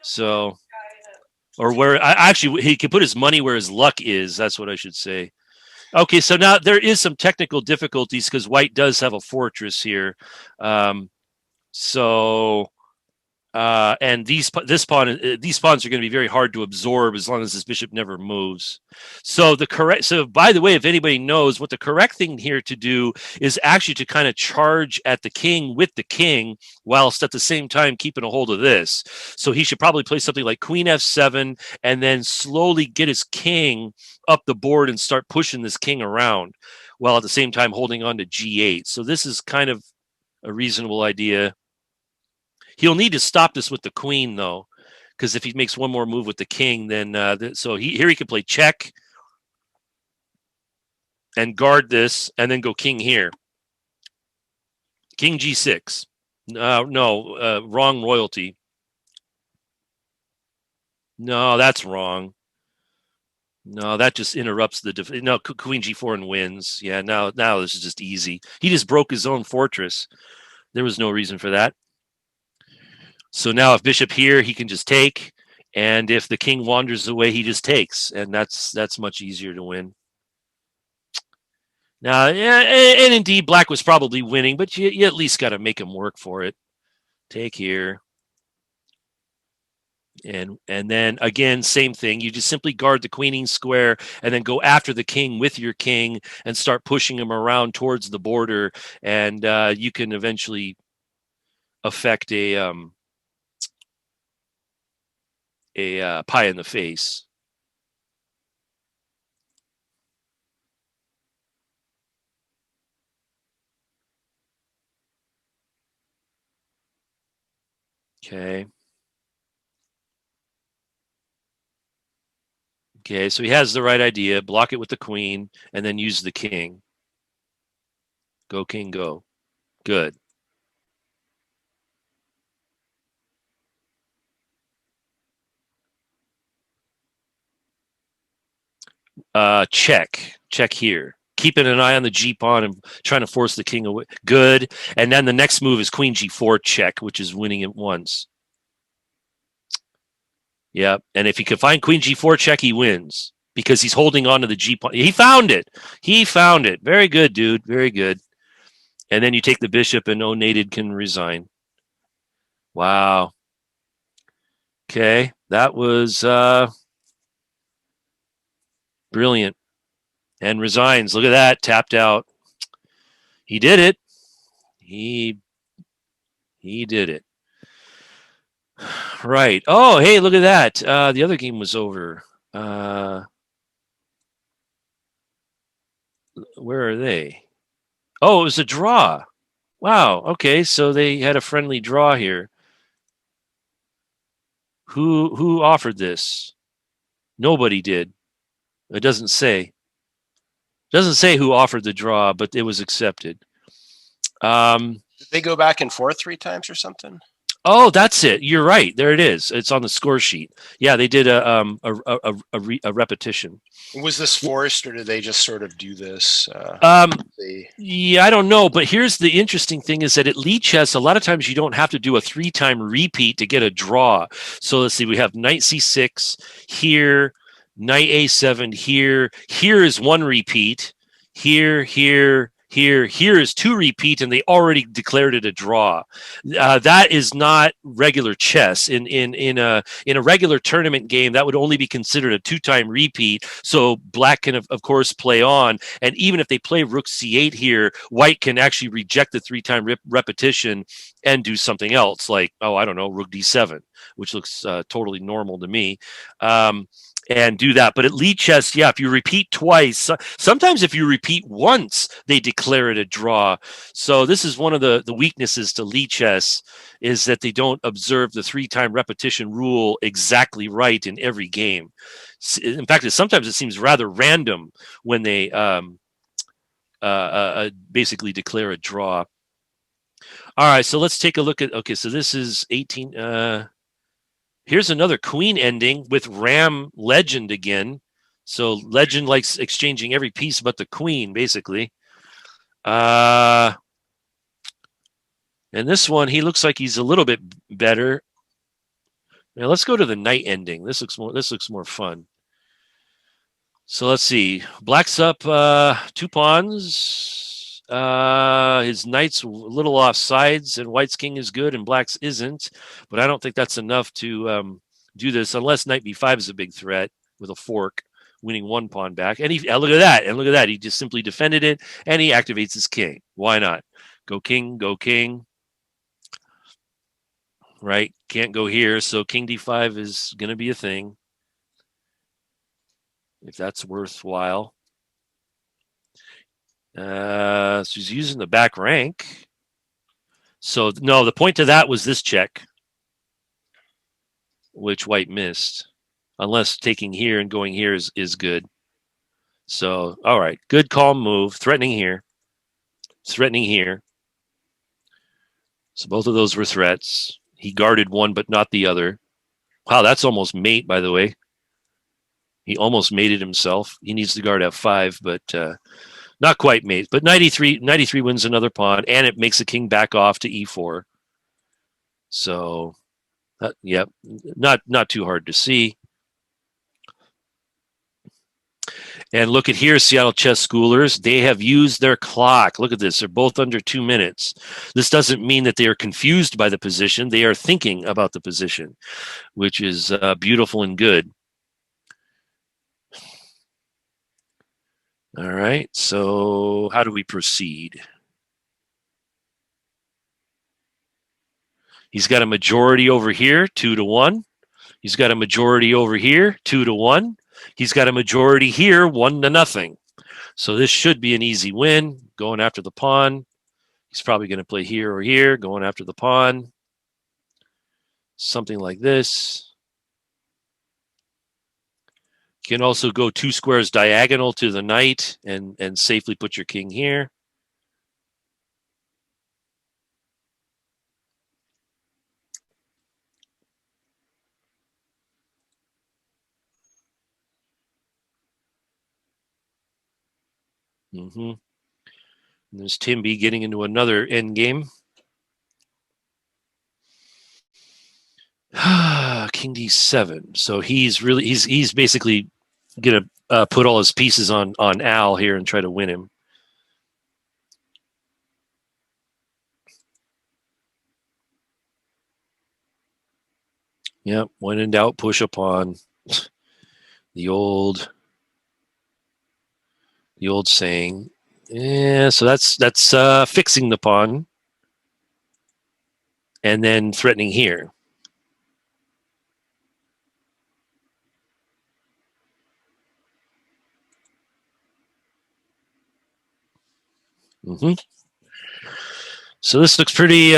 So, or where actually he could put his money where his luck is. That's what I should say. Okay, so now there is some technical difficulties because White does have a fortress here. So and these pawns are going to be very hard to absorb as long as this bishop never moves. So by the way, if anybody knows what the correct thing here to do is actually to kind of charge at the king with the king, whilst at the same time keeping a hold of this. So he should probably play something like Queen F7 and then slowly get his king up the board and start pushing this king around, while at the same time holding on to G8. So this is kind of a reasonable idea. He'll need to stop this with the queen, though, because if he makes one more move with the king, then here he can play check and guard this, and then go king here. King G6. Wrong royalty. No, that's wrong. No, that just interrupts the Queen G4 and wins. Yeah, now this is just easy. He just broke his own fortress. There was no reason for that. So now if bishop here, he can just take. And if the king wanders away, he just takes. And that's much easier to win. Now, and indeed, black was probably winning, but you at least got to make him work for it. Take here. And then again, same thing. You just simply guard the queening square and then go after the king with your king and start pushing him around towards the border. And you can eventually affect a pie in the face. Okay. Okay, so he has the right idea. Block it with the queen and then use the king. Go, king, go. Good. Check here. Keeping an eye on the G pawn and trying to force the king away. Good. And then the next move is Queen G4 check, which is winning at once. Yeah. And if he can find Queen G4 check, he wins because he's holding on to the G pawn. He found it. Very good, dude. Very good. And then you take the bishop and Onated can resign. Wow. Okay. That was brilliant. And resigns. Look at that. Tapped out. He did it. He did it. Right. Oh, hey, look at that. The other game was over. Where are they? Oh, it was a draw. Wow. Okay, so they had a friendly draw here. Who offered this? Nobody did. It doesn't say. It doesn't say who offered the draw, but it was accepted. Did they go back and forth 3 times or something? Oh, that's it. You're right. There it is. It's on the score sheet. Yeah, they did a repetition. Was this forced, or did they just sort of do this? Yeah, I don't know. But here's the interesting thing: is that at Lee chess, a lot of times you don't have to do a 3-time repeat to get a draw. So let's see. We have knight c6 here, knight a7 here. Here is 1 repeat. Here is 2 repeat, and they already declared it a draw. That is not regular chess. In a regular tournament game, that would only be considered a 2-time repeat. So black can of course play on, and even if they play rook c8 here, white can actually reject the 3-time repetition and do something else, like I don't know, rook d7, which looks totally normal to me. And do that. But at Lee chess, yeah, if you repeat twice, sometimes if you repeat once, they declare it a draw. So this is one of the weaknesses to Lee chess, is that they don't observe the 3-time repetition rule exactly right in every game. In fact, sometimes it seems rather random when they basically declare a draw. All right, so let's take a look at. Okay, so this is 18. Here's another queen ending with Ram Legend again. So Legend likes exchanging every piece but the queen, basically. And this one, he looks like he's a little bit better. Now let's go to the knight ending. This looks more fun. So let's see. Black's up 2 pawns. His knight's a little off sides, and white's king is good, and black's isn't. But I don't think that's enough to do this unless knight b5 is a big threat with a fork, winning 1 pawn back. And look at that! And look at that! He just simply defended it, and he activates his king. Why not? Go king, go king. Right? Can't go here, so king d5 is going to be a thing. If that's worthwhile. So he's using the back rank. So no, the point to that was this check, which white missed. Unless taking here and going here is good. So, all right, good calm move. Threatening here. Threatening here. So both of those were threats. He guarded one, but not the other. Wow, that's almost mate, by the way. He almost mated himself. He needs to guard f5, but not quite mate. But 93 wins another pawn, and it makes the king back off to e4. So, yep, not too hard to see. And look at here, Seattle chess schoolers. They have used their clock. Look at this. They're both under 2 minutes. This doesn't mean that they are confused by the position. They are thinking about the position, which is beautiful and good. All right. So how do we proceed? He's got a majority over here, 2-1. He's got a majority over here, 2-1. He's got a majority here, 1-0. So this should be an easy win. Going after the pawn. He's probably going to play here or here, going after the pawn. Something like this. You can also go 2 squares diagonal to the knight and safely put your king here. Mm-hmm. There's Timby getting into another end game. King d7. So he's basically gonna put all his pieces on Al here and try to win him. Yep, when in doubt, push a pawn. The old saying. Yeah, so that's fixing the pawn and then threatening here. Mm-hmm. So this looks pretty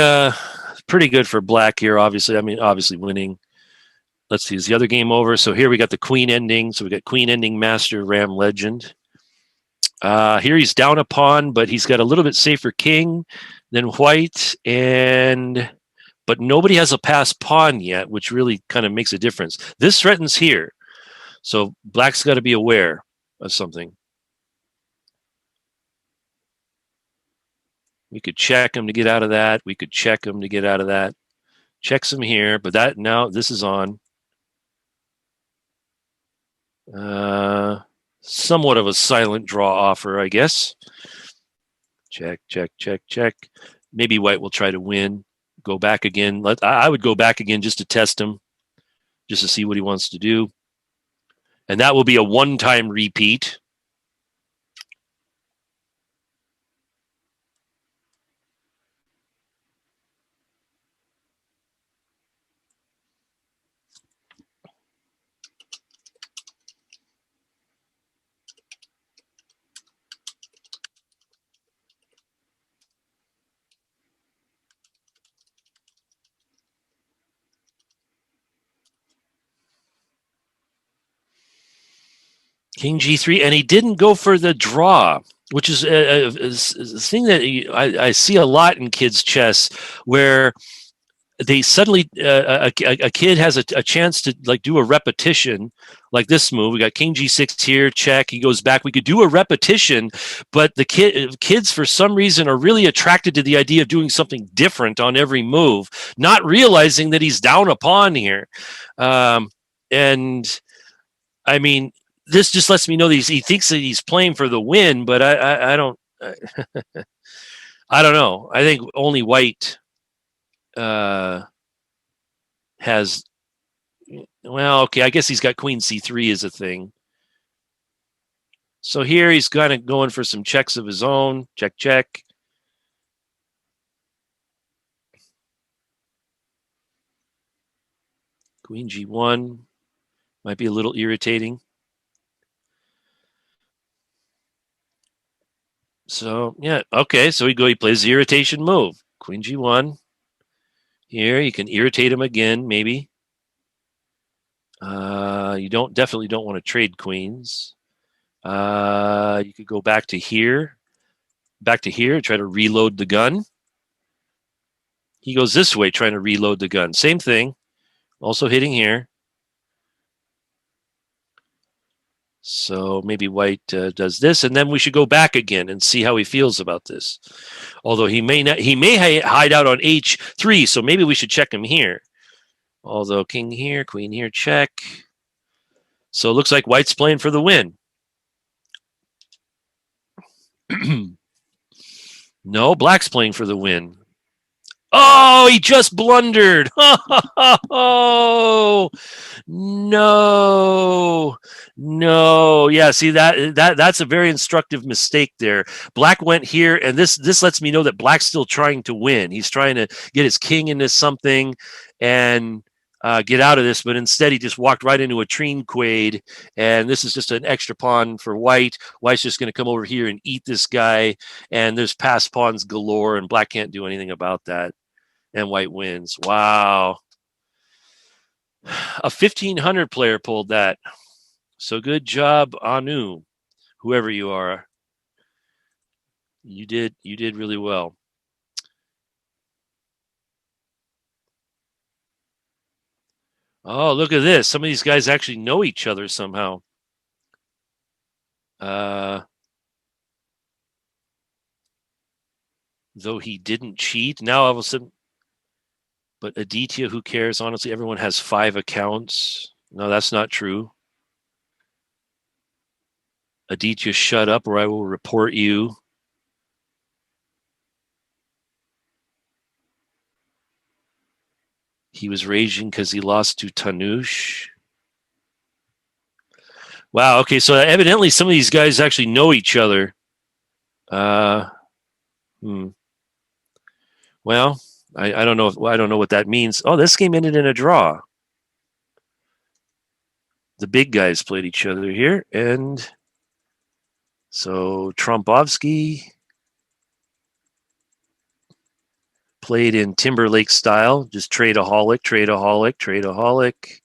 good for black here. Obviously, obviously winning. Let's see, is the other game over? So here we got the queen ending. So we got queen ending master Ram Legend. Here he's down a pawn, but he's got a little bit safer king than white, but nobody has a passed pawn yet, which really kind of makes a difference. This threatens here, so black's got to be aware of something. We could check him to get out of that. We could check him to get out of that. Checks him here, but that now this is on. Somewhat of a silent draw offer, I guess. Check, check, check, check. Maybe white will try to win. Go back again. I would go back again just to test him, just to see what he wants to do. And that will be a one-time repeat. King g3, and he didn't go for the draw. which is a thing that I see a lot in kids' chess, where they suddenly a kid has a chance to like do a repetition like this move. We got king g6 here, check, he goes back. We could do a repetition, but the kids for some reason are really attracted to the idea of doing something different on every move, not realizing that he's down a pawn here. And I mean, this just lets me know that he thinks that he's playing for the win, but I don't I don't know. I think only white has, well, okay, I guess he's got queen c3 as a thing. So here he's kind of going for some checks of his own. Check, check. Queen g1 might be a little irritating. So yeah, okay. So he plays the irritation move. Queen g1. Here you can irritate him again, maybe. You definitely don't want to trade queens. You could go back to here, try to reload the gun. He goes this way, trying to reload the gun. Same thing, also hitting here. So maybe white does this, and then we should go back again and see how he feels about this. Although he may not, he may hide out on h3, so maybe we should check him here. Although king here, queen here, check. So it looks like white's playing for the win. No, black's playing for the win. Oh, he just blundered. Oh, no. No. Yeah, see that's a very instructive mistake there. Black went here, and this lets me know that black's still trying to win. He's trying to get his king into something and get out of this, but instead he just walked right into a trine quade, and this is just an extra pawn for white. White's just going to come over here and eat this guy, and there's passed pawns galore, and black can't do anything about that. And white wins. Wow. A 1500 player pulled that. So good job, Anu, whoever you are. You did really well. Oh, look at this. Some of these guys actually know each other somehow. Though he didn't cheat. Now all of a sudden, but Aditya, who cares? Honestly, everyone has 5 accounts. No, that's not true. Aditya, shut up or I will report you. He was raging because he lost to Tanush. Wow. Okay. So evidently some of these guys actually know each other. Well, I don't know. I don't know what that means. Oh, this game ended in a draw. The big guys played each other here, and so Trombovsky played in Timberlake style, just trade-aholic, trade-aholic, trade-aholic,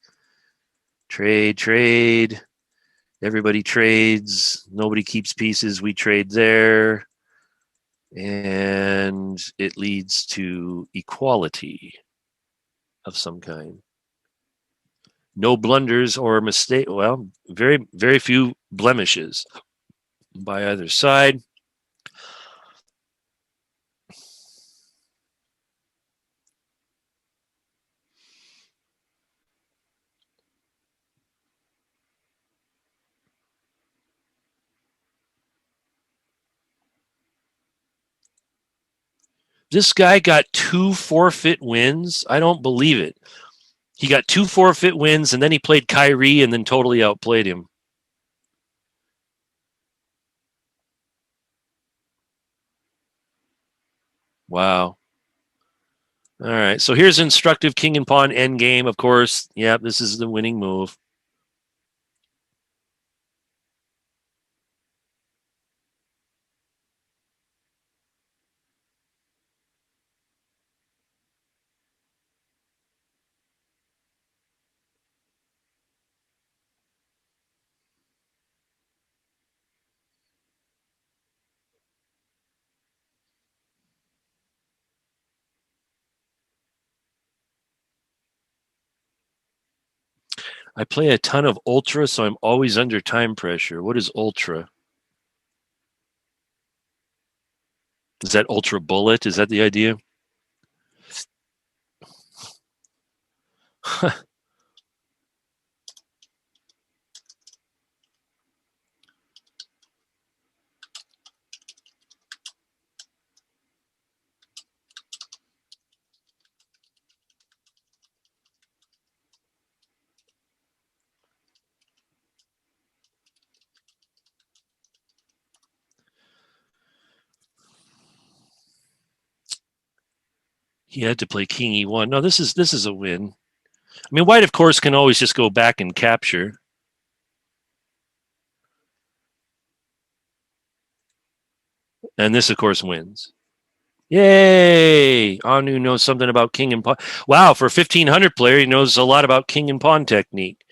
trade. Everybody trades. Nobody keeps pieces. We trade there. And it leads to equality of some kind. No blunders or mistake. Well, very, very few blemishes by either side. This guy got 2 forfeit wins. I don't believe it. He got 2 forfeit wins, and then he played Kyrie and then totally outplayed him. Wow. All right. So here's instructive king and pawn endgame, of course. Yeah, this is the winning move. I play a ton of Ultra, so I'm always under time pressure. What is Ultra? Is that Ultra Bullet? Is that the idea? He had to play King E1. No, this is a win. I mean, white, of course, can always just go back and capture. And this, of course, wins. Yay! Anu knows something about king and pawn. Wow, for a 1500 player, he knows a lot about king and pawn technique.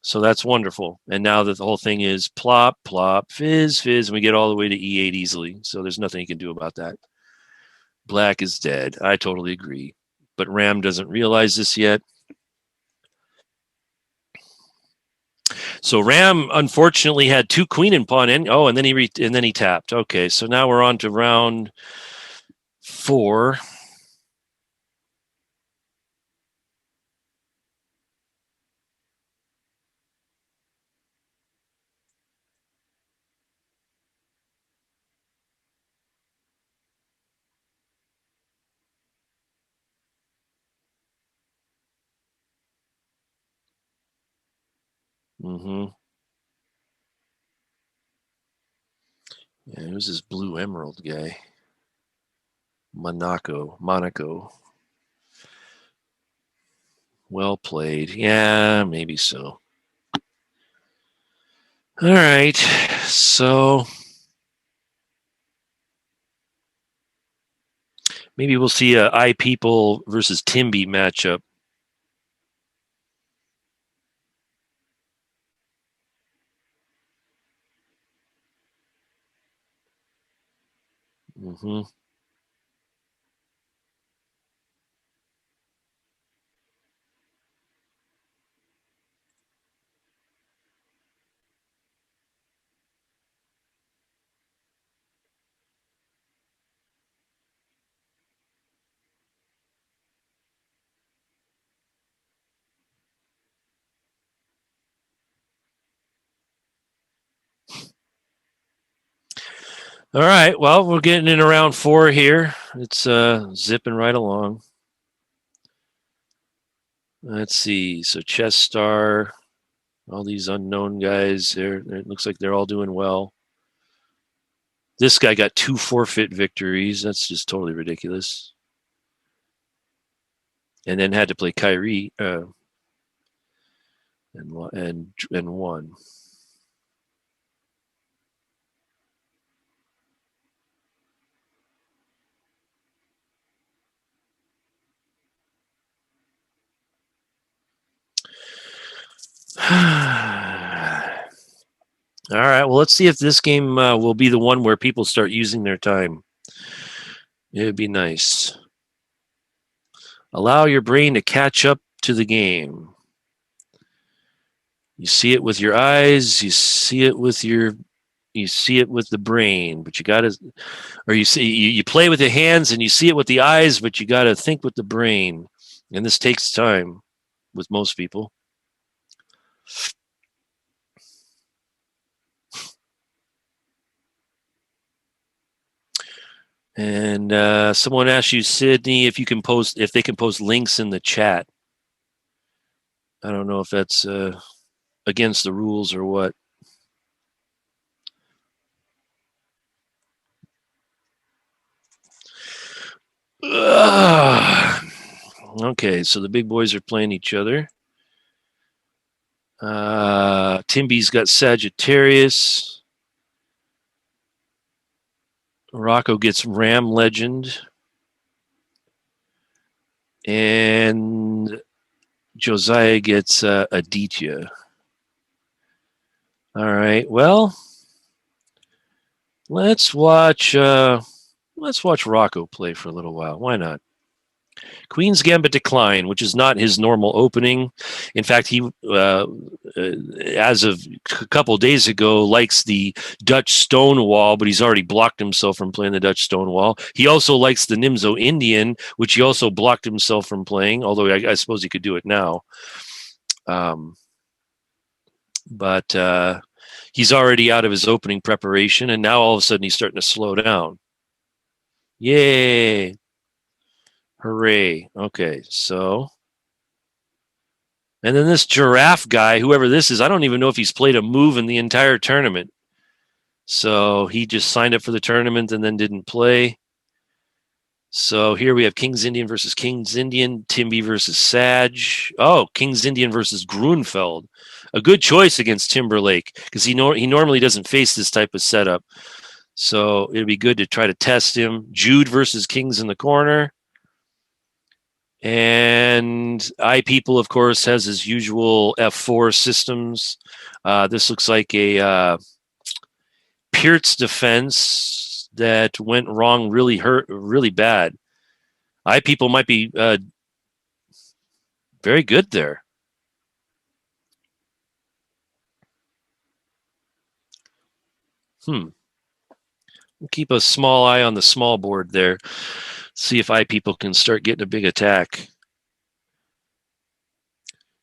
So that's wonderful. And now that the whole thing is plop, plop, fizz, fizz, and we get all the way to E8 easily. So there's nothing you can do about that. Black is dead. I totally agree. But Ram doesn't realize this yet. So Ram unfortunately had 2 queen and pawn in. Oh, and then he tapped. Okay, so now we're on to round 4. Mm-hmm. Yeah, who's this blue emerald guy? Monaco. Well played. Yeah, maybe so. All right. So maybe we'll see a iPeople versus Timby matchup. Mm-hmm. All right. Well, we're getting in around 4 here. It's zipping right along. Let's see. So Chess Star, all these unknown guys. It looks like they're all doing well. This guy got 2 forfeit victories. That's just totally ridiculous. And then had to play Kyrie and won. All right. Well, let's see if this game will be the one where people start using their time. It'd be nice. Allow your brain to catch up to the game. You see it with your eyes. You see it with the brain. But you got to, or you play with the hands and you see it with the eyes, but you got to think with the brain. And this takes time with most people. And someone asked you, Sydney, if they can post links in the chat. I don't know if that's against the rules or what. Okay, so the big boys are playing each other. Timby's got Sagittarius. Rocco gets Ram Legend. And Josiah gets Aditya. All right. Well, let's watch Rocco play for a little while. Why not? Queen's Gambit Decline, which is not his normal opening. In fact, he, as of a couple of days ago, likes the Dutch Stonewall, but he's already blocked himself from playing the Dutch Stonewall. He also likes the Nimzo Indian, which he also blocked himself from playing, although I suppose he could do it now. But he's already out of his opening preparation, and now all of a sudden he's starting to slow down. Yay! Hooray. Okay, so. And then this giraffe guy, whoever this is, I don't even know if he's played a move in the entire tournament. So he just signed up for the tournament and then didn't play. So here we have King's Indian versus King's Indian, Timby versus Sag. Oh, King's Indian versus Grunfeld. A good choice against Timberlake because he normally doesn't face this type of setup. So it'd be good to try to test him. Jude versus Kings in the corner. And iPeople, of course, has his usual F4 systems. This looks like a Peart's defense that went wrong really bad. iPeople might be very good there. We'll keep a small eye on the small board there. See if iPeople can start getting a big attack.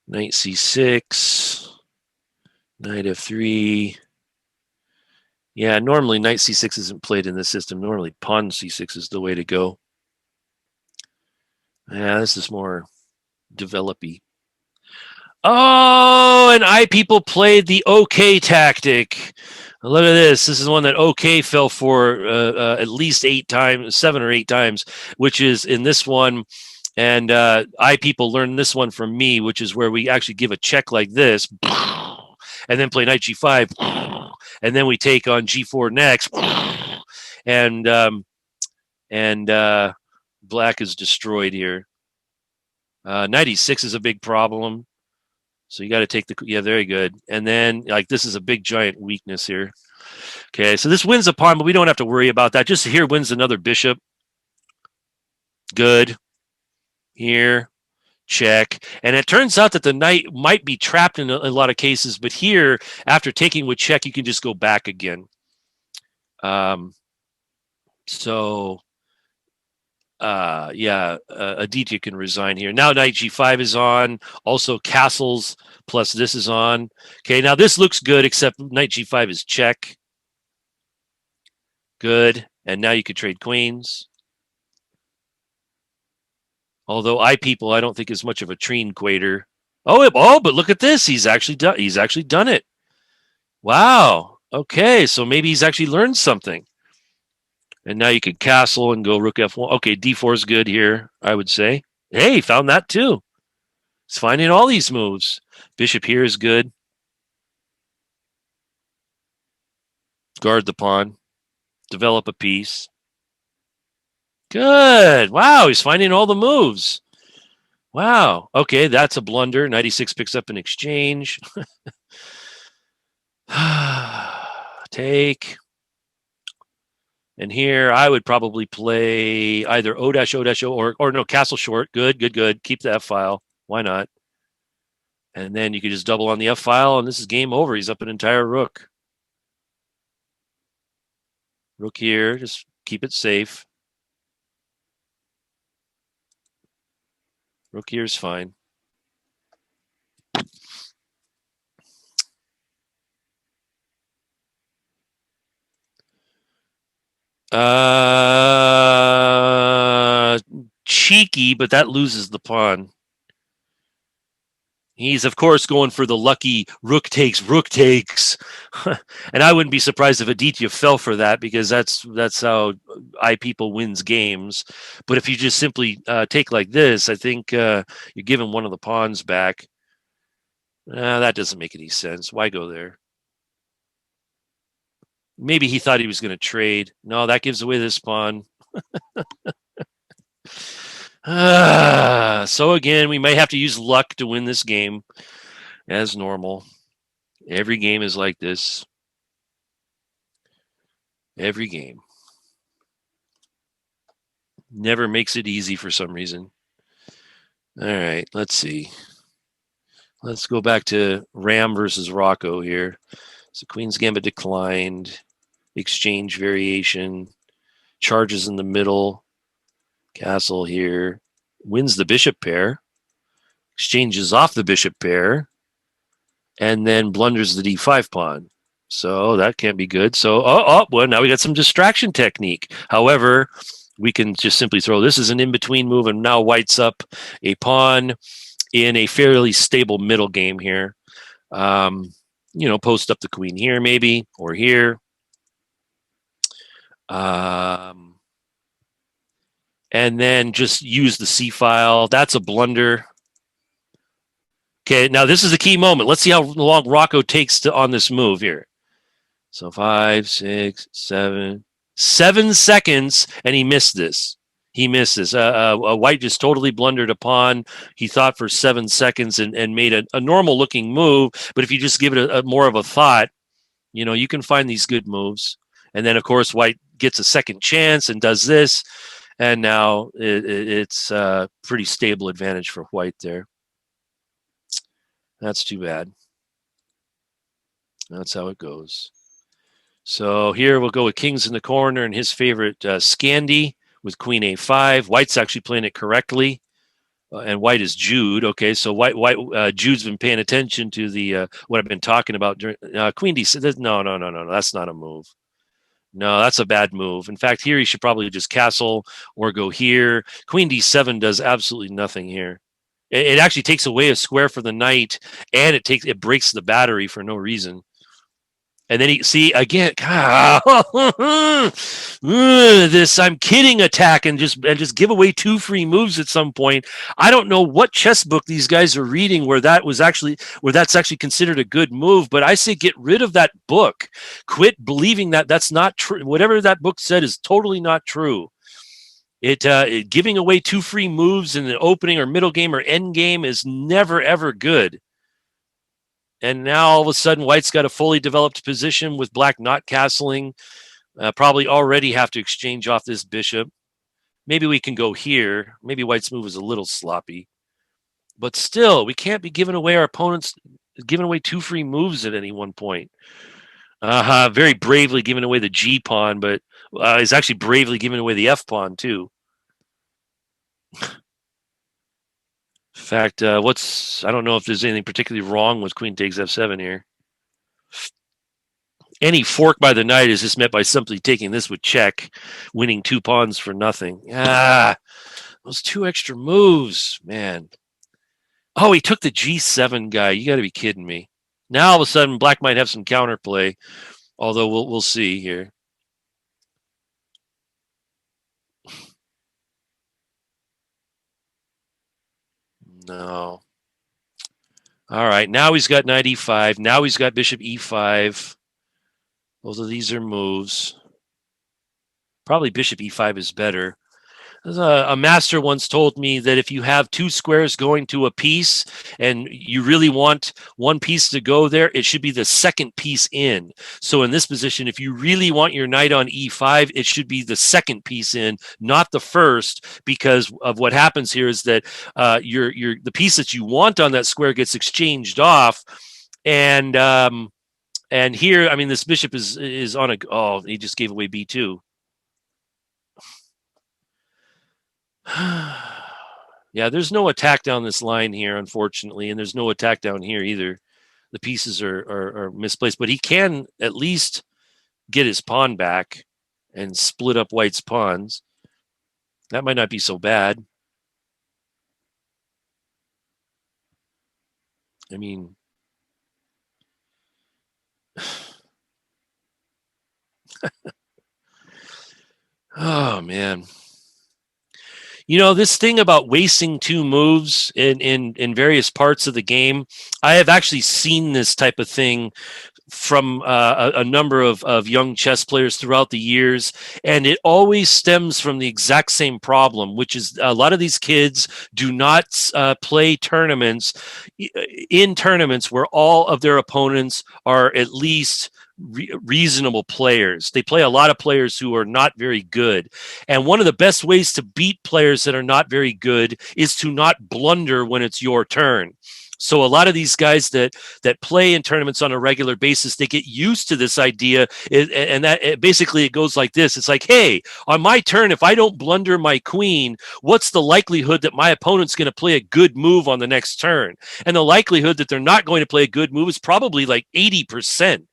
Knight c6, knight f3. Yeah, normally knight c6 isn't played in this system. Normally pawn c6 is the way to go. Yeah, this is more developy. Oh, and iPeople played the OK tactic. Look at this. This is one that OK fell for at least 7 or 8 times, which is in this one. And iPeople learned this one from me, which is where we actually give a check like this, and then play knight g5, and then we take on g4 next, and black is destroyed here. Knight e6 is a big problem. So you got to take very good. And then like this is a big giant weakness here. Okay, so this wins a pawn, but we don't have to worry about that. Just here wins another bishop. Good. Here, check. And it turns out that the knight might be trapped in a lot of cases, but here, after taking with check, you can just go back again. Aditya can resign here. Now knight g5 is on. Also castles plus this is on. Okay, now this looks good, except knight g5 is check. Good. And now you could trade queens. Although iPeople, I don't think is much of a treen quater. But look at this. He's actually done it. Wow. Okay, so maybe he's actually learned something. And now you could castle and go rook f1. Okay, d4 is good here, I would say. Hey, found that too. He's finding all these moves. Bishop here is good. Guard the pawn. Develop a piece. Good. Wow, he's finding all the moves. Wow. Okay, that's a blunder. 96 picks up an exchange. Take. And here I would probably play either O-O-O or no, castle short. Good. Keep the F file. Why not? And then you could just double on the F file, and this is game over. He's up an entire rook. Rook here. Just keep it safe. Rook here is fine. Cheeky, but that loses the pawn. He's, of course, going for the lucky rook takes. And I wouldn't be surprised if Aditya fell for that, because that's how iPeople wins games. But if you just simply take like this, I think you're giving one of the pawns back. That doesn't make any sense. Why go there? Maybe he thought he was going to trade. No, that gives away this pawn. So again, we may have to use luck to win this game, as normal. Every game is like this. Every game. Never makes it easy for some reason. All right, let's see. Let's go back to Ram versus Rocco here. So Queen's Gambit declined. Exchange variation. Charges in the middle. Castle here. Wins the bishop pair. Exchanges off the bishop pair. And then blunders the d5 pawn. So that can't be good. So, well, now we got some distraction technique. However, we can just simply throw this as an in-between move, and now white's up a pawn in a fairly stable middle game here. Post up the queen here maybe, or here. And then just use the C file. That's a blunder. Okay, now this is a key moment. Let's see how long Rocco takes on this move here. So 5, 6, 7 seconds, and he missed this. White just totally blundered a pawn. He thought for 7 seconds and made a normal-looking move. But if you just give it a more of a thought, you can find these good moves. And then, of course, White gets a second chance and does this. And now it's a pretty stable advantage for White there. That's too bad. That's how it goes. So here we'll go with kings in the corner and his favorite Scandi with queen a5. White's actually playing it correctly, and White is Jude. Okay, so Jude's been paying attention to the what I've been talking about during queen d6. No, that's not a move. No, that's a bad move. In fact, here he should probably just castle or go here. Queen d7 does absolutely nothing here. It actually takes away a square for the knight, and it breaks the battery for no reason. And then again, this I'm kidding attack and just give away 2 free moves at some point. I don't know what chess book these guys are reading where that's actually considered a good move, but I say get rid of that book. Quit believing that that's not true. Whatever that book said is totally not true. Giving away 2 free moves in the opening or middle game or end game is never ever good. And now all of a sudden, White's got a fully developed position with Black not castling. Probably already have to exchange off this bishop. Maybe we can go here. Maybe White's move is a little sloppy. But still, we can't be giving away 2 free moves at any one point. Very bravely giving away the G pawn, but is actually bravely giving away the F pawn too. In fact, I don't know if there's anything particularly wrong with queen takes f7 here. Any fork by the knight is just met by simply taking this with check, winning 2 pawns for nothing. Those 2 extra moves, man. Oh, he took the g7 guy. You got to be kidding me. Now all of a sudden, Black might have some counterplay, although we'll see here. No. All right, now he's got knight e5. Now he's got bishop e5. Both of these are moves. Probably bishop e5 is better. A master once told me that if you have 2 squares going to a piece and you really want one piece to go there, it should be the second piece in. So in this position, if you really want your knight on e5, it should be the second piece in, not the first, because of what happens here is that the piece that you want on that square gets exchanged off, and here, I mean, this bishop is on he just gave away b2. Yeah, there's no attack down this line here, unfortunately, and there's no attack down here either. The pieces are misplaced, but he can at least get his pawn back and split up White's pawns. That might not be so bad. I mean, oh man. This thing about wasting 2 moves in various parts of the game, I have actually seen this type of thing from a number of young chess players throughout the years, and it always stems from the exact same problem, which is a lot of these kids do not play tournaments where all of their opponents are at least reasonable players. They play a lot of players who are not very good. And one of the best ways to beat players that are not very good is to not blunder when it's your turn. So a lot of these guys that play in tournaments on a regular basis, they get used to this idea, and that basically it goes like this. It's like, hey, on my turn, if I don't blunder my queen, what's the likelihood that my opponent's going to play a good move on the next turn? And the likelihood that they're not going to play a good move is probably like 80%.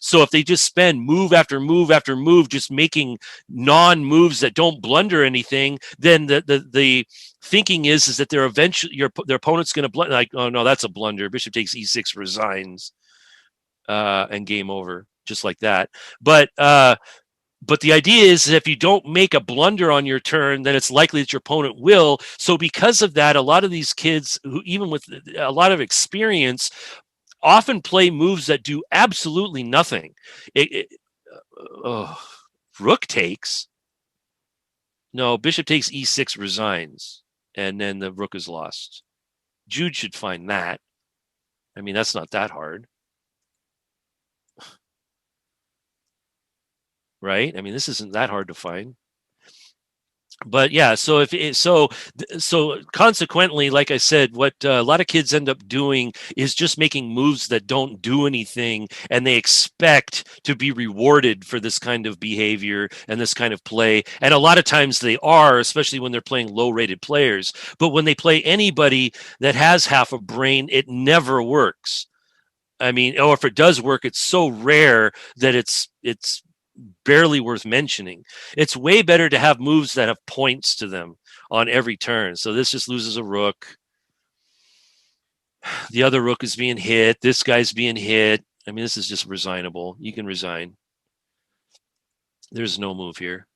So if they just spend move after move after move just making non-moves that don't blunder anything, then the thinking is that they're eventually their opponent's going to blunder. Like, oh no, that's a blunder. Bishop takes e6, resigns, and game over, just like that. But the idea is that if you don't make a blunder on your turn, then it's likely that your opponent will. So because of that, a lot of these kids, who even with a lot of experience, often play moves that do absolutely nothing. Rook takes. No, bishop takes e6, resigns. And then the rook is lost. Jude should find that. I mean, that's not that hard. Right? I mean, this isn't that hard to find. But yeah, so consequently, like I said, what a lot of kids end up doing is just making moves that don't do anything, and they expect to be rewarded for this kind of behavior and this kind of play. And a lot of times they are, especially when they're playing low-rated players. But when they play anybody that has half a brain, it never works. I mean, or if it does work, it's so rare that it's barely worth mentioning. It's way better to have moves that have points to them on every turn. So this just loses a rook. The other rook is being hit. This guy's being hit. I mean, this is just resignable. You can resign. There's no move here.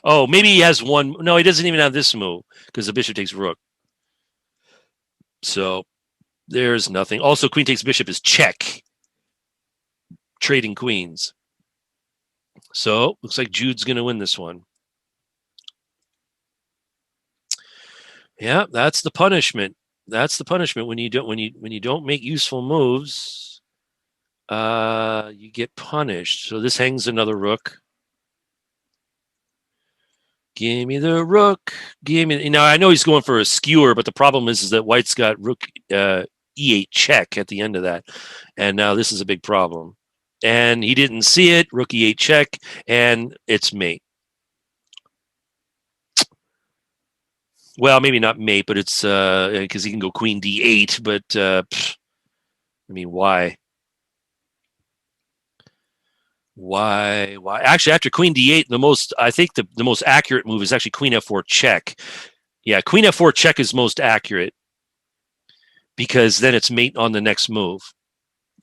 Oh, maybe he has one. No, he doesn't even have this move because the bishop takes rook. So there's nothing. Also, queen takes bishop is check. Trading queens. So looks like Jude's going to win this one. Yeah, that's the punishment. That's the punishment when you don't make useful moves. You get punished. So this hangs another rook. Give me the rook. Give me. Now I know he's going for a skewer, but the problem is that White's got rook e8 check at the end of that, and now this is a big problem. And he didn't see it. Rook e8 check, and it's mate. Well, maybe not mate, but it's because he can go queen d8. But I mean, why? Why? Actually, after queen d8, I think the most accurate move is actually queen f4 check. Yeah, queen f4 check is most accurate because then it's mate on the next move.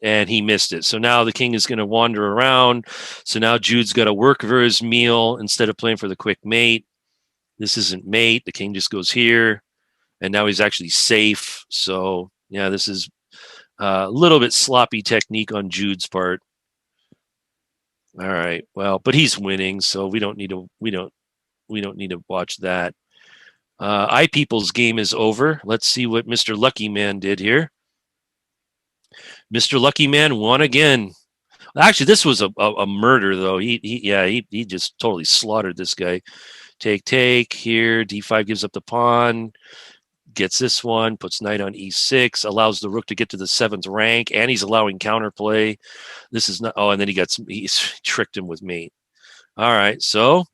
And he missed it. So now the king is going to wander around. So now Jude's got to work for his meal instead of playing for the quick mate. This isn't mate. The king just goes here. And now he's actually safe. So, yeah, this is a little bit sloppy technique on Jude's part. All right. Well, but he's winning, so we don't need to watch that. iPeople's game is over. Let's see what Mr. Lucky Man did here. Mr. Lucky Man won again. Actually, this was a murder, though. He just totally slaughtered this guy. Take here. D5 gives up the pawn. Gets this one. Puts knight on e6. Allows the rook to get to the 7th rank, and he's allowing counterplay. This is not. Oh, and then he's tricked him with mate. All right, so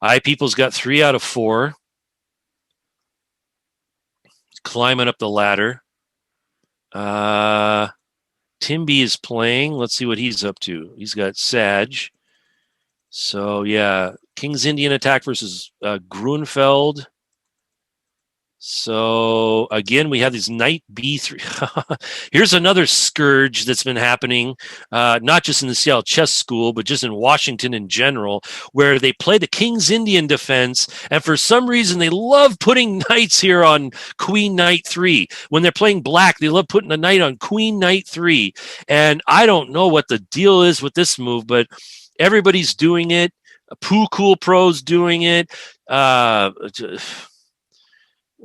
iPeople's got 3 out of 4. Climbing up the ladder. Timby is playing. Let's see what he's up to. He's got Sag. So, yeah, King's Indian attack versus Grunfeld. So, again, we have these knight b3. Here's another scourge that's been happening, not just in the Seattle Chess School, but just in Washington in general, where they play the King's Indian defense, and for some reason they love putting knights here on queen knight 3. When they're playing black, they love putting a knight on queen knight 3. And I don't know what the deal is with this move, but everybody's doing it. Poo Cool Pro's doing it.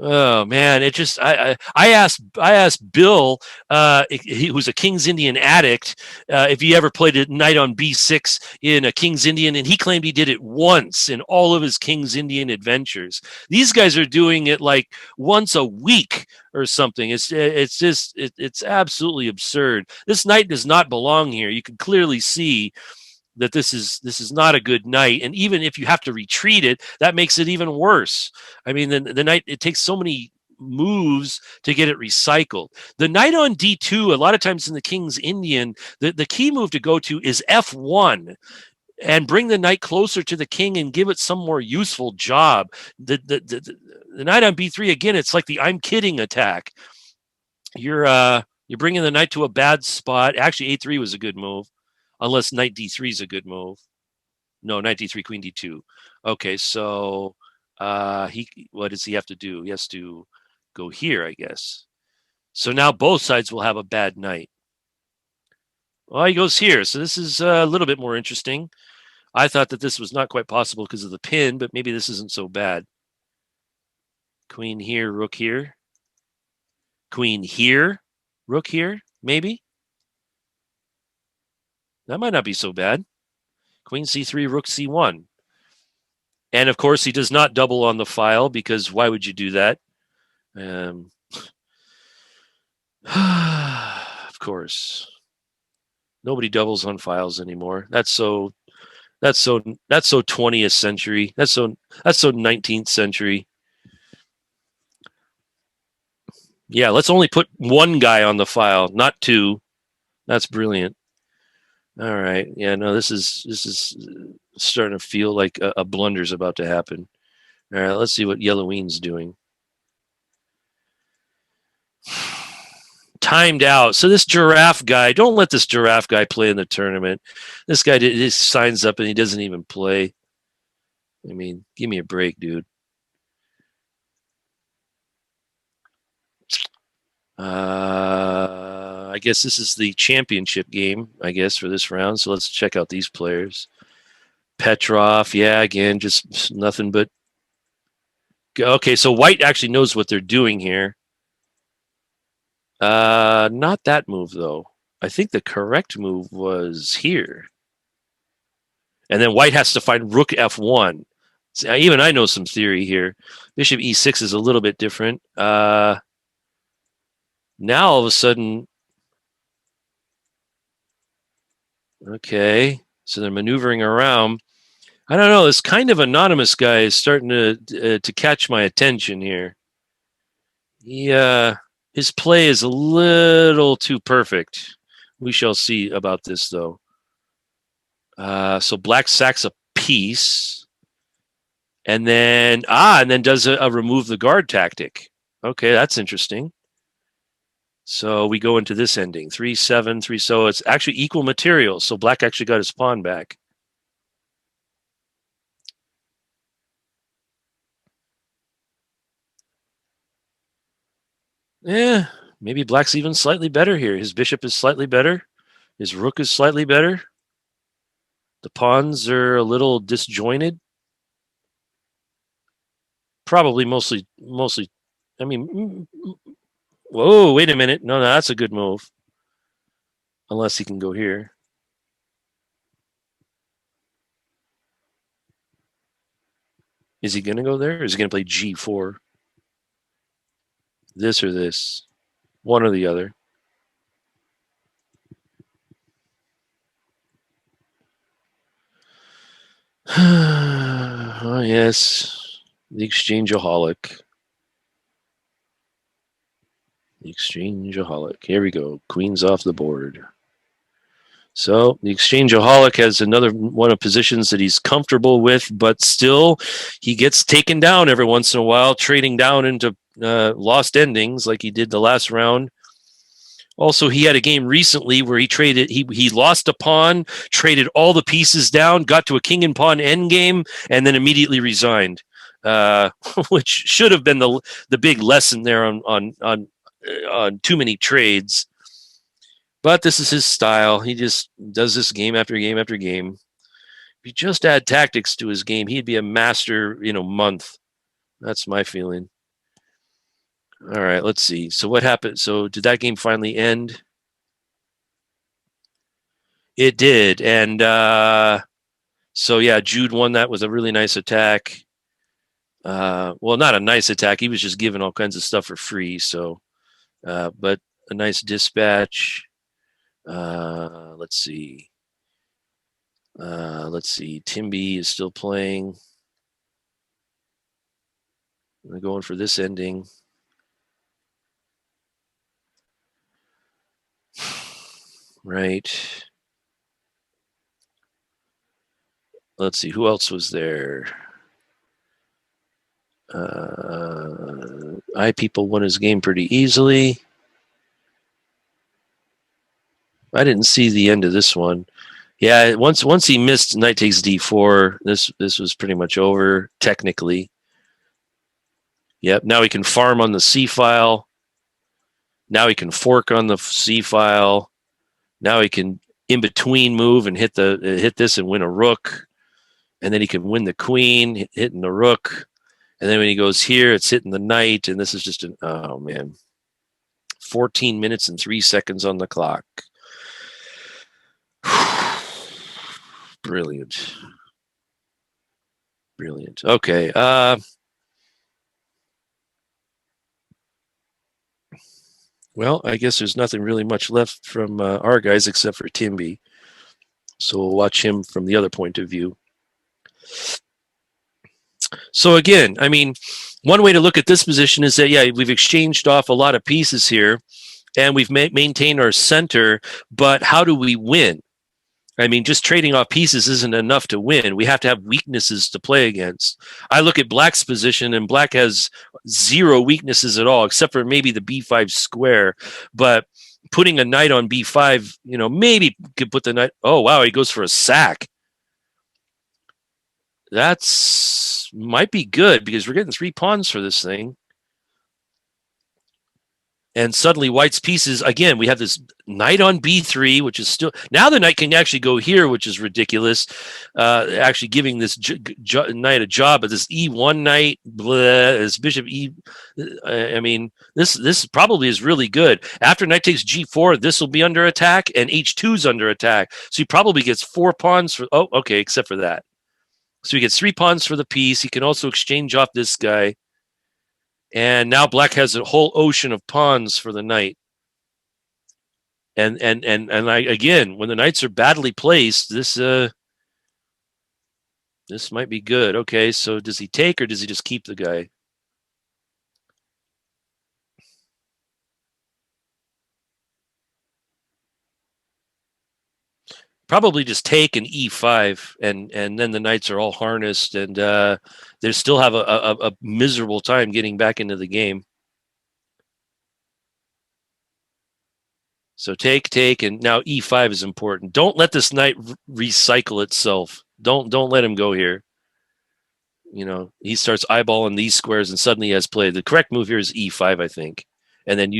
Oh man, it just I asked Bill, who's a King's Indian addict, if he ever played a knight on B6 in a King's Indian, and he claimed he did it once in all of his King's Indian adventures. These guys are doing it like once a week or something. It's absolutely absurd. This knight does not belong here. You can clearly see that this is not a good night, and even if you have to retreat it, that makes it even worse. I mean, the night, it takes so many moves to get it recycled. The knight on d2, a lot of times in the King's Indian, the key move to go to is f1 and bring the knight closer to the king and give it some more useful job. The knight on b3, again, it's like the I'm kidding attack. You're bringing the knight to a bad spot. Actually, a3 was a good move, unless knight d3 is a good move. No, knight d3, queen d2. Okay, so what does he have to do? He has to go here, I guess. So now both sides will have a bad knight. Well, he goes here. So this is a little bit more interesting. I thought that this was not quite possible because of the pin, but maybe this isn't so bad. Queen here, rook here. Queen here, rook here, maybe. That might not be so bad. Queen c3, rook c1. And of course, he does not double on the file, because why would you do that? Of course, nobody doubles on files anymore. That's so 20th century. That's so 19th century. Yeah, let's only put one guy on the file, not two. That's brilliant. All right. Yeah, no, this is starting to feel like a blunder's about to happen. All right, let's see what Yelloween's doing. Timed out. So this giraffe guy, don't let this giraffe guy play in the tournament. This guy he signs up and he doesn't even play. I mean, give me a break, dude. I guess this is the championship game, I guess, for this round. So let's check out these players. Petrov, yeah, again, just nothing but... Okay, so white actually knows what they're doing here. Not that move, though. I think the correct move was here. And then white has to find rook f1. See, even I know some theory here. Bishop e6 is a little bit different. Now all of a sudden... Okay, so they're maneuvering around. I don't know. This kind of anonymous guy is starting to catch my attention here. His play is a little too perfect. We shall see about this, though. So black sacks a piece, and then does a remove the guard tactic. Okay, that's interesting. So we go into this ending 3-7, 3. So it's actually equal material. So black actually got his pawn back. Yeah, maybe black's even slightly better here. His bishop is slightly better. His rook is slightly better. The pawns are a little disjointed. Probably mostly. I mean, whoa, wait a minute. No, that's a good move. Unless he can go here. Is he going to go there? Or is he going to play g4? This or this? One or the other. Oh, yes. The exchangeaholic. The exchangeaholic. Here we go. Queen's off the board. So the exchangeaholic has another one of positions that he's comfortable with, but still he gets taken down every once in a while, trading down into lost endings like he did the last round. Also, he had a game recently where he lost a pawn, traded all the pieces down, got to a king and pawn endgame, and then immediately resigned, which should have been the big lesson there on too many trades. But this is his style. He just does this game after game after game. If you just add tactics to his game, he'd be a master in a month. That's my feeling. All right, let's see. So what happened? So did that game finally end? It did. And so yeah, Jude won that with a really nice attack. Well, not a nice attack. He was just giving all kinds of stuff for free. So, but a nice dispatch. Let's see. Timby is still playing. We're going for this ending. Right. Let's see. Who else was there? iPeople won his game pretty easily. I didn't see the end of this one. Yeah, once he missed knight takes d4, this was pretty much over technically. Yep. Now he can farm on the c file. Now he can fork on the c file. Now he can in between move and hit this and win a rook, and then he can win the queen hitting the rook, and then when he goes here, it's hitting the knight, and this is just an oh man, 14 minutes and 3 seconds on the clock. Brilliant. Okay. Well, I guess there's nothing really much left from our guys except for Timby. So we'll watch him from the other point of view. So again, I mean, one way to look at this position is that, yeah, we've exchanged off a lot of pieces here and we've maintained our center, but how do we win? I mean, just trading off pieces isn't enough to win. We have to have weaknesses to play against. I look at Black's position, and Black has 0 weaknesses at all, except for maybe the b5 square. But putting a knight on b5, maybe could put the knight. Oh, wow, he goes for a sack. That's might be good because we're getting 3 pawns for this thing. And suddenly White's pieces, again, we have this knight on b3, which is still, now the knight can actually go here, which is ridiculous, actually giving this knight a job, but this e1 knight, this bishop e, I mean, this probably is really good. After knight takes g4, this will be under attack, and h2 is under attack. So he probably gets 4 pawns for, oh, okay, except for that. So he gets 3 pawns for the piece. He can also exchange off this guy. And now Black has a whole ocean of pawns for the knight. And I, again, when the knights are badly placed, this might be good. Okay, so does he take or does he just keep the guy? Probably just take an e5, and then the knights are all harnessed, and they still have a miserable time getting back into the game. So take, and now e5 is important. Don't let this knight recycle itself. Don't let him go here. He starts eyeballing these squares, and suddenly he has played. The correct move here is e5, I think. And then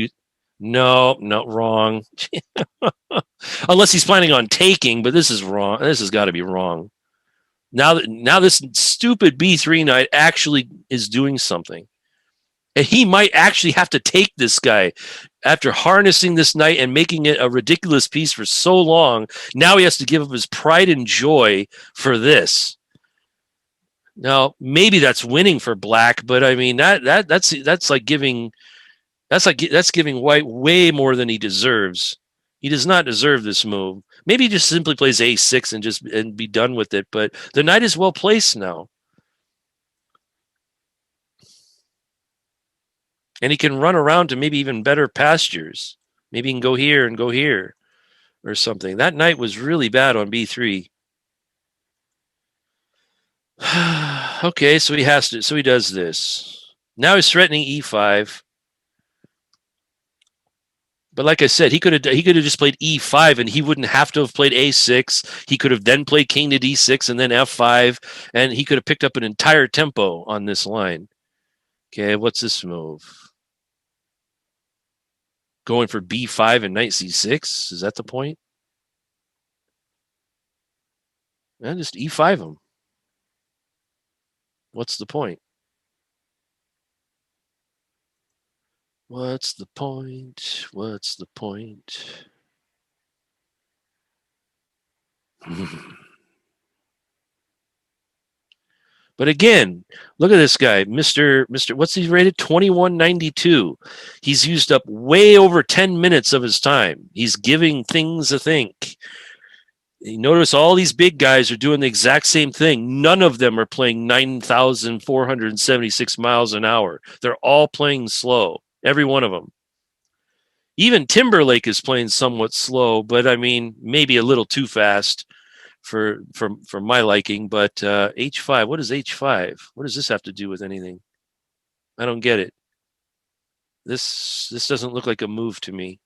no, wrong. Unless he's planning on taking, but this is wrong. This has got to be wrong. Now this stupid b3 knight actually is doing something. And he might actually have to take this guy after harnessing this knight and making it a ridiculous piece for so long. Now he has to give up his pride and joy for this. Now, maybe that's winning for Black, but I mean that's giving White way more than he deserves. He does not deserve this move. Maybe he just simply plays a6 and be done with it, but the knight is well placed now. And he can run around to maybe even better pastures. Maybe he can go here and go here or something. That knight was really bad on b3. Okay, so he does this. Now he's threatening e5. But like I said, he could have just played e5 and he wouldn't have to have played a6. He could have then played king to d6 and then f5, and he could have picked up an entire tempo on this line. Okay, what's this move? Going for b5 and knight c6? Is that the point? And just e5 him. What's the point? What's the point? What's the point? But again, look at this guy, Mr. What's he rated? 2192. He's used up way over 10 minutes of his time. He's giving things a think. You notice all these big guys are doing the exact same thing. None of them are playing 9,476 miles an hour. They're all playing slow, every one of them. Even Timberlake is playing somewhat slow, but I mean, maybe a little too fast for my liking. But H5, what is H5? What does this have to do with anything? I don't get it. This doesn't look like a move to me.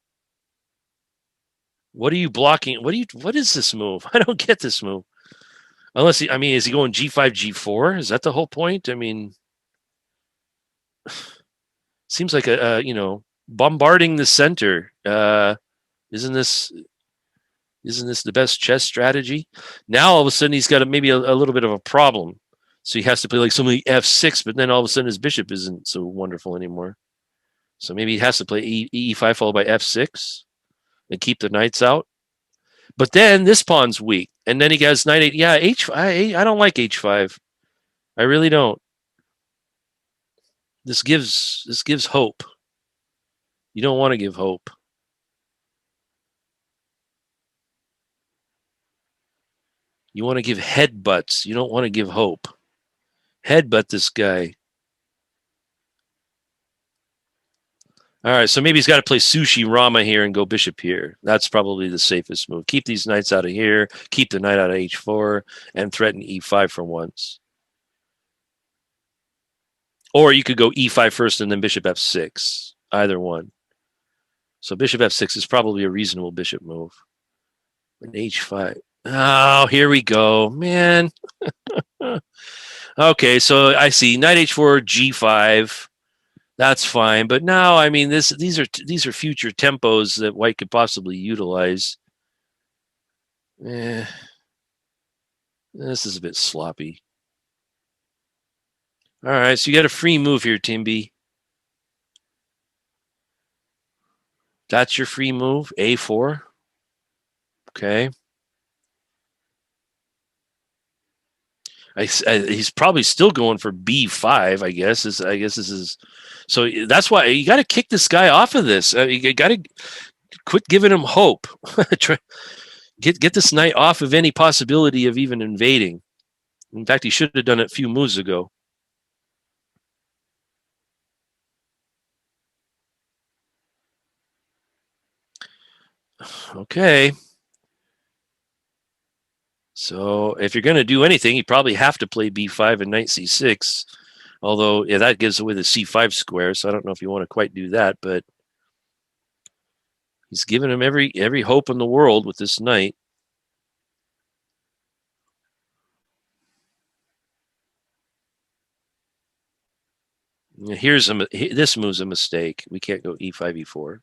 What are you blocking? What is this move? I don't get this move. Unless is he going G5, G4? Is that the whole point? I mean, seems like bombarding the center. Isn't this the best chess strategy? Now all of a sudden he's got maybe a little bit of a problem. So he has to play like somebody F6, but then all of a sudden his bishop isn't so wonderful anymore. So maybe he has to play E5 followed by F6 and keep the knights out. But then this pawn's weak. And then he has knight 8. Yeah, H5. I don't like H5. I really don't. This gives hope. You don't want to give hope. You want to give headbutts. You don't want to give hope. Headbutt this guy. All right, so maybe he's got to play sushi Rama here and go bishop here. That's probably the safest move. Keep these knights out of here. Keep the knight out of H4 and threaten E5 for once. Or you could go E5 first and then bishop F6. Either one. So bishop F6 is probably a reasonable bishop move. And H5. Oh, here we go, man. Okay, so I see knight H4, G5. That's fine, but now I mean these are future tempos that White could possibly utilize. This is a bit sloppy. All right, so you got a free move here, Timby. That's your free move, A4. Okay. He's probably still going for B5. I guess this is. So that's why you got to kick this guy off of this. You got to quit giving him hope. Get this knight off of any possibility of even invading. In fact, he should have done it a few moves ago. Okay. So if you're going to do anything, you probably have to play B5 and knight C6. Although that gives away the C5 square, so I don't know if you want to quite do that, but he's given him every hope in the world with this knight. This move's a mistake. We can't go E5, E4.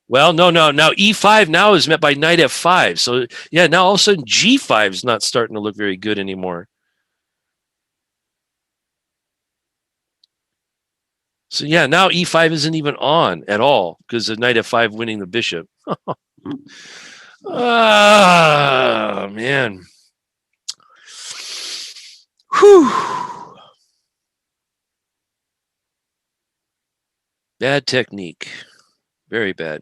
Well, no. Now E5 now is met by knight F5. So yeah, now all of a sudden G5 is not starting to look very good anymore. So yeah, now E5 isn't even on at all because of knight F5 winning the bishop. Ah, man. Whew. Bad technique. Very bad.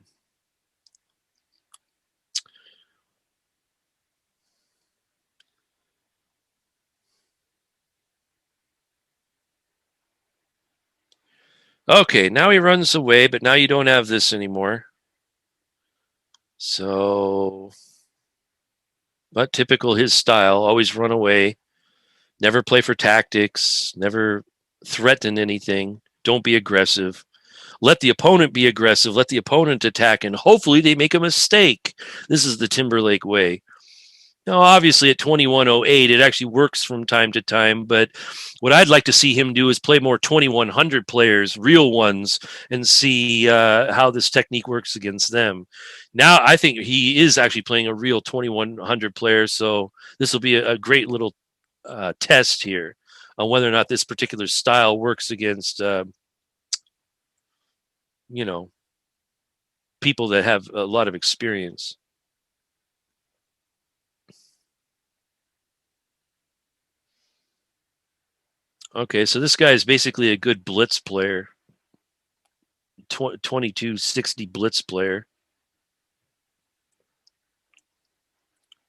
Okay, now he runs away, but now you don't have this anymore. So, but typical his style, always run away, never play for tactics, never threaten anything, don't be aggressive. Let the opponent be aggressive, let the opponent attack, and hopefully they make a mistake. This is the Timberlake way. Now, obviously, at 2108, it actually works from time to time. But what I'd like to see him do is play more 2100 players, real ones, and see how this technique works against them. Now, I think he is actually playing a real 2100 player. So this will be a great little test here on whether or not this particular style works against people that have a lot of experience. Okay, so this guy is basically a good blitz player. 2260 blitz player.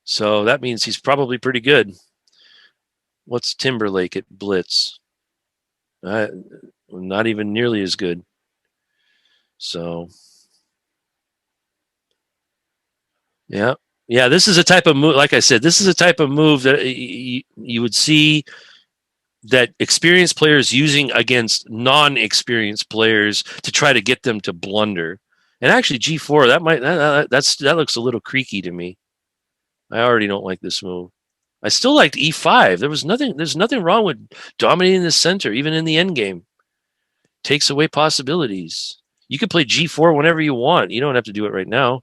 So that means he's probably pretty good. What's Timberlake at blitz? Not even nearly as good. So, yeah. Yeah, this is a type of move, like I said, this is a type of move that you would see that experienced players using against non-experienced players to try to get them to blunder. And actually, G4 that looks a little creaky to me. I already don't like this move. I still liked E5. There's nothing wrong with dominating the center, even in the end game. Takes away possibilities. You can play G4 whenever you want. You don't have to do it right now.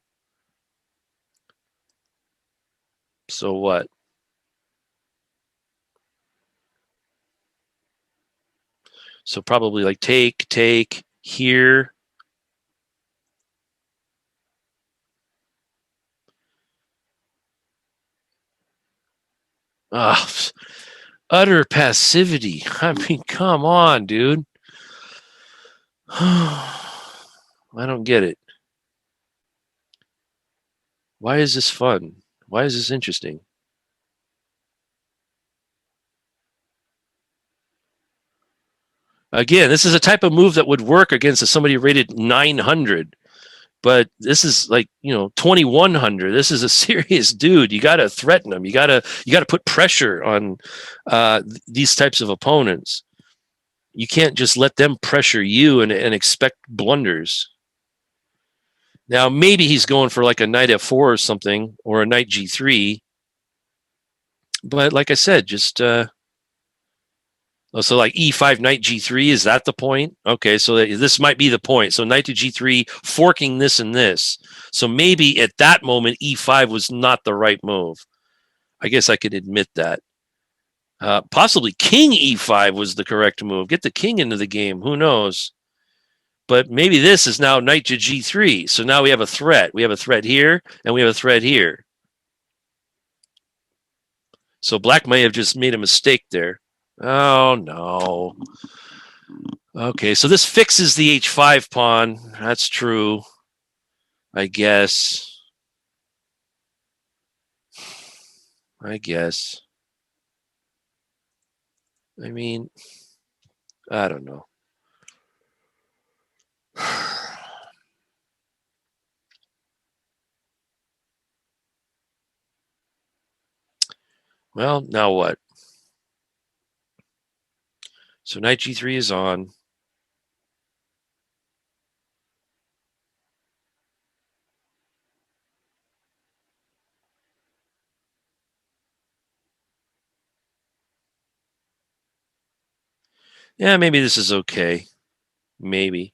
So what? So probably like take here. Ah, utter passivity. I mean, come on, dude. I don't get it. Why is this fun? Why is this interesting? Again, this is a type of move that would work against somebody rated 900. But this is like 2100. This is a serious dude. You got to threaten him. You got to put pressure on these types of opponents. You can't just let them pressure you and expect blunders. Now maybe he's going for like a knight f4 or something, or a knight g3. But like I said, just so like e5 knight g3, is that the point? Okay, so this might be the point. So knight to g3, forking this and this. So maybe at that moment e5 was not the right move. I guess I could admit that. Possibly king e5 was the correct move. Get the king into the game. Who knows? But maybe this is now knight to g3. So now we have a threat. We have a threat here, and we have a threat here. So black may have just made a mistake there. Oh, no. Okay, so this fixes the h5 pawn. That's true, I guess. I mean, I don't know. Well, now what? So knight g3 is on. Yeah, maybe this is okay. Maybe.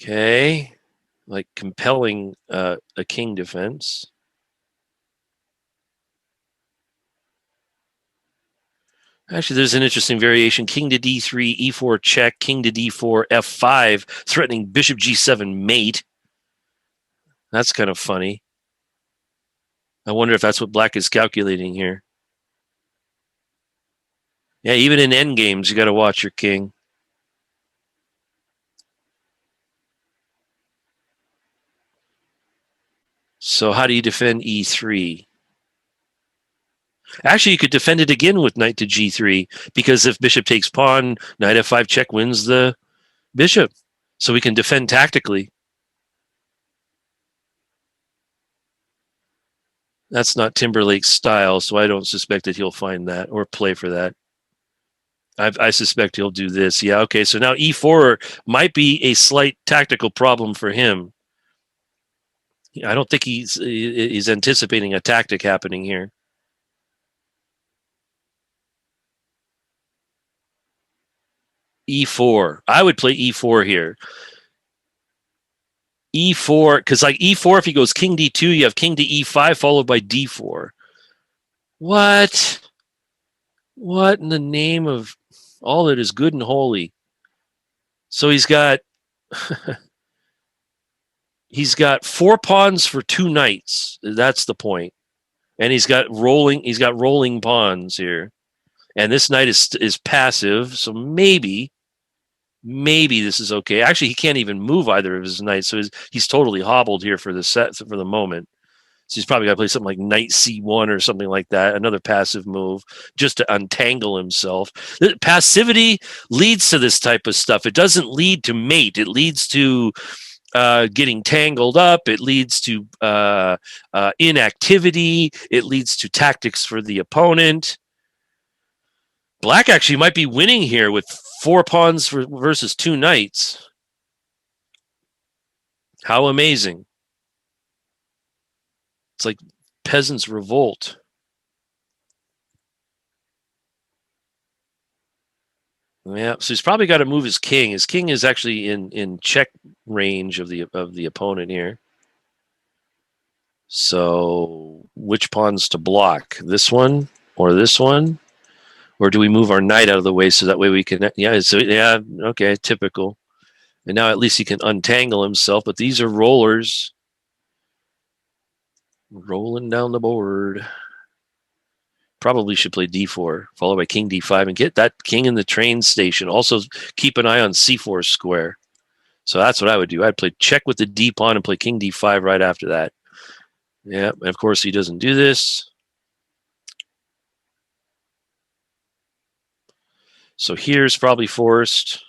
Okay. Like compelling a king defense. Actually, there's an interesting variation. King to d3, e4 check, king to d4, f5, threatening bishop g7 mate. That's kind of funny. I wonder if that's what black is calculating here. Yeah, even in endgames, you got to watch your king. So how do you defend e3? Actually, you could defend it again with knight to g3, because if bishop takes pawn, knight f5 check wins the bishop. So we can defend tactically. That's not Timberlake's style, so I don't suspect that he'll find that or play for that. I suspect he'll do this. Yeah, okay, so now e4 might be a slight tactical problem for him. I don't think he's anticipating a tactic happening here. E4. I would play e4 here. E4, because like E4, if he goes king D2, you have king to E5 followed by D4. What? What in the name of all that is good and holy? So he's got he's got 4 pawns for 2 knights. That's the point. And he's got rolling pawns here. And this knight is passive, so maybe this is okay. Actually, he can't even move either of his knights, so he's totally hobbled here for the moment. So he's probably got to play something like knight c1 or something like that, another passive move, just to untangle himself. Passivity leads to this type of stuff. It doesn't lead to mate. It leads to getting tangled up. It leads to inactivity. It leads to tactics for the opponent. Black actually might be winning here with 4 pawns versus 2 knights. How amazing. It's like peasants' revolt. Yeah, so he's probably got to move his king. His king is actually in check range of the opponent here. So which pawns to block? This one or this one? Or do we move our knight out of the way so that way we can okay, typical. And now at least he can untangle himself, but these are rollers. Rolling down the board. Probably should play d4, followed by king d5, and get that king in the train station. Also, keep an eye on c4 square. So that's what I would do. I'd play check with the d pawn and play king d5 right after that. Yeah, and of course he doesn't do this. So here's probably forced.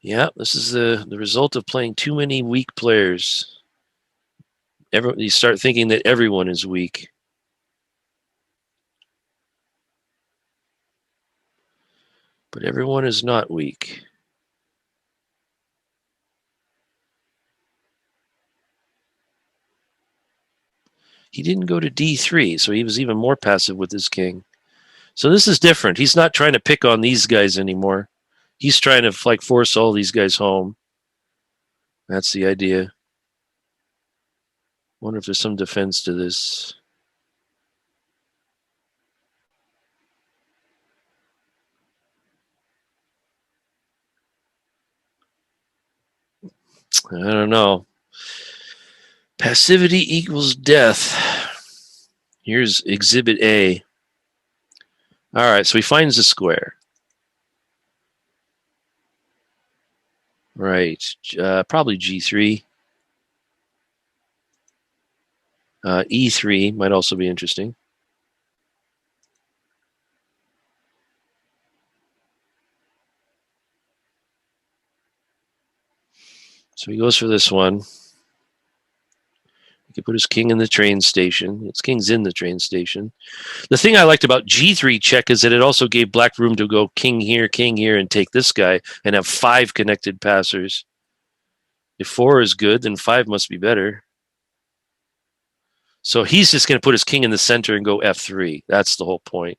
Yeah, this is the result of playing too many weak players. You start thinking that everyone is weak. But everyone is not weak. He didn't go to d3, so he was even more passive with his king. So this is different. He's not trying to pick on these guys anymore. He's trying to like force all these guys home. That's the idea. Wonder if there's some defense to this. I don't know. Passivity equals death. Here's exhibit A. All right, so he finds a square. Right, probably G3. E3 might also be interesting. So he goes for this one. He could put his king in the train station. His king's in the train station. The thing I liked about G3 check is that it also gave black room to go king here, and take this guy and have 5 connected passers. If 4 is good, then 5 must be better. So he's just going to put his king in the center and go F3. That's the whole point.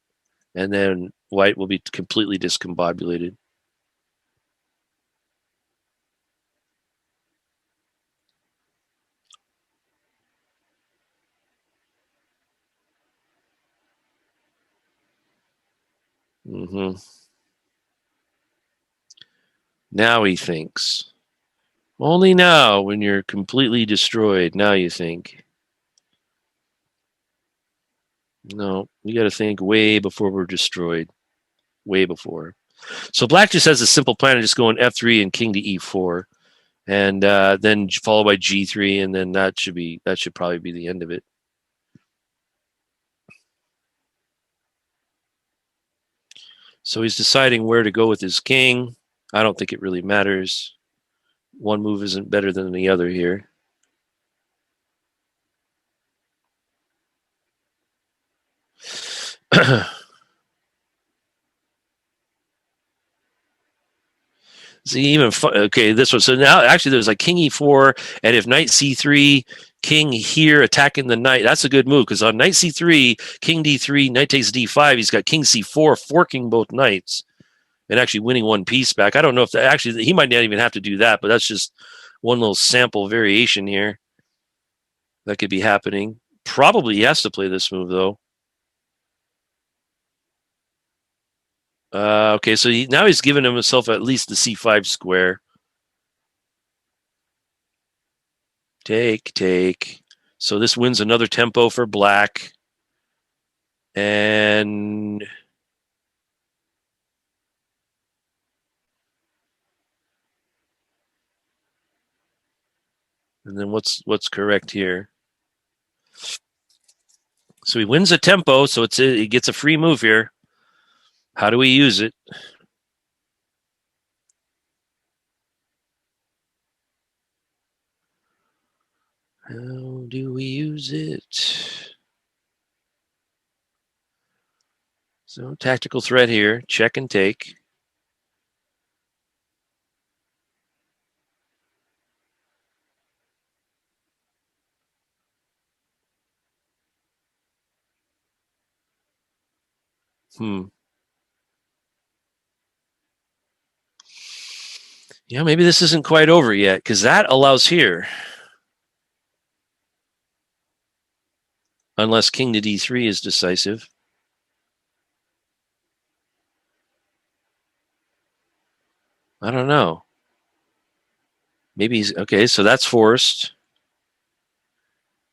And then white will be completely discombobulated. Now he thinks. Only now, when you're completely destroyed, now you think. No, we got to think way before we're destroyed. Way before. So black just has a simple plan of just going F3 and king to E4, and then followed by G3, and then that should probably be the end of it. So he's deciding where to go with his king. I don't think it really matters. One move isn't better than the other here. See, even okay, this one. So now actually there's like king e4, and if knight c3, king here attacking the knight, that's a good move because on knight c3, king d3, knight takes d5, he's got king c4 forking both knights and actually winning one piece back. I don't know if that actually he might not even have to do that, but that's just one little sample variation here that could be happening. Probably he has to play this move though. Okay, so now he's given himself at least the c5 square. Take. So this wins another tempo for black. And then what's correct here? So he wins a tempo, so he gets a free move here. How do we use it? How do we use it? So tactical threat here, check and take. Yeah, maybe this isn't quite over yet because that allows here. Unless king to d3 is decisive. I don't know. Maybe he's okay, so that's forced.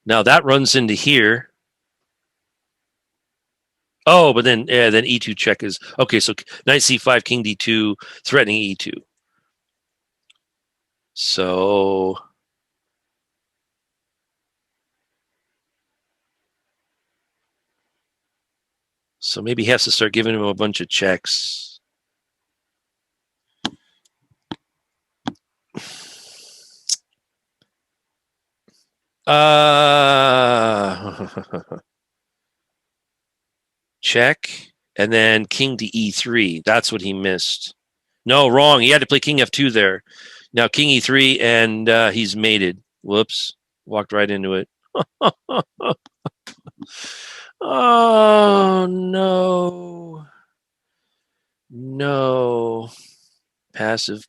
Now that runs into here. Oh, but then e2 check is okay. So knight c5, king d2, threatening e2. So maybe he has to start giving him a bunch of checks. Check, and then king to e3. That's what he missed. No, wrong. He had to play king f2 there. Now king e3, and he's mated. Whoops. Walked right into it. Oh, no. No. Passive.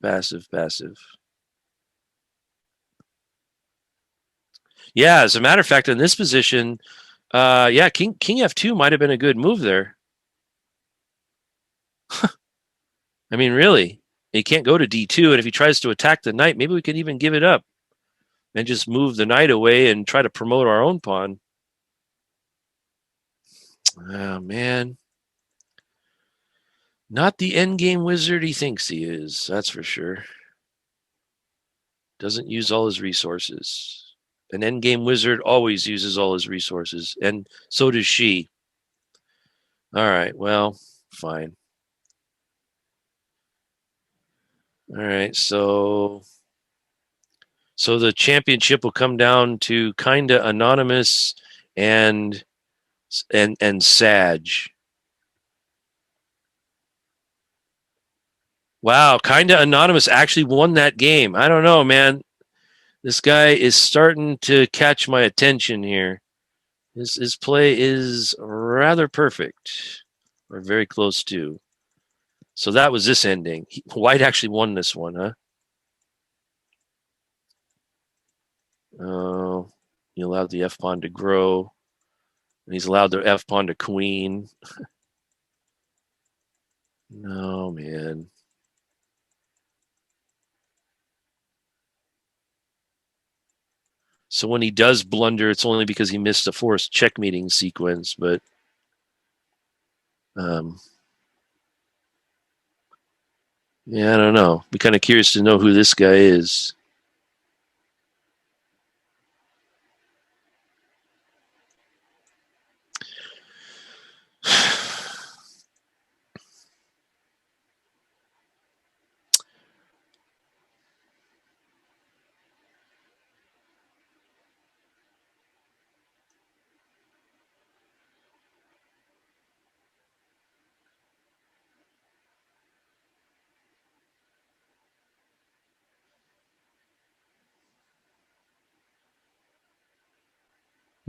Yeah, as a matter of fact, in this position, king f2 might have been a good move there. I mean, really, he can't go to d2, and if he tries to attack the knight, maybe we can even give it up and just move the knight away and try to promote our own pawn. Oh, man. Not the endgame wizard he thinks he is, that's for sure. Doesn't use all his resources. An endgame wizard always uses all his resources, and so does she. All right, well, fine. All right, so the championship will come down to kinda anonymous and Sag. Wow, kinda anonymous actually won that game. I don't know, man. This guy is starting to catch my attention here. His play is rather perfect, or very close to. So that was this ending. White actually won this one, huh? Oh, he allowed the f pawn to grow. And he's allowed the f pawn to queen. No, man. So when he does blunder, it's only because he missed a forced checkmating sequence. But yeah, I don't know. Be kind of curious to know who this guy is.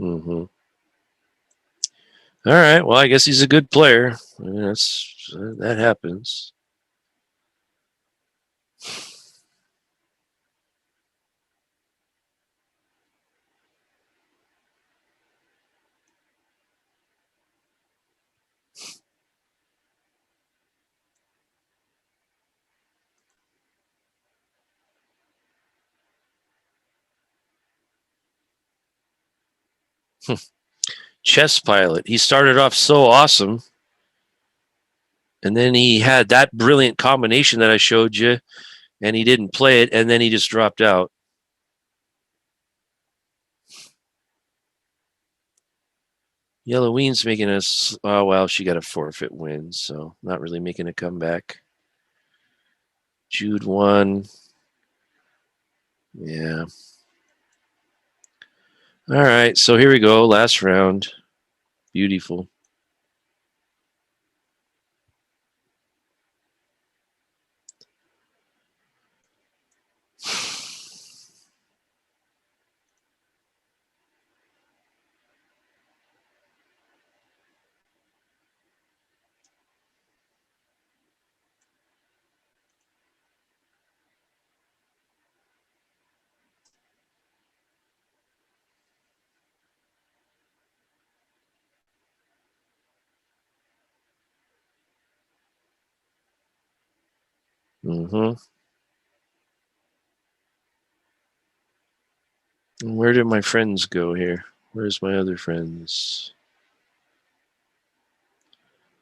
Mm-hmm. All right. Well, I guess he's a good player. That happens. Chess pilot. He started off so awesome, and then he had that brilliant combination that I showed you, and he didn't play it, and then he just dropped out. Yelloween's making us. Oh well, she got a forfeit win, so not really making a comeback. Jude won. Yeah. All right, so here we go. Last round. Beautiful. Mm-hmm. Where did my friends go here? Where's my other friends?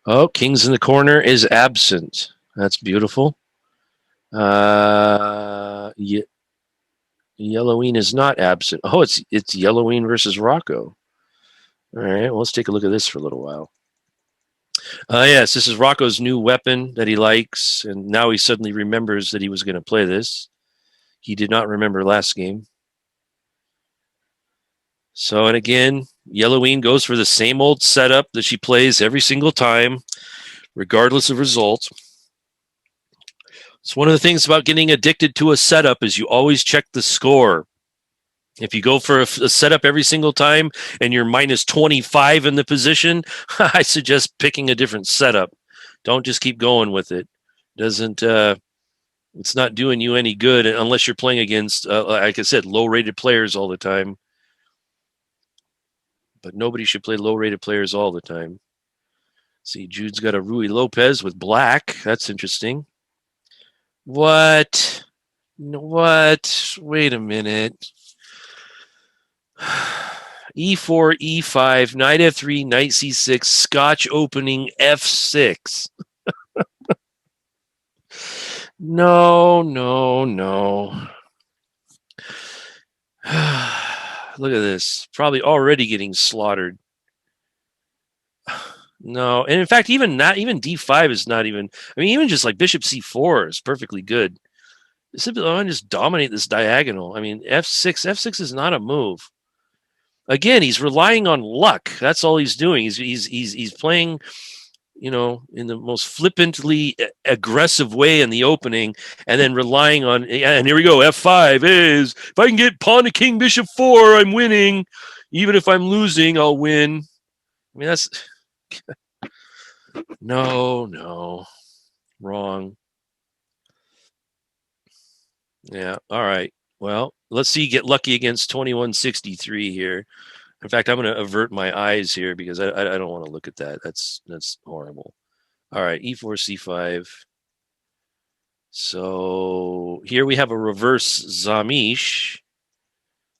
Oh, Kings in the Corner is absent. That's beautiful. Yelloween is not absent. Oh, it's Yelloween versus Rocco. All right, well, let's take a look at this for a little while. Yes, this is Rocco's new weapon that he likes, and now he suddenly remembers that he was going to play this. He did not remember last game. So, and again, Yelloween goes for the same old setup that she plays every single time, regardless of result. It's one of the things about getting addicted to a setup is you always check the score. If you go for a setup every single time and you're minus 25 in the position, I suggest picking a different setup. Don't just keep going with it. Doesn't it's not doing you any good unless you're playing against, like I said, low-rated players all the time. But nobody should play low-rated players all the time. See, Jude's got a Rui Lopez with black. That's interesting. What? What? Wait a minute. E4, E5, knight F3, knight C6, Scotch opening F6. No, no, no. Look at this. Probably already getting slaughtered. No, and in fact, even D5 is not even. I mean, even just like Bishop C4 is perfectly good. Simply, I just dominate this diagonal. I mean, F6 is not a move. Again, he's relying on luck. That's all he's doing. He's playing, you know, in the most flippantly aggressive way in the opening, and then relying on. And here we go. F5 is if I can get pawn to king bishop 4, I'm winning. Even if I'm losing, I'll win. I mean, that's no, wrong. Yeah. All right. Well, let's see. Get lucky against 2163 here. In fact, I'm going to avert my eyes here because I don't want to look at that. That's horrible. All right, E4, C5. So here we have a reverse Zamish.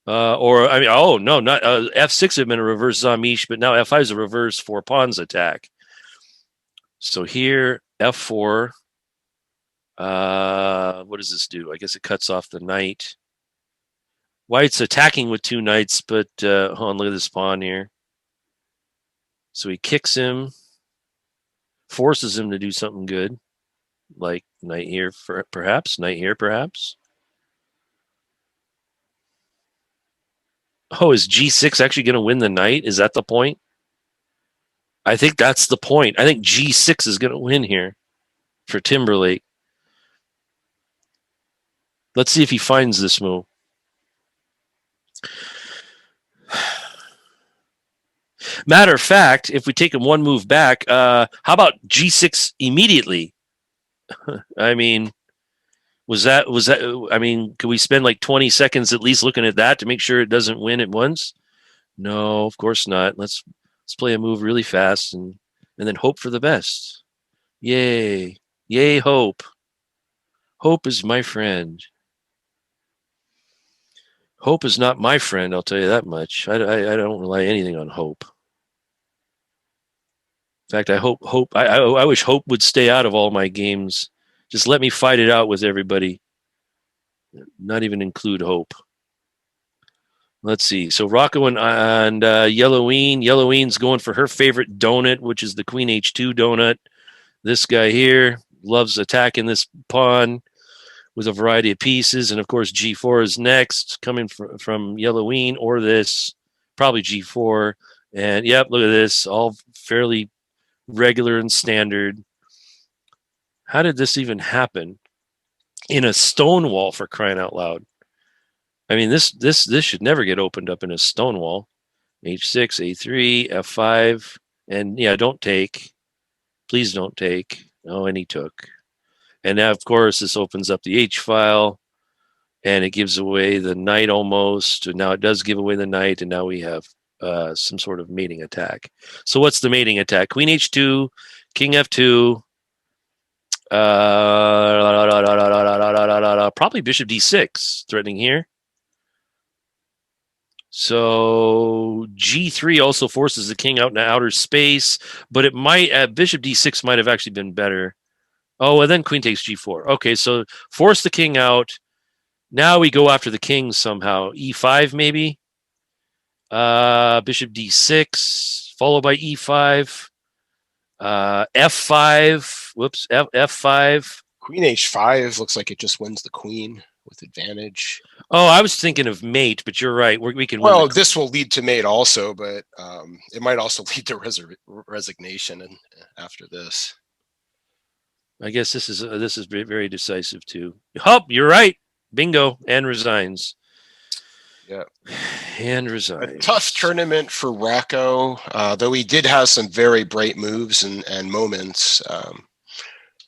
Or I mean, oh no, not F6 had been a reverse Zamish, but now F5 is a reverse 4 pawns attack. So here F4. What does this do? I guess it cuts off the knight. White's attacking with 2 knights, but hold on, look at this pawn here. So he kicks him, forces him to do something good, like knight here, perhaps. Knight here, perhaps. Oh, is G6 actually going to win the knight? Is that the point? I think that's the point. I think G6 is going to win here for Timberlake. Let's see if he finds this move. Matter of fact, if we take him one move back, how about G6 immediately? I mean, was that? I mean, could we spend like 20 seconds at least looking at that to make sure it doesn't win at once? No, of course not. Let's play a move really fast and then hope for the best. Yay. Yay, hope. Hope is my friend. Hope is not my friend, I'll tell you that much. I don't rely anything on hope. In fact, I wish hope would stay out of all my games. Just let me fight it out with everybody. Not even include hope. Let's see. So Rocco and Yelloween. Yelloween's going for her favorite donut, which is the Queen H2 donut. This guy here loves attacking this pawn with a variety of pieces. And of course, G4 is next, coming from Yelloween, or this, probably G4. And yep, look at this, all fairly regular and standard. How did this even happen? In a stone wall, for crying out loud. I mean, this should never get opened up in a stone wall. H6, A3, F5, and yeah, don't take. Please don't take. Oh, and he took. And now, of course, this opens up the H file, and it gives away the knight almost. And now it does give away the knight, and now we have some sort of mating attack. So what's the mating attack? Queen H2, King F2, probably Bishop D6, threatening here. So G3 also forces the king out in outer space, but it might Bishop D6 might have actually been better. Oh, and then Queen takes G4. Okay, so force the king out. Now we go after the king somehow. E5 maybe. Bishop D6 followed by E5. F5. Whoops. F5. Queen H5 looks like it just wins the queen with advantage. Oh, I was thinking of mate, but you're right. We can. Well, this will lead to mate also, but it might also lead to resignation and after this. I guess this is very decisive too. Oh, you're right. Bingo, and resigns. Yeah, and resigns. A tough tournament for Rocco, though he did have some very bright moves and moments.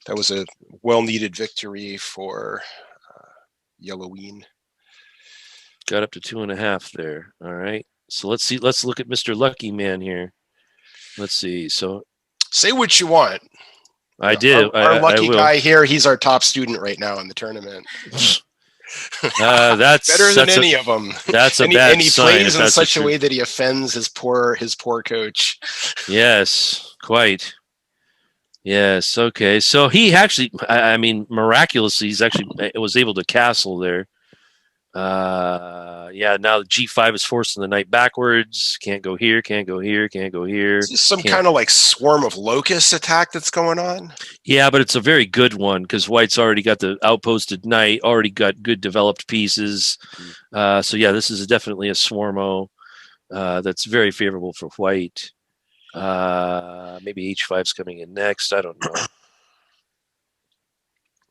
That was a well-needed victory for Yelloween. Got up to 2.5 there. All right. So let's see. Let's look at Mr. Lucky Man here. Let's see. So say what you want. I did. Our lucky guy here, he's our top student right now in the tournament. That's better than any of them. That's a bad sign. And he plays in such a way that he offends his poor coach. Yes, quite. Yes. Okay. So he actually, I mean, miraculously, he's actually was able to castle there. Yeah. Now G5 is forcing the knight backwards. Can't go here. Can't go here. Can't go here. Is this some kind of like swarm of locust attack that's going on? Yeah, but it's a very good one because White's already got the outposted knight, already got good developed pieces. So yeah, this is definitely a swarmo that's very favorable for White. Maybe H5's coming in next. I don't know.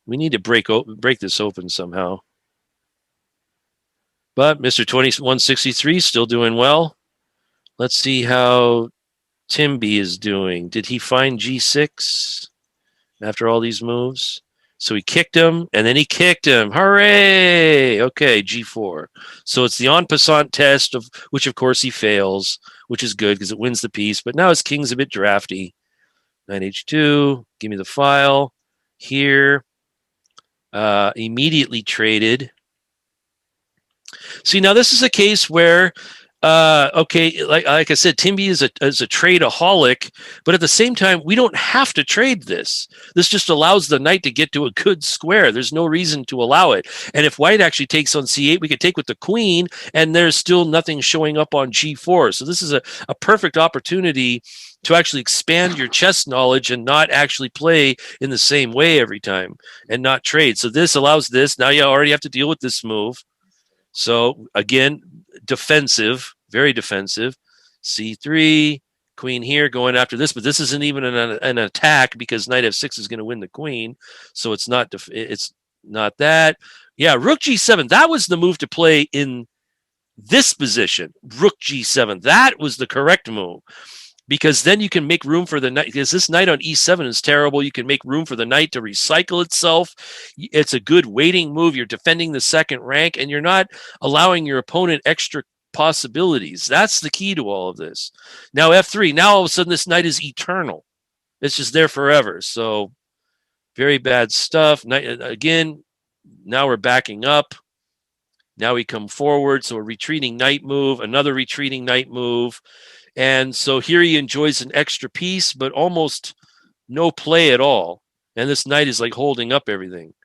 We need to break this open somehow. But Mr. 2163 still doing well. Let's see how Timby is doing. Did he find G6 after all these moves? So he kicked him, and then he kicked him. Hooray! Okay, G4. So it's the en passant test, of which, of course, he fails, which is good because it wins the piece. But now his king's a bit drafty. Knight H2. Give me the file. Here. Immediately traded. See, now this is a case where, okay, like I said, Timby is a tradeaholic, but at the same time, we don't have to trade this. This just allows the knight to get to a good square. There's no reason to allow it. And if White actually takes on C8, we could take with the queen, and there's still nothing showing up on G4. So this is a perfect opportunity to actually expand your chess knowledge and not actually play in the same way every time and not trade. So this allows this. Now you already have to deal with this move. So again, defensive, very defensive. C3, queen here going after this, but this isn't even an attack because knight F6 is going to win the queen. So it's not that. Yeah, rook G7. That was the move to play in this position, rook g7. That was the correct move, because then you can make room for the knight, because this knight on e7 is terrible. You can make room for the knight to recycle itself. It's a good waiting move. You're defending the second rank, and you're not allowing your opponent extra possibilities. That's the key to all of this. Now f3. Now all of a sudden this knight is eternal. It's just there forever. So very bad stuff. Knight, again, now we're backing up. Now we come forward. So a retreating knight move, another retreating knight move. And so here he enjoys an extra piece, but almost no play at all. And this knight is like holding up everything.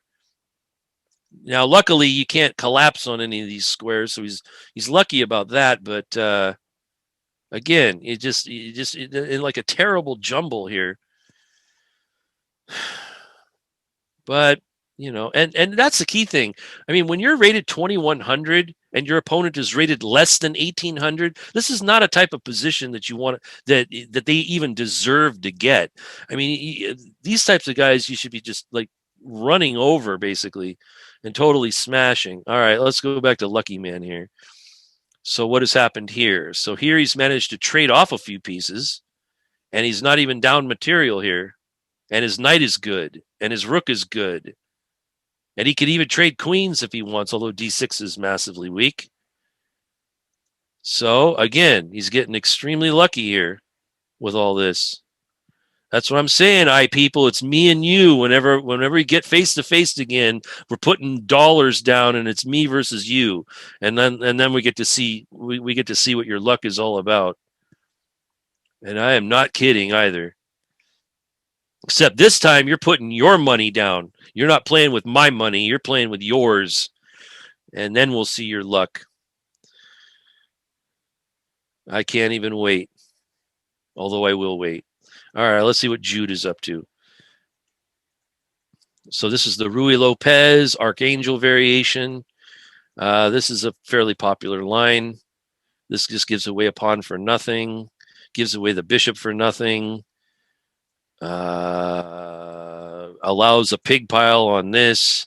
Now, luckily, you can't collapse on any of these squares, so he's lucky about that. But again, it just in like a terrible jumble here. But and that's the key thing. I mean, when you're rated 2100 and your opponent is rated less than 1800, this is not a type of position that you want that they even deserve to get. I mean, these types of guys you should be just like running over basically and totally smashing. All right, let's go back to Lucky Man here. So what has happened here? So here he's managed to trade off a few pieces, and he's not even down material here. And his knight is good, and his rook is good. And he could even trade queens if he wants, although d6 is massively weak. So, again, he's getting extremely lucky here with all this. That's what I'm saying, people. It's me and you. Whenever we get face-to-face again, we're putting dollars down, and it's me versus you. And then we get to see we get to see what your luck is all about. And I am not kidding either. Except this time you're putting your money down. You're not playing with my money. You're playing with yours. And then we'll see your luck. I can't even wait. Although I will wait. All right, let's see what Jude is up to. So this is the Ruy Lopez Archangel variation. This is a fairly popular line. This just gives away a pawn for nothing. Gives away the bishop for nothing. Allows a pig pile on this.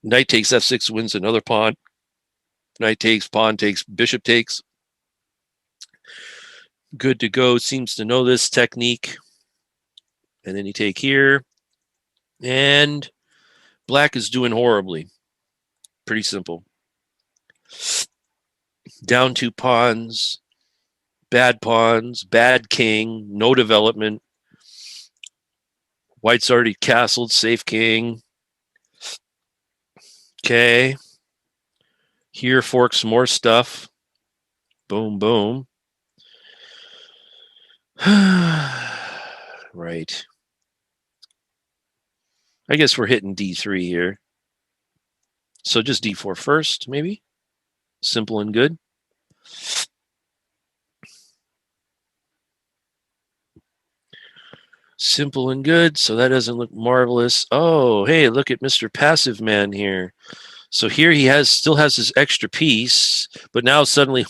Knight takes f6, wins another pawn. Knight takes, pawn takes, bishop takes. Good to go. Seems to know this technique. And then you take here. And black is doing horribly. Pretty simple. Down 2 pawns. Bad king. No development. White's already castled, safe king. Okay. Here forks more stuff. Boom, boom. Right. I guess we're hitting d3 here. So just d4 first, maybe. Simple and good. Simple and good, so that doesn't look marvelous. Oh, hey, look at Mr. Passive Man here. So here he still has his extra piece, but now suddenly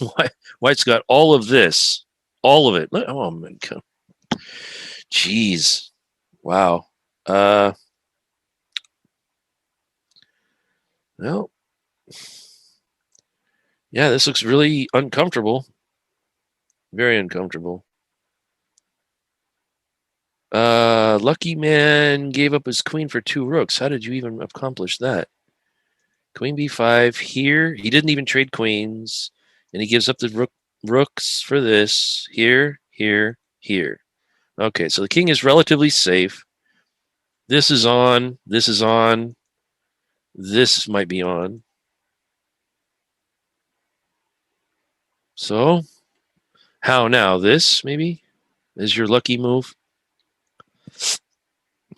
White's got all of this. All of it. Oh, my God. Jeez. Wow. Well, yeah, this looks really uncomfortable. Very uncomfortable. Lucky Man gave up his queen for 2 rooks. How did you even accomplish that? Queen b5 here. He didn't even trade queens. And he gives up the rooks for this. Here, here, here. Okay, so the king is relatively safe. This is on. This is on. This might be on. So, how now? This, maybe, is your lucky move?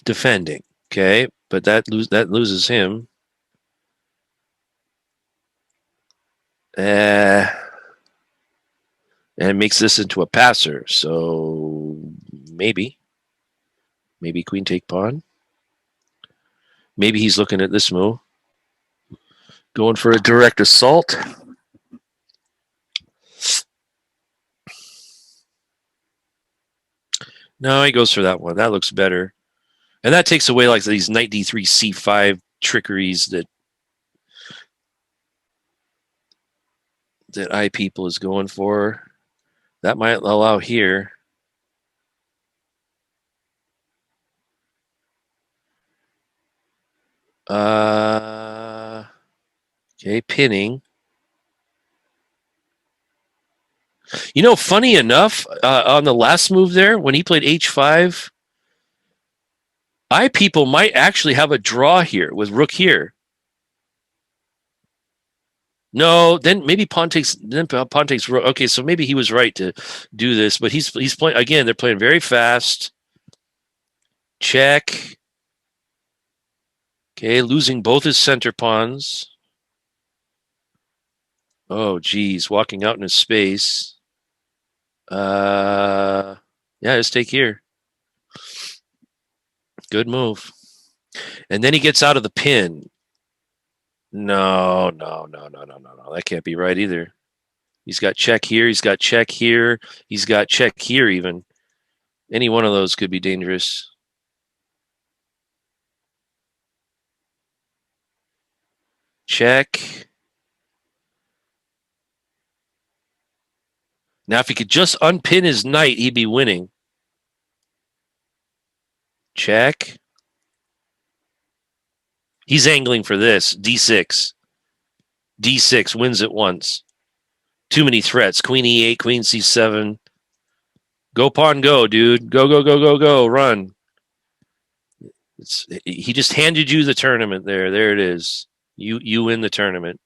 Defending. Okay, but that loses him. And it makes this into a passer. So maybe queen take pawn. Maybe he's looking at this move. Going for a direct assault. No, he goes for that one. That looks better. And that takes away like these knight d3, c5 trickeries that that I people is going for. That might allow here. Okay, pinning. You know, funny enough, on the last move there, when he played h5, I people might actually have a draw here with rook here. No, then maybe pawn takes rook. Okay, so maybe he was right to do this, but he's playing again. They're playing very fast. Check. Okay, losing both his center pawns. Oh, geez, walking out in his space. Yeah, just take here. Good move. And then he gets out of the pin. No. That can't be right either. He's got check here. He's got check here. He's got check here even. Any one of those could be dangerous. Check. Now, if he could just unpin his knight, he'd be winning. Check. He's angling for this. D6. D6 wins it once. Too many threats. Queen E8, Queen C7. Go pawn, go, dude. Go. Run. He just handed you the tournament there. There it is. You win the tournament.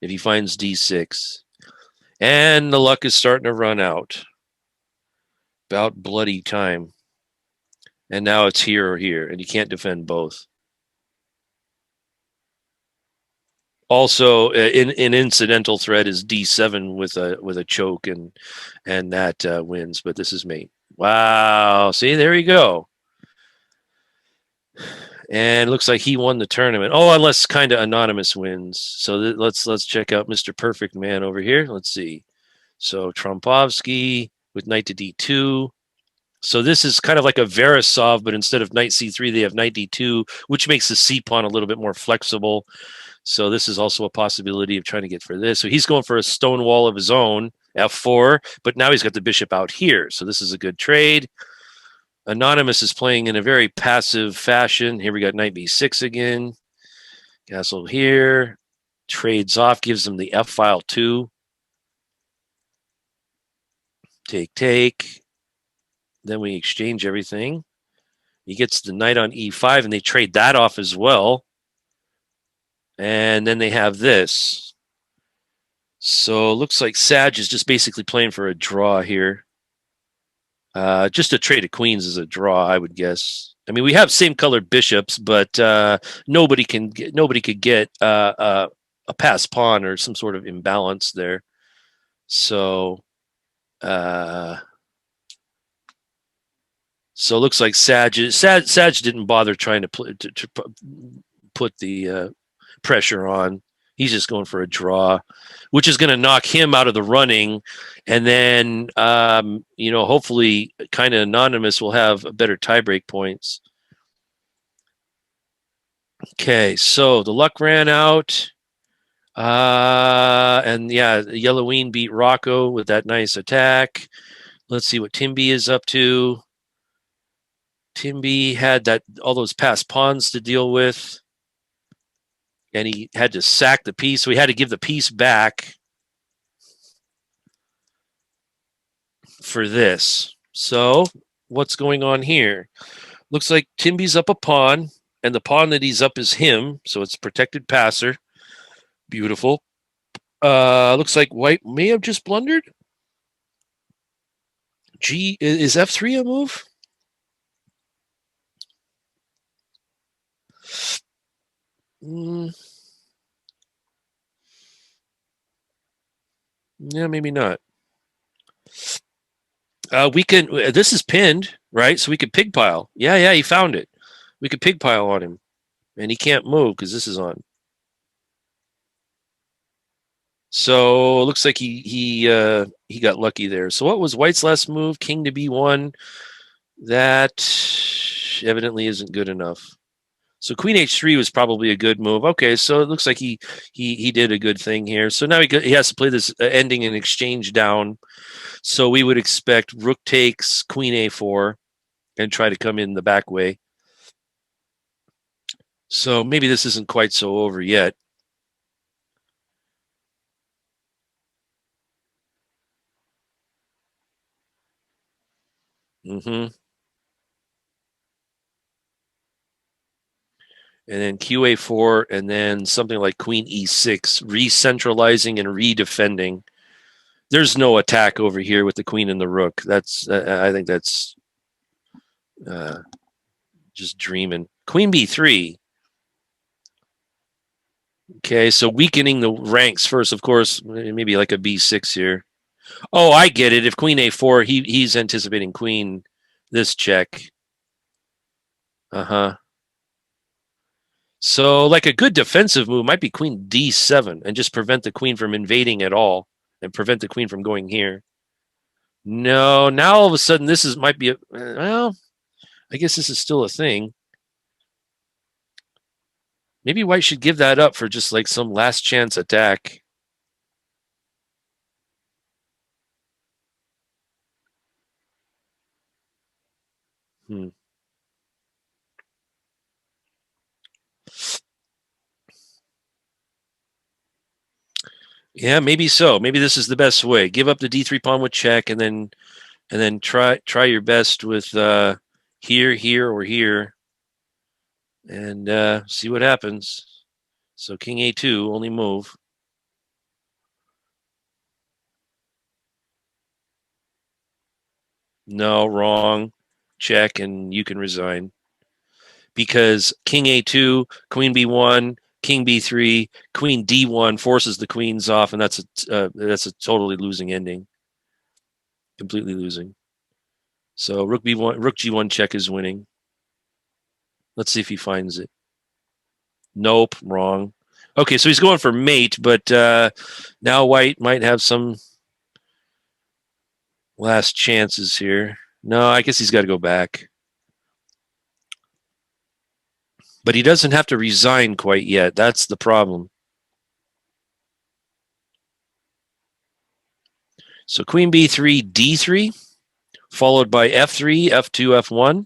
If he finds D6. And the luck is starting to run out. About bloody time. And now it's here or here, and you can't defend both. Also, an incidental threat is D7 with a choke, and that wins. But this is mate. Wow! See, there you go. And it looks like he won the tournament. Oh, unless kind of anonymous wins. So let's check out Mr. Perfect Man over here. Let's see. So Trompovsky with knight to D2. So this is kind of like a Veresov, but instead of knight C3, they have knight D2, which makes the C pawn a little bit more flexible. So this is also a possibility of trying to get for this. So he's going for a stone wall of his own, F4, but now he's got the bishop out here. So this is a good trade. Anonymous is playing in a very passive fashion. Here we got knight B6 again. Castle here. Trades off, gives him the F file 2. Take. Then we exchange everything. He gets the knight on E5, and they trade that off as well. And then they have this. So it looks like Sag is just basically playing for a draw here. Just a trade of queens is a draw, I would guess. I mean, we have same colored bishops, but nobody could get a pass pawn or some sort of imbalance there. So it looks like Sag didn't bother trying to put the pressure on. He's just going for a draw, which is going to knock him out of the running. And then, hopefully kind of anonymous will have better tiebreak points. Okay, so the luck ran out. And yeah, Yelloween beat Rocco with that nice attack. Let's see what Timby is up to. Timby had all those passed pawns to deal with. And he had to sack the piece, so he had to give the piece back for this. So what's going on here? Looks like Timby's up a pawn, and the pawn that he's up is him, so it's protected passer. Beautiful. Looks like white may have just blundered. Is F3 a move? Yeah, maybe not. We can. This is pinned, right? So we could pig pile. Yeah, he found it. We could pig pile on him, and he can't move because this is on. So it looks like he got lucky there. So what was White's last move? King to B1. That evidently isn't good enough. So queen h3 was probably a good move. Okay, so it looks like he did a good thing here. So now he has to play this ending and exchange down. So we would expect rook takes queen a4 and try to come in the back way. So maybe this isn't quite so over yet. And then QA4, and then something like queen E6, re-centralizing and redefending. There's no attack over here with the queen and the rook. That's I think that's just dreaming. Queen B3. Okay, so weakening the ranks first, of course, maybe like a B6 here. Oh, I get it. If queen A4, he's anticipating queen this check. Uh-huh. So like a good defensive move might be queen D7 and just prevent the queen from invading at all and prevent the queen from going here. No, now all of a sudden this might be well, I guess this is still a thing. Maybe white should give that up for just like some last chance attack. Yeah, maybe so. Maybe this is the best way. Give up the D3 pawn with check, and then try your best with here, or here, and see what happens. So king A2, only move. No, wrong. Check, and you can resign. Because king A2, queen B1, king B3, queen D1 forces the queens off, and that's a totally losing ending. Completely losing. So rook B1, rook G1 check is winning. Let's see if he finds it. Nope, wrong. Okay, so he's going for mate, but now white might have some last chances here. No, I guess he's got to go back. But he doesn't have to resign quite yet. That's the problem. So queen b3, d3, followed by f3, f2,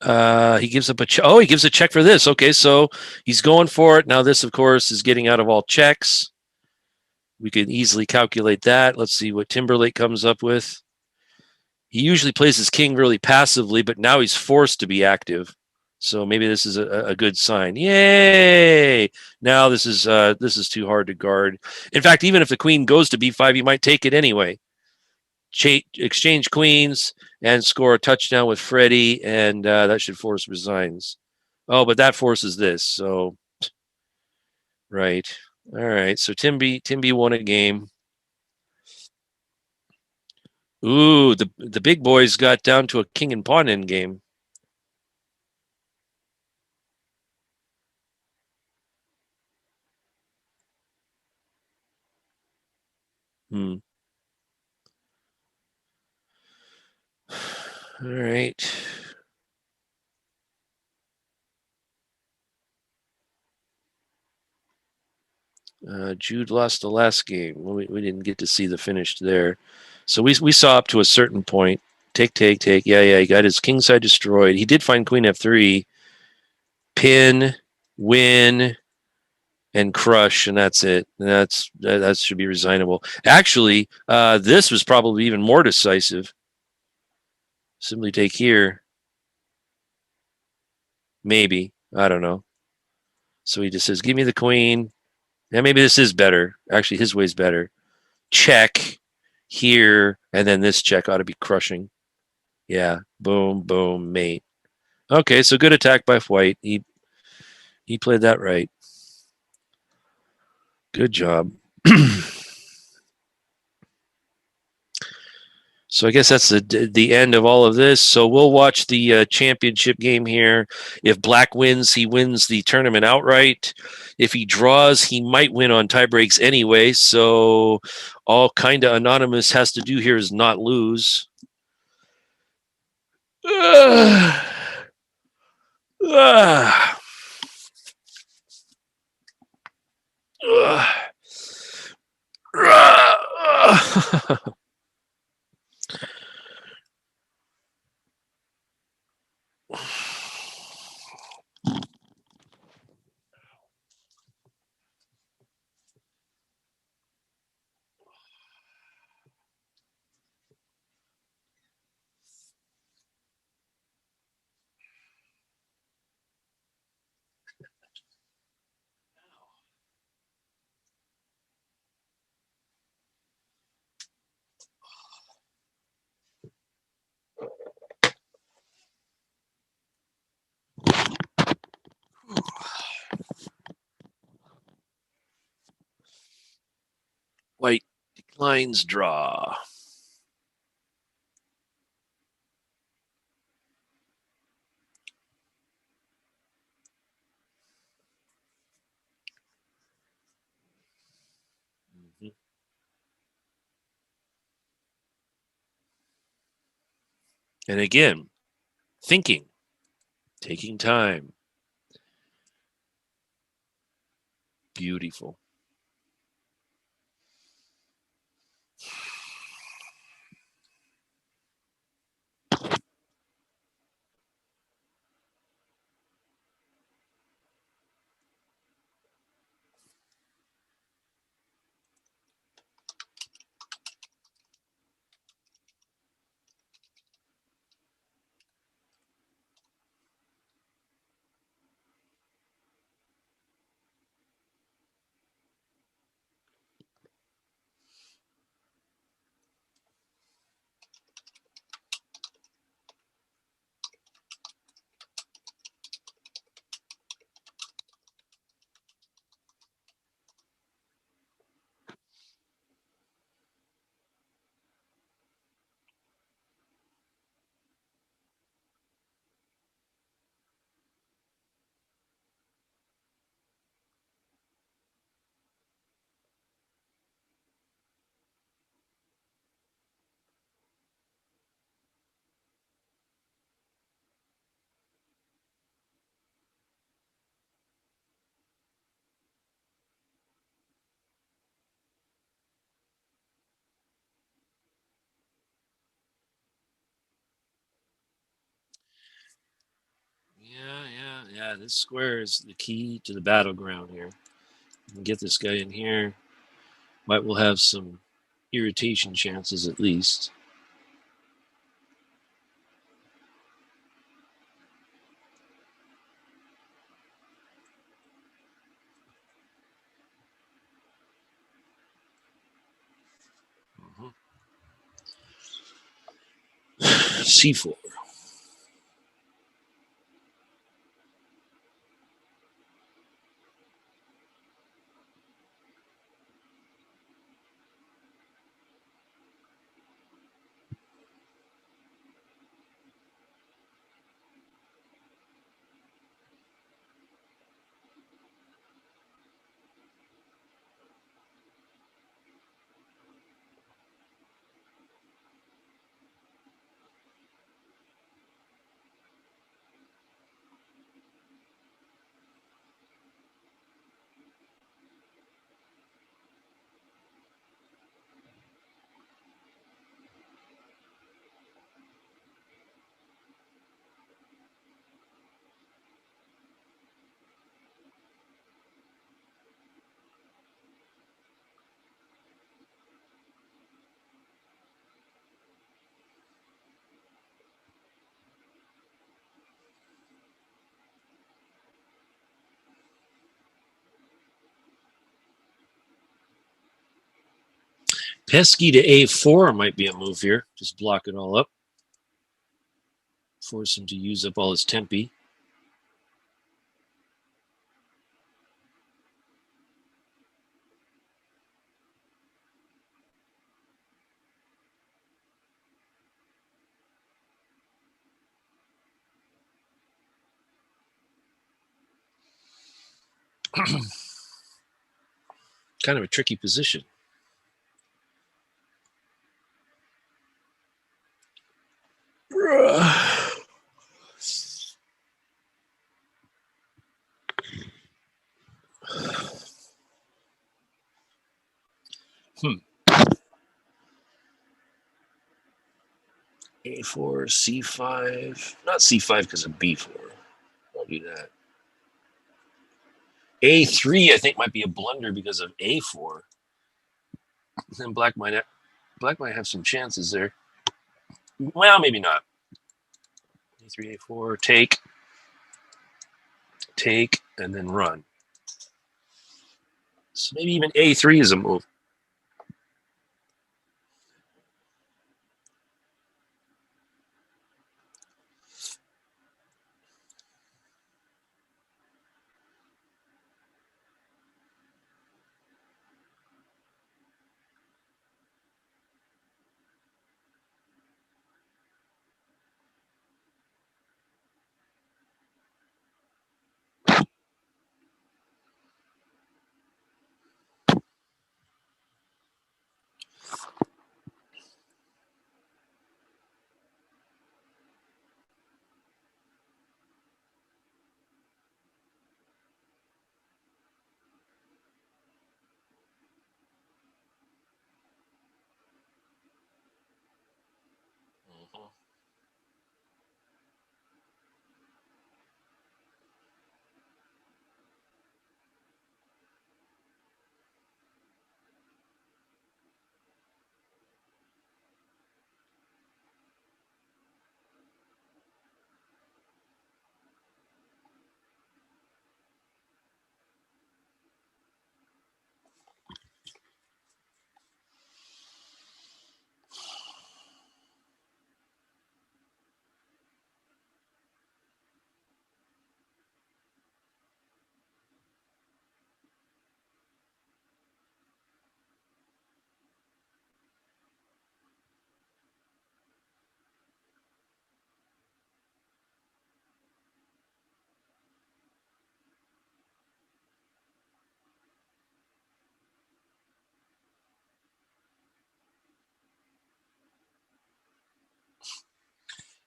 f1. He gives up a check. Oh, he gives a check for this. Okay, so he's going for it. Now this, of course, is getting out of all checks. We can easily calculate that. Let's see what Timberlake comes up with. He usually plays his king really passively, but now he's forced to be active. So maybe this is a good sign. Yay! Now this is too hard to guard. In fact, even if the queen goes to b5, you might take it anyway. Exchange queens and score a touchdown with Freddie, and that should force resigns. Oh, but that forces this. So, right. All right. So Timby won a game. Ooh, the big boys got down to a king and pawn end game. All right. Jude lost the last game. We didn't get to see the finish there. So we saw up to a certain point. Take. Yeah. He got his kingside destroyed. He did find queen f3. Pin, win, and crush, and that's it. That should be resignable. Actually, this was probably even more decisive. Simply take here. Maybe. I don't know. So he just says, give me the queen. Yeah, maybe this is better. Actually, his way's better. Check here, and then this check ought to be crushing. Yeah, boom, boom, mate. Okay, so good attack by white. He played that right. Good job. So I guess that's the end of all of this. So we'll watch the championship game here. If black wins, he wins the tournament outright. If he draws, he might win on tie breaks anyway. So all kind of Anonymous has to do here is not lose. Ah. White declines draw. Mhm. And again, thinking, taking time. Beautiful. Yeah. This square is the key to the battleground here. You can get this guy in here. White will have some irritation chances at least. C4. Pesky to A4 might be a move here. Just block it all up. Force him to use up all his tempi. Kind of a tricky position. A4, C5. Not C5 because of B4. I'll do that. A3, I think, might be a blunder because of A4. Then black might have some chances there. Well, maybe not. A3, A4, take, and then run. So maybe even A3 is a move.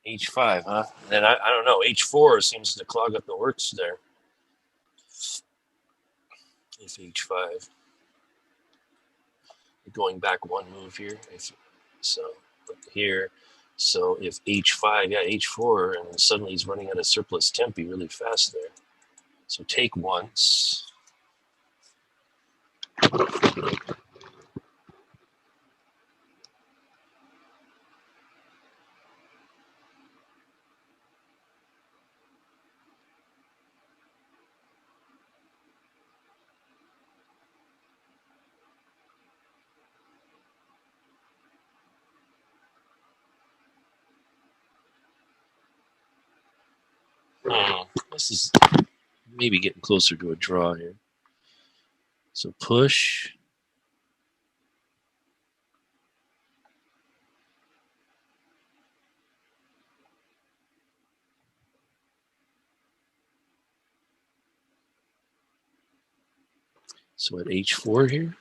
H5, huh? Then I don't know. H4 seems to clog up the works there. If H5. Going back one move here. So here. So if H5, yeah, H4, and suddenly he's running out of surplus tempi really fast there. So take once. This is maybe getting closer to a draw here. So push. So at H4 here.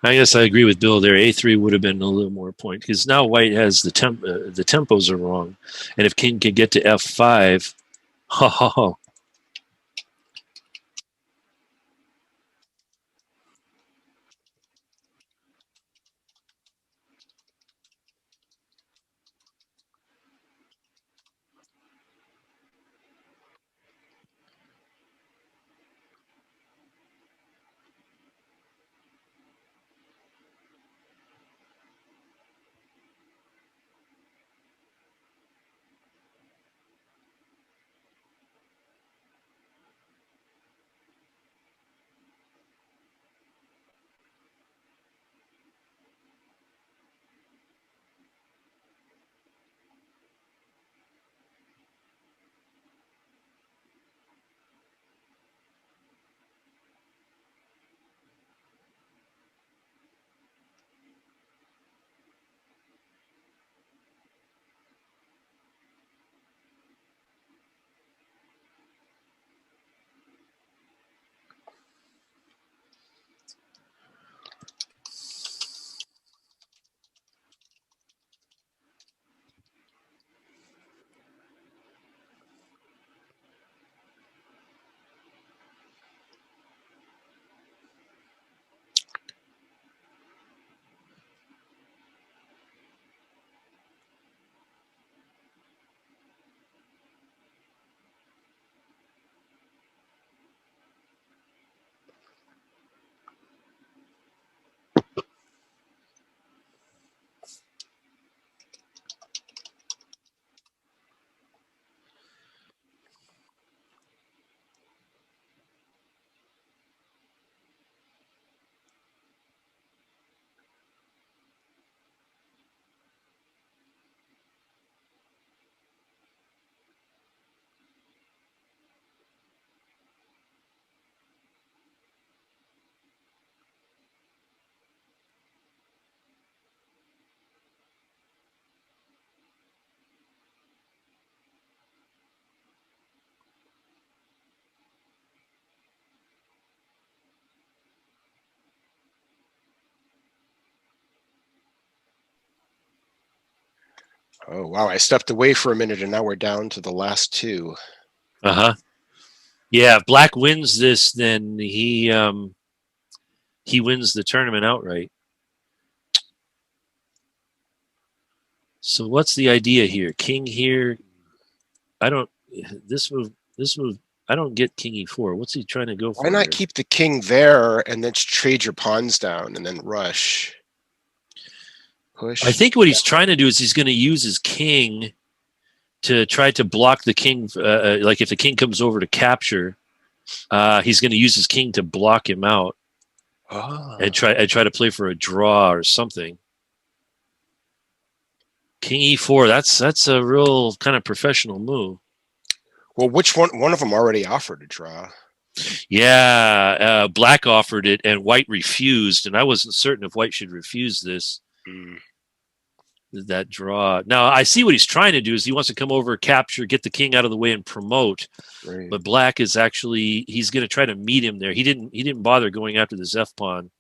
I guess I agree with Bill there. A3 would have been a little more point because now White has the tempos are wrong, and if King can get to F5, ha ha ha. Oh, wow. I stepped away for a minute and now we're down to the last two. Yeah, if Black wins this, then he wins the tournament outright. So what's the idea here? King here. I don't. This move. I don't get King E4. What's he trying to go for? Why not here? keep the king there and then trade your pawns down and then rush? Push. I think what he's trying to do is he's going to use his king to try to block the king. Like if the king comes over to capture, he's going to use his king to block him out and try to play for a draw or something. King E4. That's a real kind of professional move. Well, which one? One of them already offered a draw. Yeah, Black offered it and White refused, and I wasn't certain if White should refuse this. That draw. Now I see what he's trying to do is he wants to come over, capture, get the king out of the way, and promote. Right. But Black is actually he's going to try to meet him there. He didn't bother going after this F pawn.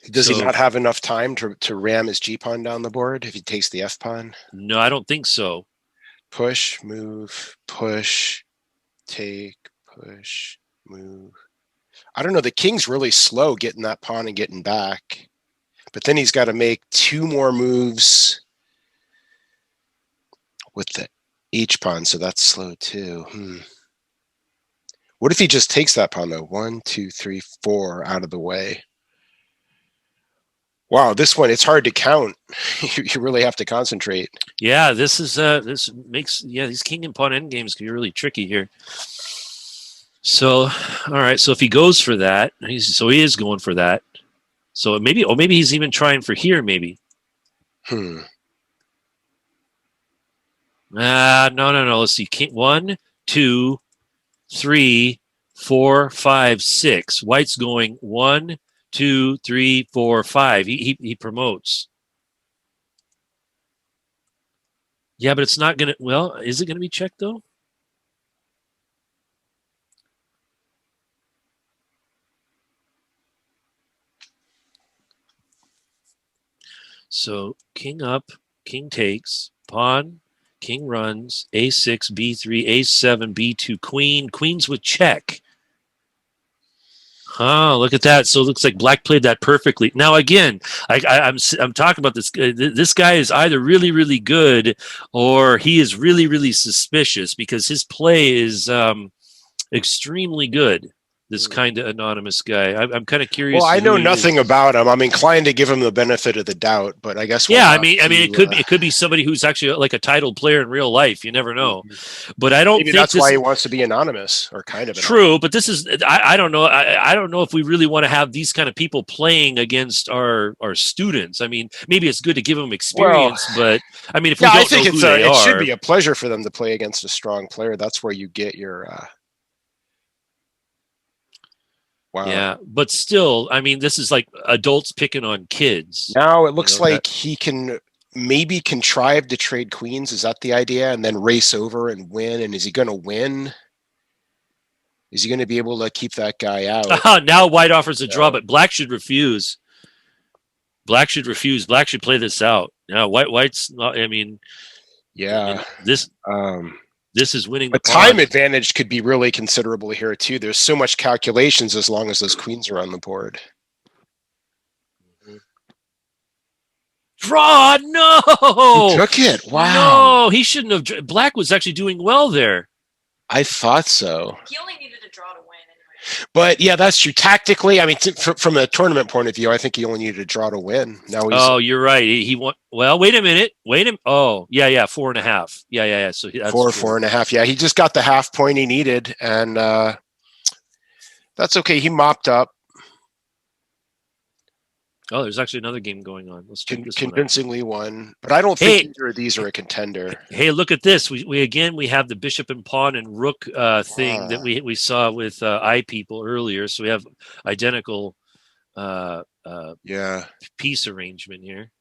Does he not have enough time to ram his G pawn down the board if he takes the F pawn? No, I don't think so. Push, move, push, take, push, move. I don't know. The king's really slow getting that pawn and getting back. But then he's got to make two more moves with the H pawn, so that's slow too. What if he just takes that pawn though? 1, 2, 3, 4 out of the way. Wow, this one, it's hard to count. You really have to concentrate. Yeah, this makes these king and pawn endgames can be really tricky here. So, all right. So if he goes for that, he is going for that. So maybe he's even trying for here. Maybe. No. Let's see. King 1, 2, 3, 4, 5, 6. White's going 1, 2, 3, 4, 5. He promotes. Yeah, but it's not gonna. Well, is it gonna be checked though? So king up, king takes, pawn, king runs, a6, b3, a7, b2, queen, queens with check. Oh, look at that! So it looks like Black played that perfectly. Now again, I'm talking about this. This guy is either really really good, or he is really really suspicious because his play is extremely good. This kind of anonymous guy. I'm kind of curious. Well, I know who he nothing is. about him. I'm inclined to give him the benefit of the doubt, but I guess we'll Yeah, I have mean, it could be somebody who's actually like a titled player in real life. You never know, but I don't maybe think that's this why he wants to be anonymous or kind of true. But this is I don't know. I don't know if we really want to have these kind of people playing against our students. I mean, maybe it's good to give them experience, but I mean, if we Yeah, I don't think know who they it should are, be a pleasure for them to play against a strong player. That's where you get your wow. yeah. But still, I mean, this is like adults picking on kids. Now it looks like he can maybe contrive to trade queens. Is that the idea? And then race over and win. And is he going to win? Is he going to be able to keep that guy out? Now White offers a draw, but Black should refuse. Black should refuse. Black should play this out. Now White's not. I mean, Yeah. This is winning the time advantage could be really considerable here too. There's so much calculations as long as those queens are on the board. Draw! No! He took it. Wow. No, he shouldn't have. Black was actually doing well there. I thought so. He only needed a draw to win anyway. But yeah, that's true. Tactically, I mean, from a tournament point of view, I think he only needed a draw to win. Now he's. Oh, you're right. He won. Well, wait a minute. Oh, yeah, 4.5. Yeah. So that's 4.5. Yeah, he just got the half point he needed, and that's okay. He mopped up. Oh, there's actually another game going on. Let's check this convincingly won, but I don't think either of these are a contender. Hey, look at this. We have the bishop and pawn and rook thing that we saw with I people earlier. So we have identical piece arrangement here.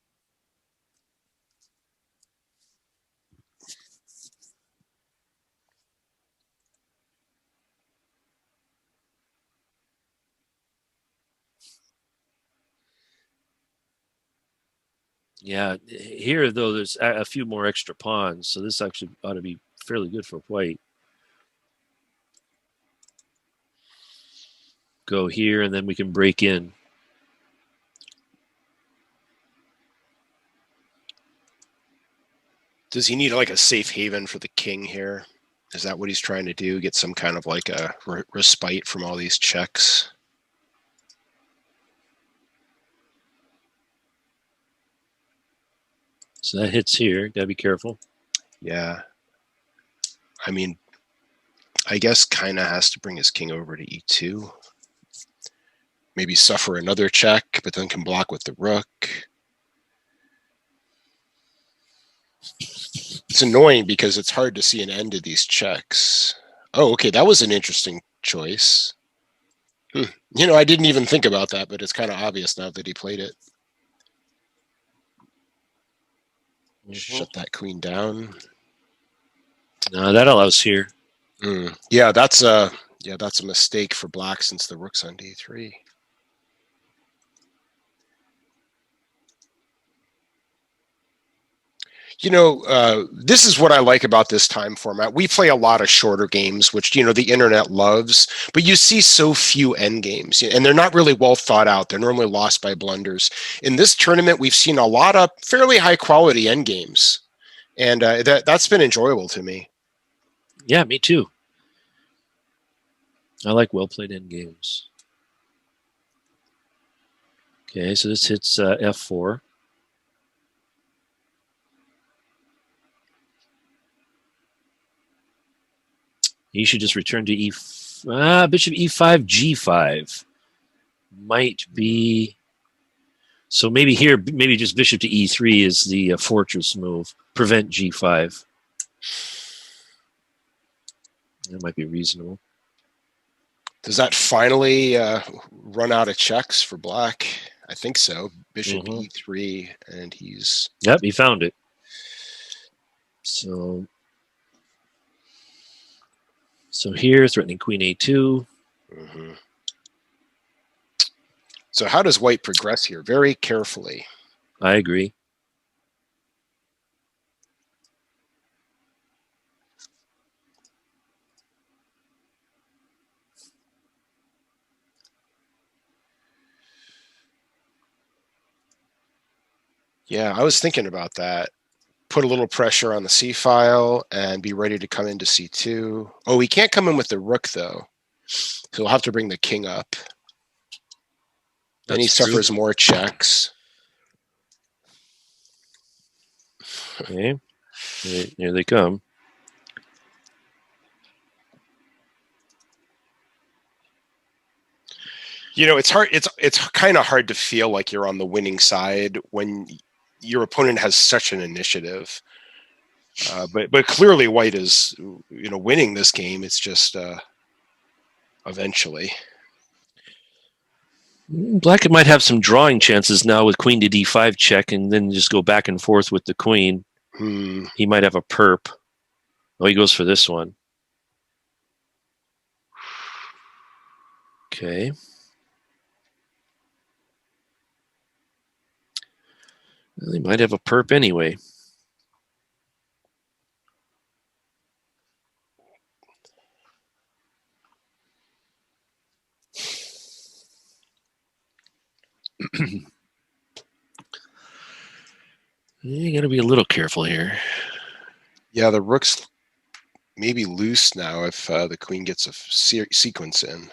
Yeah, here though there's a few more extra pawns, so this actually ought to be fairly good for white. Go here, and then we can break in. Does he need like a safe haven for the king here? Is that what he's trying to do? Get some kind of like a respite from all these checks? So that hits here. Gotta be careful. Yeah. I mean, I guess kind of has to bring his king over to e2. Maybe suffer another check, but then can block with the rook. It's annoying because it's hard to see an end to these checks. Oh, okay, that was an interesting choice. You know, I didn't even think about that, but it's kind of obvious now that he played it. Shut that queen down. No, that allows here. Yeah, that's a mistake for black since the rook's on d3. You know, this is what I like about this time format. We play a lot of shorter games, which, you know, the internet loves, but you see so few end games, and they're not really well thought out. They're normally lost by blunders. In this tournament, we've seen a lot of fairly high quality end games, and that's been enjoyable to me. Yeah, me too. I like well played end games. Okay, so this hits f4. He should just return to bishop e5, g5. Might be. So maybe here, maybe just bishop to e3 is the fortress move. Prevent g5. That might be reasonable. Does that finally run out of checks for black? I think so. Bishop e3, and he's... Yep, he found it. So here, threatening queen a2. So how does white progress here? Very carefully. I agree. Yeah, I was thinking about that. Put a little pressure on the c file and be ready to come into c2. Oh, he can't come in with the rook, though. So he'll have to bring the king up. Then he suffers more checks. Okay, here they come. You know, it's hard. It's kind of hard to feel like you're on the winning side when your opponent has such an initiative. But clearly, white is, you know, winning this game. It's just eventually. Black might have some drawing chances now with queen to d5 check, and then just go back and forth with the queen. He might have a perp. Oh, he goes for this one. Okay. Well, he might have a perp anyway. You got to be a little careful here. Yeah, the rook's maybe loose now if the queen gets a sequence in.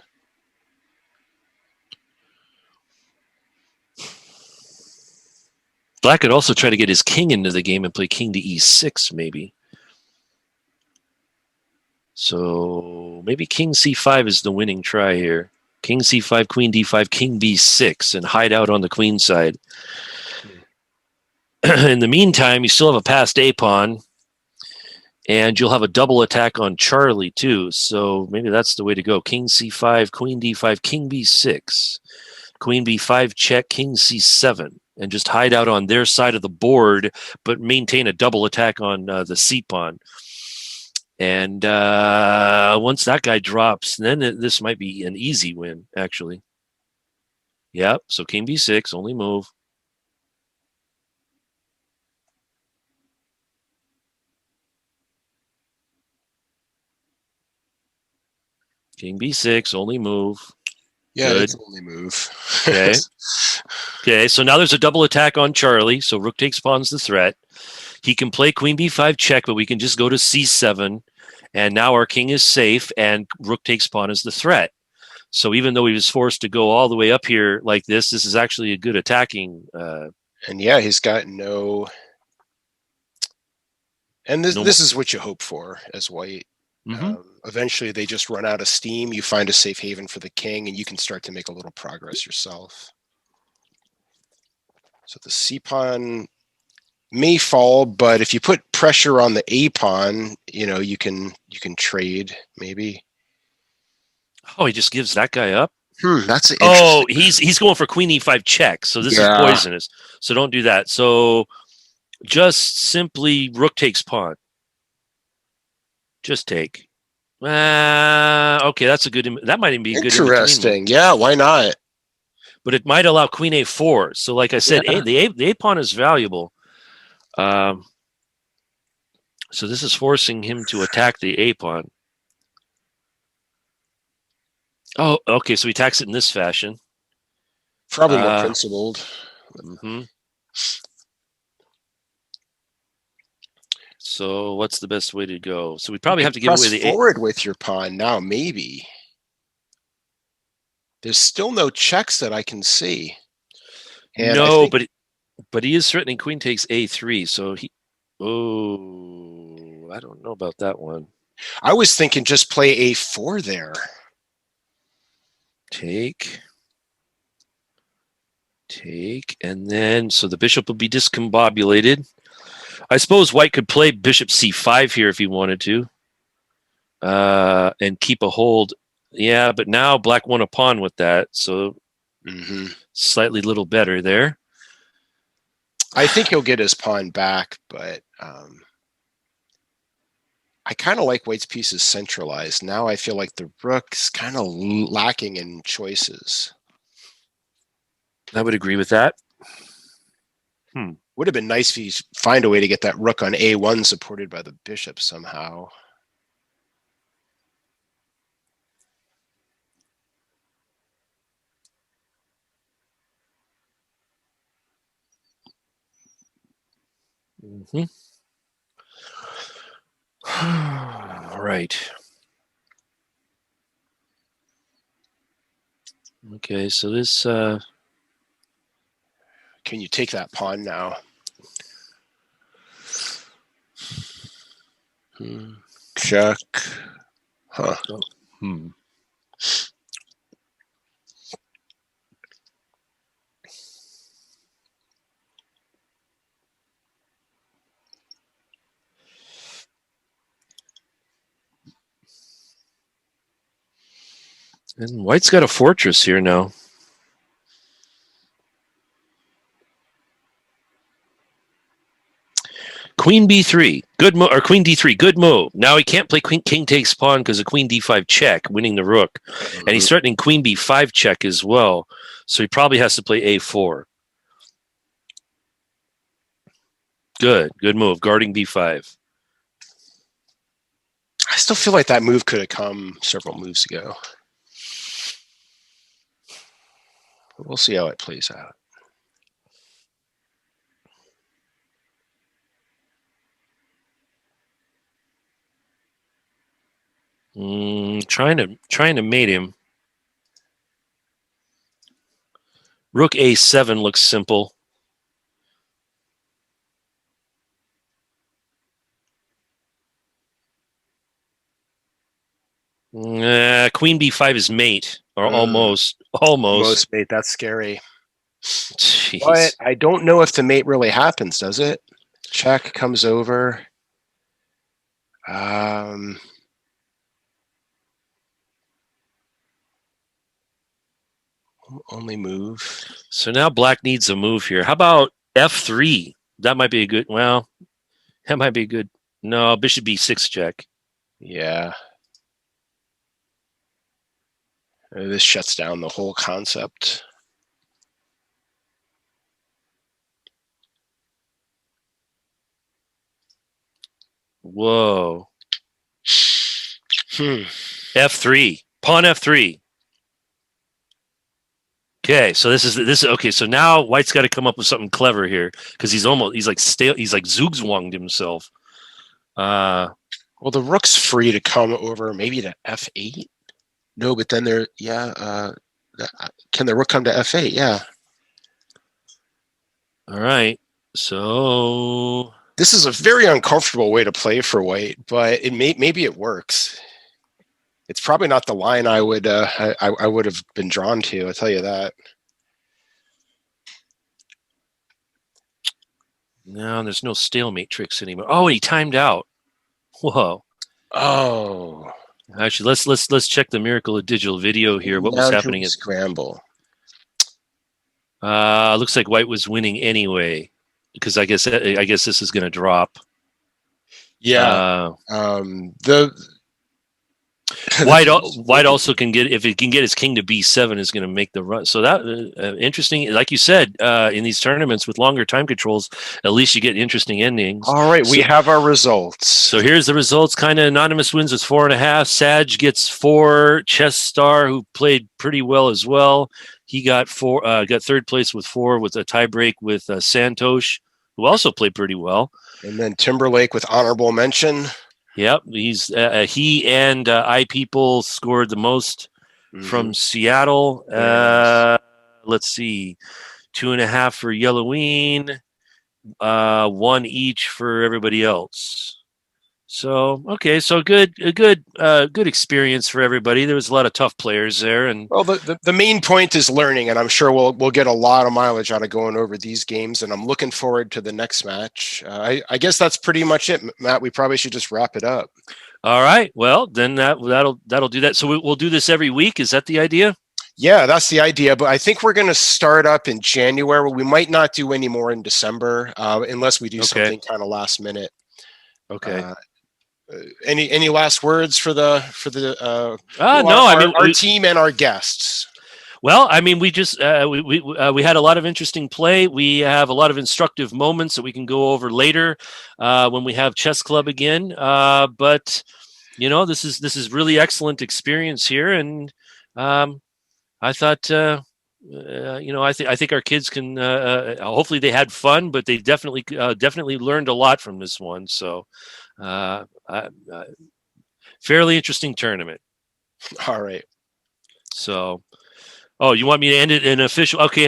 Black could also try to get his king into the game and play king to e6, maybe. So maybe king c5 is the winning try here. King c5, queen d5, king b6, and hide out on the queen side. In the meantime, you still have a passed a pawn, and you'll have a double attack on Charlie too. So maybe that's the way to go. King c5, queen d5, king b6, queen b5 check, king c7, and just hide out on their side of the board, but maintain a double attack on the c pawn. And once that guy drops, then this might be an easy win, actually. Yep, so king b6, only move. King b6, only move. Yeah, Good. it's only move. Okay. Okay, so now there's a double attack on Charlie. So rook takes pawn's the threat. He can play queen b5 check, but we can just go to c7. And now our king is safe, and rook takes pawn is the threat. So even though he was forced to go all the way up here like this is actually a good attacking. And yeah, he's got no. And No this is what you hope for as white. Eventually, they just run out of steam. You find a safe haven for the king, and you can start to make a little progress yourself. So the c pawn may fall, but if you put pressure on the a pawn, you can trade maybe. Oh, he just gives that guy up. That's an Oh, interesting. he's going for queen e5 check. So this is Yeah. poisonous. So don't do that. So just simply rook takes pawn. Just take. Okay, that's a good. That might even be a good in-between move. Interesting. Yeah, why not? But it might allow queen a4. So, like I said, Yeah. the a pawn is valuable. So this is forcing him to attack the a pawn. Oh, okay. So he attacks it in this fashion. Probably more principled. Mm-hmm. So what's the best way to go? So we probably have to give away the forward with your pawn now. Maybe there's still no checks that I can see. And no, but he is threatening queen takes a3. So he. Oh, I don't know about that one. I was thinking just play a4 there. Take, and then so the bishop will be discombobulated. I suppose white could play bishop c5 here if he wanted to, and keep a hold. Yeah, but now black won a pawn with that, so slightly little better there. I think he'll get his pawn back, but I kind of like white's pieces centralized. Now I feel like the rook's kind of lacking in choices. I would agree with that. Would have been nice if you find a way to get that rook on a1 supported by the bishop somehow. All right. Okay, so this. Can you take that pawn now? Check. Huh. And white's got a fortress here now. Queen b3, good move, or queen d3, good move. Now he can't play king takes pawn because of queen d5 check, winning the rook. And he's threatening queen b5 check as well. So he probably has to play a4. Good move, guarding b5. I still feel like that move could have come several moves ago. We'll see how it plays out. Trying to mate him. Rook a7 looks simple. Queen b5 is mate, or almost. Almost mate. That's scary. Jeez. But I don't know if the mate really happens, does it? Check comes over. Only move. So now black needs a move here. How about f3? That might be a good. Well, that might be a good. No, bishop b6 check. Yeah. This shuts down the whole concept. Whoa. f3. Pawn F3. Okay, so this is okay. So now White's got to come up with something clever here because he's like stale. He's like zugzwanged himself. Well, the rook's free to come over maybe to f8. No, but then can the rook come to f8? Yeah. All right. So this is a very uncomfortable way to play for White, but maybe it works. It's probably not the line I would have been drawn to. I'll tell you that. No, there's no stalemate tricks anymore. Oh, he timed out. Whoa. Oh. Actually, let's check the miracle of digital video here. What was happening at scramble? Looks like White was winning anyway, because I guess this is going to drop. Yeah. White also can get, if it can get his king to b7, is going to make the run. So that interesting. Like you said, in these tournaments with longer time controls, at least you get interesting endings. All right, we have our results. So here's the results. Kind of anonymous wins with 4.5. Sag gets 4. Chess Star, who played pretty well as well, he got 4. Got third place with 4 with a tiebreak with Santosh, who also played pretty well. And then Timberlake with honorable mention. Yep, he's he and iPeople scored the most from Seattle. Let's see, 2.5 for Yelloween, 1 each for everybody else. So okay, so good experience for everybody. There was a lot of tough players there, and well, the main point is learning, and I'm sure we'll get a lot of mileage out of going over these games, and I'm looking forward to the next match. I guess that's pretty much it, Matt. We probably should just wrap it up. All right, well then that'll do that. So we'll do this every week. Is that the idea? Yeah, that's the idea. But I think we're going to start up in January. We might not do any more in December unless we do something kind of last minute. Okay. Any last words for the our team and our guests? Well, I mean, we just we had a lot of interesting play. We have a lot of instructive moments that we can go over later when we have Chess Club again. But you know, this is really excellent experience here, and I thought you know, I think our kids can hopefully they had fun, but they definitely learned a lot from this one. So. Fairly interesting tournament. All right. So, oh, you want me to end it in official? Okay.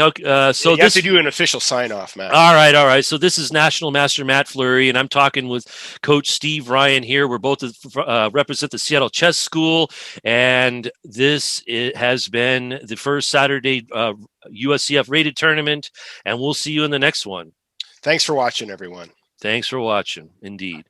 So you have to do an official sign off, Matt. All right. So this is National Master Matt Fleury, and I'm talking with Coach Steve Ryan here. We're both represent the Seattle Chess School, and this has been the first Saturday USCF rated tournament, and we'll see you in the next one. Thanks for watching, everyone. Thanks for watching. Indeed.